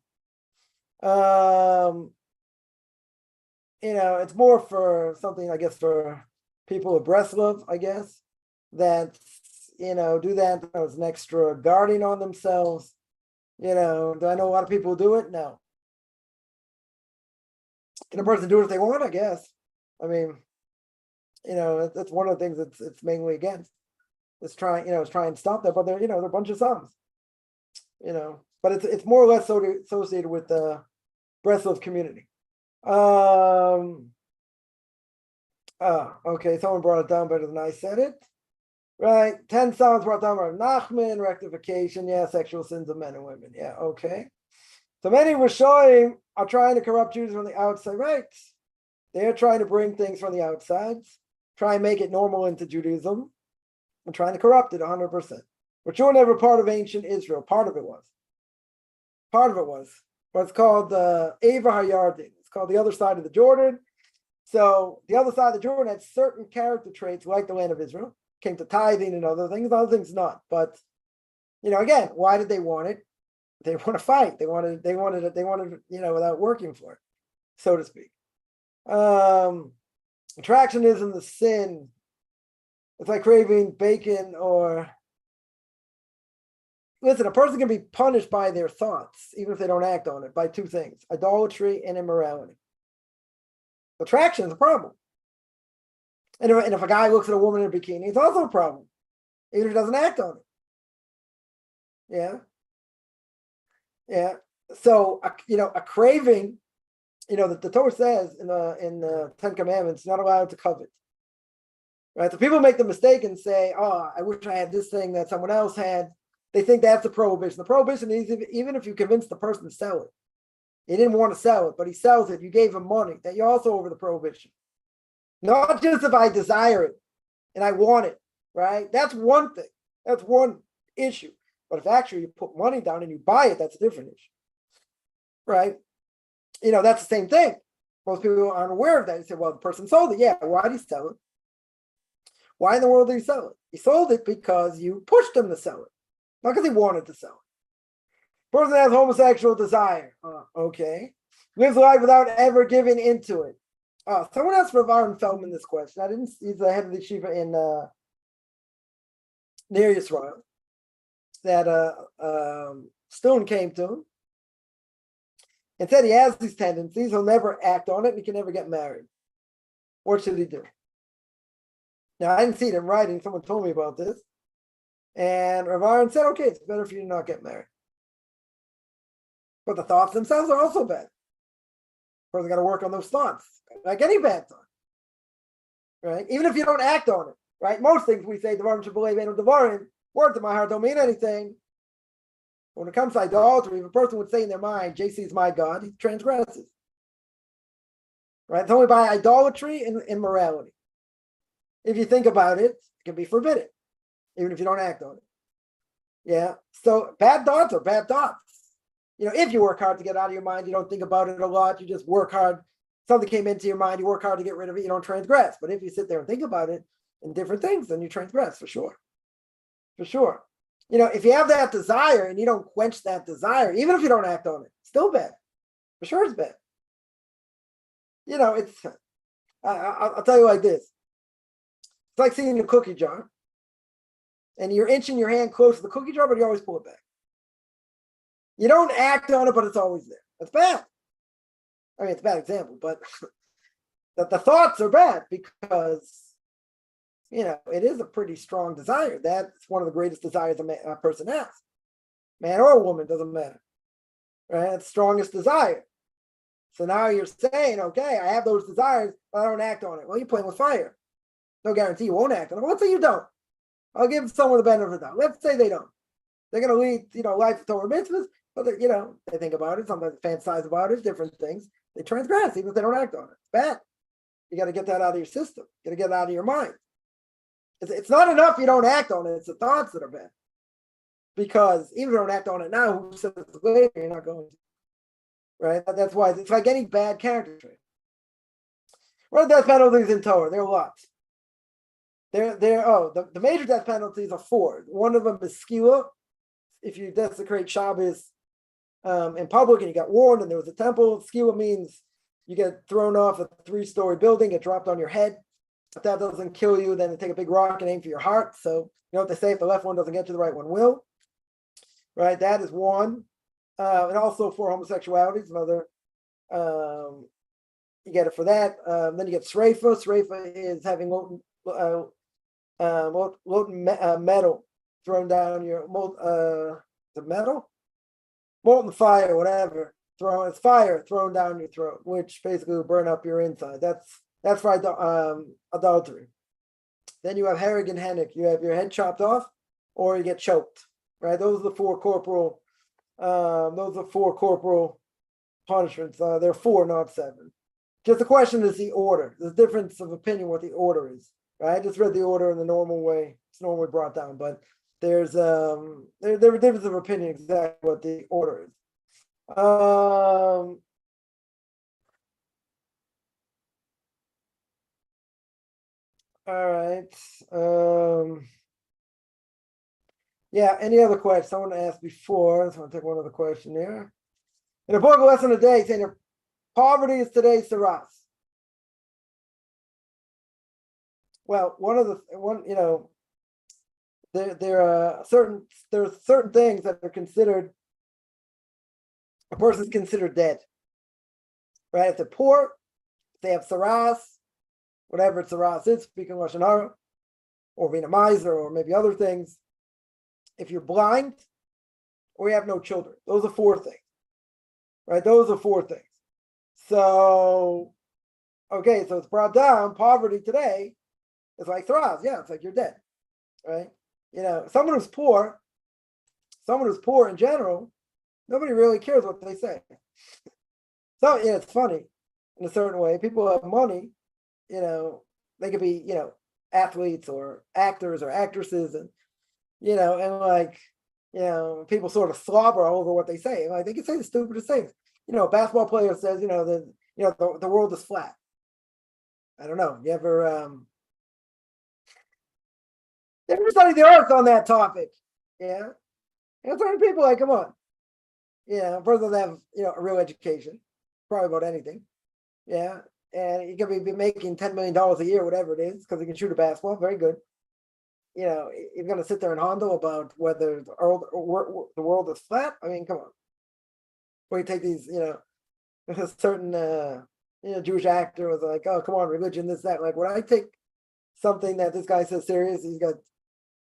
It's more for something, I guess, for people of Breslov, I guess, that, do that as an extra guarding on themselves. Do I know a lot of people do it? No. Can a person do it if they want? I guess. I mean, that's one of the things it's mainly against. It's trying to stop that, but they're a bunch of psalms. But it's more or less associated with the Breslov community. Okay, someone brought it down better than I said it. Right, 10 psalms brought down by Nachman, rectification, sexual sins of men and women. Okay. So many Rishonim are trying to corrupt Jews from the outside, right? They're trying to bring things from the outside, try and make it normal into Judaism, and trying to corrupt it 100%. Which were never part of ancient Israel. Part of it was. What's called the Ava HaYarden. It's called the other side of the Jordan. So the other side of the Jordan had certain character traits like the land of Israel. Came to tithing and other things not. But again, why did they want it? They want to fight. They wanted it, without working for it, so to speak. Attractionism, the sin. It's like craving bacon or. Listen, a person can be punished by their thoughts, even if they don't act on it, by two things: idolatry and immorality. Attraction is a problem. And if a guy looks at a woman in a bikini, it's also a problem, even if he doesn't act on it. Yeah. So, a craving, that the Torah says in the Ten Commandments, not allowed to covet. Right? So people make the mistake and say, "Oh, I wish I had this thing that someone else had." They think that's the prohibition. The prohibition is even if you convince the person to sell it, he didn't want to sell it, but he sells it. You gave him money. That you're also over the prohibition. Not just if I desire it and I want it, right? That's one thing. That's one issue. But if actually you put money down and you buy it, that's a different issue, right? That's the same thing. Most people aren't aware of that. You say, well, the person sold it. Yeah, why did he sell it? Why in the world did he sell it? He sold it because you pushed him to sell it, not because he wanted to sell it. Person has homosexual desire. Okay. Lives life without ever giving into it. Someone asked for Aaron Feldman this question. He's the head of the yeshiva in near Yisrael. That Stone came to him and said he has these tendencies. He'll never act on it, and he can never get married. What should he do? Now, I didn't see it in writing. Someone told me about this. And Rav Aaron said, okay, it's better for you to not get married. But the thoughts themselves are also bad. Person got to work on those thoughts, like any bad thought, right? Even if you don't act on it, right? Most things we say, Devarim Shabbalei Veinu Devarim, words in my heart don't mean anything. When it comes to idolatry, if a person would say in their mind, JC is my God, he transgresses. Right? It's only by idolatry and immorality. If you think about it, it can be forbidden, even if you don't act on it. Yeah. So bad thoughts are bad thoughts. If you work hard to get out of your mind, you don't think about it a lot, you just work hard. Something came into your mind, you work hard to get rid of it, you don't transgress. But if you sit there and think about it and different things, then you transgress for sure. For sure. If you have that desire and you don't quench that desire, even if you don't act on it, still bad. For sure it's bad. I'll tell you like this. It's like seeing a cookie jar and you're inching your hand close to the cookie jar, but you always pull it back. You don't act on it, but it's always there. That's bad. I mean, it's a bad example, but the thoughts are bad because, it is a pretty strong desire. That's one of the greatest desires a person has. Man or woman, doesn't matter. Right? It's the strongest desire. So now you're saying, okay, I have those desires, but I don't act on it. Well, you're playing with fire. No guarantee you won't act on it. Let's say you don't. I'll give someone the benefit of the doubt. Let's say they don't. They're going to lead, life of Torah mitzvahs, but they think about it, sometimes fantasize about it, different things. They transgress, even if they don't act on it. It's bad. You got to get that out of your system. You got to get it out of your mind. It's not enough you don't act on it. It's the thoughts that are bad. Because even if you don't act on it now, who says later you're not going to? Right? That's why it's like any bad character trait. What are death penalties in Torah? There are lots. The major death penalties are 4. One of them is skila. If you desecrate Shabbos in public and you got warned and there was a temple, skila means you get thrown off a 3-story building, get dropped on your head. If that doesn't kill you, then they take a big rock and aim for your heart. So you know what they say, if the left one doesn't get you, the right one will. Right, that is one. And also for homosexuality, it's another. You get it for that. Then you get sreifa. Sreifa is having metal thrown down your molten fire, whatever. It's fire thrown down your throat, which basically will burn up your inside. That's for adultery. Then you have hereg and hennick. You have your head chopped off, or you get choked. Right? Those are the 4 corporal. Those are 4 corporal punishments. There are 4, not 7. Just the question is the order. There's a difference of opinion what the order is. Right? I just read the order in the normal way. It's normally brought down, but there's there are difference of opinion exactly what the order is. All right. Yeah, any other questions? Someone asked before. So I'll take one other question here. In the book of lesson of the day, saying that poverty is today's saras. Well, there are certain things that are considered, a person's considered dead. Right? If they're poor, if they have saras, whatever saras is, speaking Lashon Hara, or being a miser, or maybe other things. If you're blind, or you have no children, those are 4 things. Right? Those are 4 things. So, okay, so it's brought down. Poverty today is like saras. Yeah, it's like you're dead. Right? Someone who's poor in general, nobody really cares what they say. So, it's funny in a certain way. People have money, they could be, athletes or actors or actresses, and people sort of slobber over what they say. Like, they can say the stupidest things. A basketball player says, the world is flat. I don't know. You ever studied the earth on that topic? Yeah. Certain people like, come on. A person doesn't have, a real education, probably about anything. Yeah. And he could be making $10 million a year, whatever it is, because he can shoot a basketball. Very good. You're going to sit there and handle about whether the world is flat. I mean, come on. When you take these, a certain, Jewish actor was like, oh, come on, religion, this, that. Like, when I take something that this guy says serious, he's got,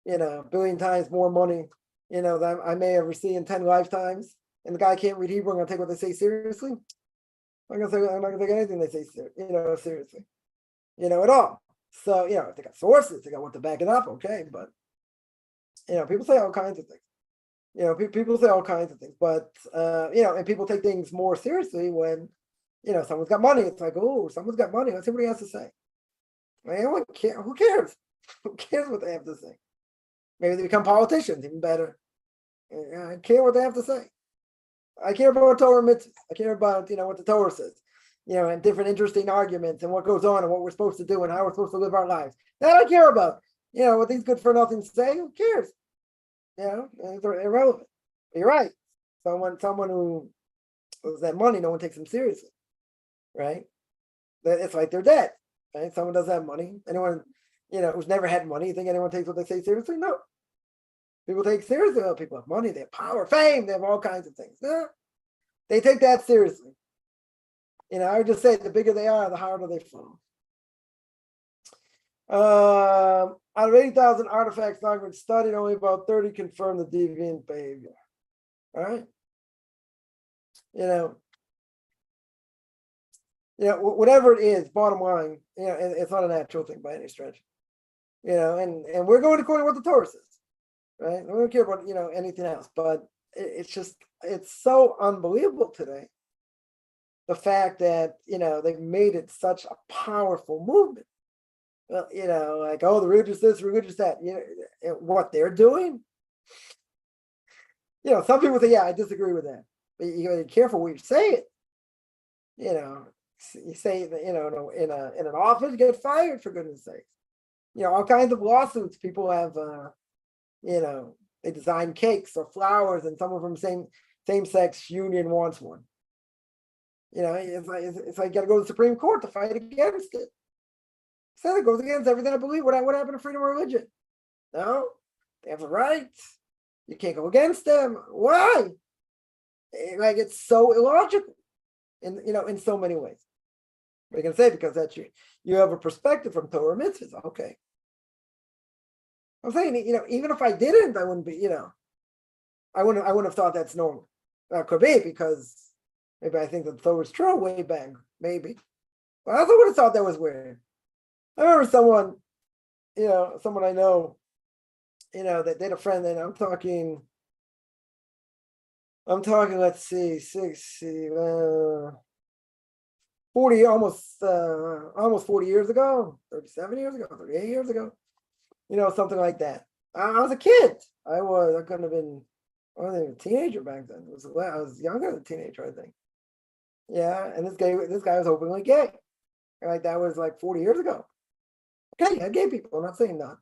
a billion times more money, that I may ever see in 10 lifetimes, and the guy can't read Hebrew, I'm going to take what they say seriously. I'm not going to take anything they say, seriously, at all. So, if they got sources, they got what to back it up, okay. But, people say all kinds of things. People say all kinds of things. But, and people take things more seriously when, someone's got money. It's like, oh, someone's got money. Let's see what he has to say. Man, who cares? Who cares what they have to say? Maybe they become politicians, even better. I care what they have to say. I care about Torah mitzvahs. I care about, what the Torah says. And different interesting arguments and what goes on and what we're supposed to do and how we're supposed to live our lives. That I care about. What these good for nothing say, who cares? It's irrelevant. But you're right. Someone who has that money, no one takes them seriously. Right? It's like they're dead. Right? Someone doesn't have money. Anyone, who's never had money, you think anyone takes what they say seriously? No. People take seriously. Oh, people have money, they have power, fame, they have all kinds of things. No. They take that seriously. I would just say the bigger they are, the harder they fall. Out of 80,000 artifacts not been studied, only about 30 confirm the deviant behavior. All right. Whatever it is, bottom line, it's not a natural thing by any stretch. And we're going according to what the Torah says, right? We don't care about, anything else, but it's so unbelievable today. The fact that, they've made it such a powerful movement. Well, like, oh, the religious this, religious that, what they're doing. Some people say, yeah, I disagree with that. But you gotta be careful when you say it. You say that, in an office, you get fired, for goodness sakes. All kinds of lawsuits. People have, they design cakes or flowers, and some of them same-sex union wants one. It's like you got to go to the Supreme Court to fight against it. So it goes against everything I believe. What happened to freedom of religion? No, they have the right. You can't go against them. Why? Like, it's so illogical, in so many ways. We're gonna say because that's you have a perspective from Torah mitzvahs. Okay, I'm saying, even if I didn't, I wouldn't be, I wouldn't have thought that's normal. That could be because maybe I think that Torah was true way back, maybe. But I also would have thought that was weird. I remember someone I know, that they had a friend, and I'm talking, let's see, 40, almost 40 years ago, 37 years ago, 38 years ago, something like that. I was a kid. I couldn't have been, I wasn't even a teenager back then. I was younger than a teenager, I think. Yeah, and this guy was openly gay. Like, that was like 40 years ago. Okay, yeah, gay people. I'm not saying that.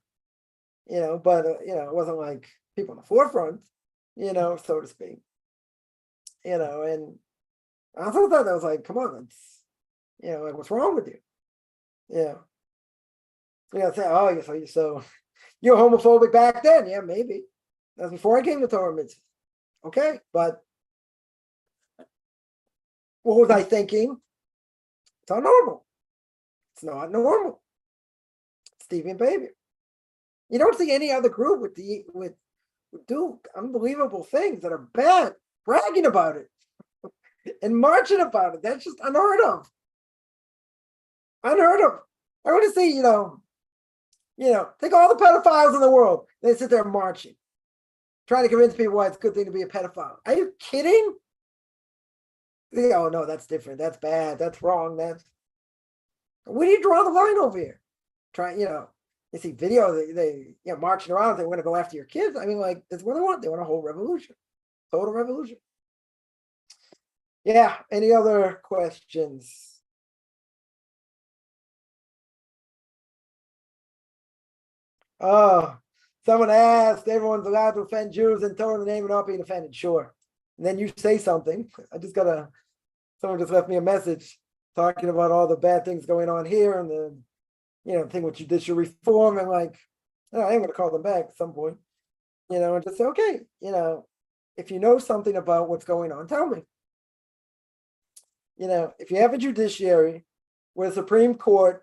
But it wasn't like people in the forefront, so to speak. And I also thought that was like, come on, that's, like, what's wrong with you? Yeah. Say, oh, so you're homophobic back then? Yeah, maybe. That's before I came to Torah mitzvah. Okay, but what was I thinking? It's not normal. It's not normal. It's deviant behavior. You don't see any other group with do unbelievable things that are bad, bragging about it and marching about it. That's just unheard of. Unheard of. I want to see, take all the pedophiles in the world. They sit there marching, trying to convince people why it's a good thing to be a pedophile. Are you kidding? Oh no, that's different. That's bad. That's wrong. Where do you draw the line over here? You see videos, they marching around, they want to go after your kids. I mean, like, that's what they want. They want a whole revolution. Total revolution. Yeah, any other questions? Oh, someone asked, everyone's allowed to offend Jews in Torah in the name of not being offended. Sure. And then you say something. Someone just left me a message talking about all the bad things going on here and the thing with judicial reform, and like, I am going to call them back at some point, and just say, okay, if you know something about what's going on, tell me. If you have a judiciary where the Supreme Court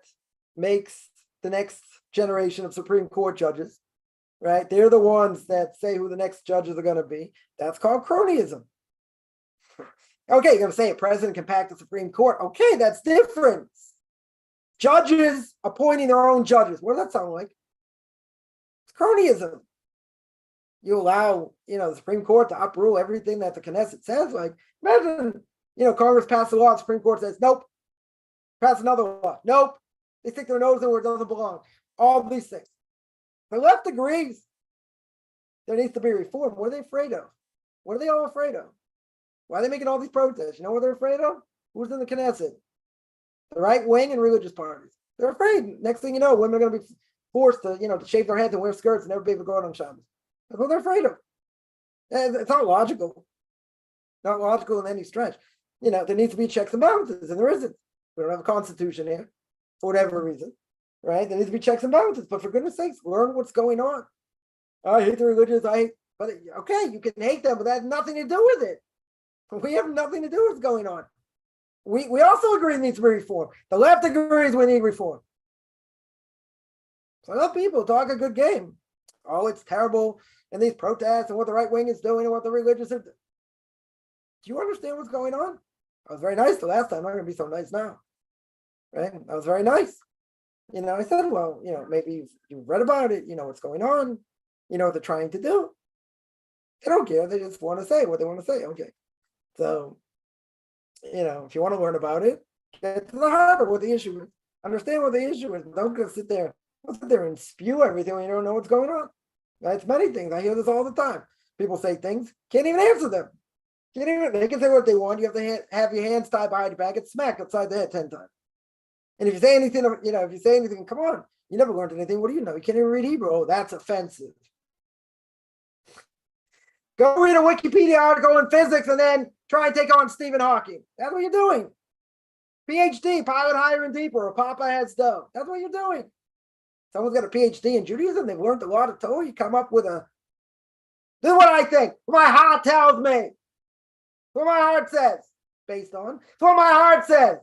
makes the next generation of Supreme Court judges, right? They're the ones that say who the next judges are going to be. That's called cronyism. Okay, you're going to say a president can pack the Supreme Court. Okay, that's different. Judges appointing their own judges. What does that sound like? It's cronyism. You allow, the Supreme Court to uprule everything that the Knesset says. Like, imagine, Congress passed a law, the Supreme Court says, nope. Pass another law. Nope. They stick their nose in where it doesn't belong. All these things. The left agrees there needs to be reform. What are they afraid of? What are they all afraid of? Why are they making all these protests? You know what they're afraid of? Who's in the Knesset? The right wing and religious parties. They're afraid. Next thing you know, women are going to be forced to, to shave their heads and wear skirts and never be able to go out on Shabbos. That's what they're afraid of. And it's not logical. Not logical in any stretch. There needs to be checks and balances, and there isn't. We don't have a constitution here, for whatever reason, right? There needs to be checks and balances. But for goodness sakes, learn what's going on. I hate the religious. But okay, you can hate them, but that has nothing to do with it. We have nothing to do with what's going on. We also agree it needs to be reform. The left agrees we need reform. So enough people talk a good game. Oh, it's terrible, and these protests and what the right wing is doing and what the religious are. Do you understand what's going on? I was very nice the last time. I'm not going to be so nice now, right? I was very nice. I said, well, maybe you've read about it. You know what's going on. You know what they're trying to do. They don't care. They just want to say what they want to say. Okay. So, if you want to learn about it, get to the heart of what the issue is. Understand what the issue is. Don't go sit there and spew everything when you don't know what's going on. That's many things. I hear this all the time. People say things, can't even answer them. They can say what they want. You have to have your hands tied behind your back and smack upside the head 10 times. And if you say anything, come on, you never learned anything. What do you know? You can't even read Hebrew. Oh, that's offensive. Go read a Wikipedia article in physics and then try and take on Stephen Hawking. That's what you're doing. PhD, pilot higher and deeper, or Papa has dough. That's what you're doing. Someone's got a PhD in Judaism. They've learned a lot of Torah. You come up with this is what I think. What my heart tells me. What my heart says. Based on. It's what my heart says.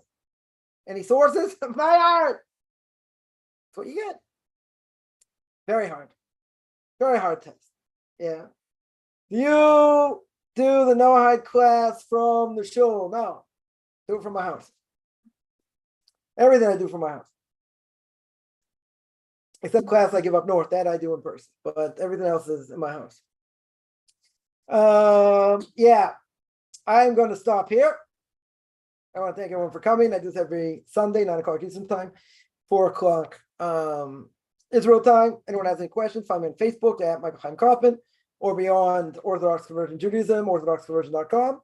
Any sources? My heart. That's what you get. Very hard. Very hard test. Yeah. Do you do the Noahide class from the shul? No. Do it from my house. Everything I do from my house. Except class I give up north. That I do in person. But everything else is in my house. Yeah. I'm going to stop here. I want to thank everyone for coming. I do this every Sunday, 9 o'clock Eastern time, 4 o'clock Israel time. Anyone has any questions, find me on Facebook at Michael Chaim Kaufman, or Beyond Orthodox Conversion Judaism, orthodoxconversion.com,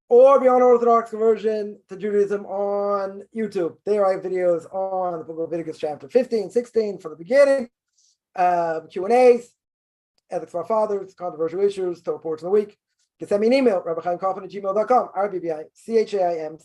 or Beyond Orthodox Conversion to Judaism on YouTube. There I have videos on the Book of Leviticus Chapter 15, 16 from the beginning, Q&As, ethics of our fathers, controversial issues, Torah reports of the week. You can send me an email, rabbichaimkaufman@gmail.com, RBBIChaimCoffman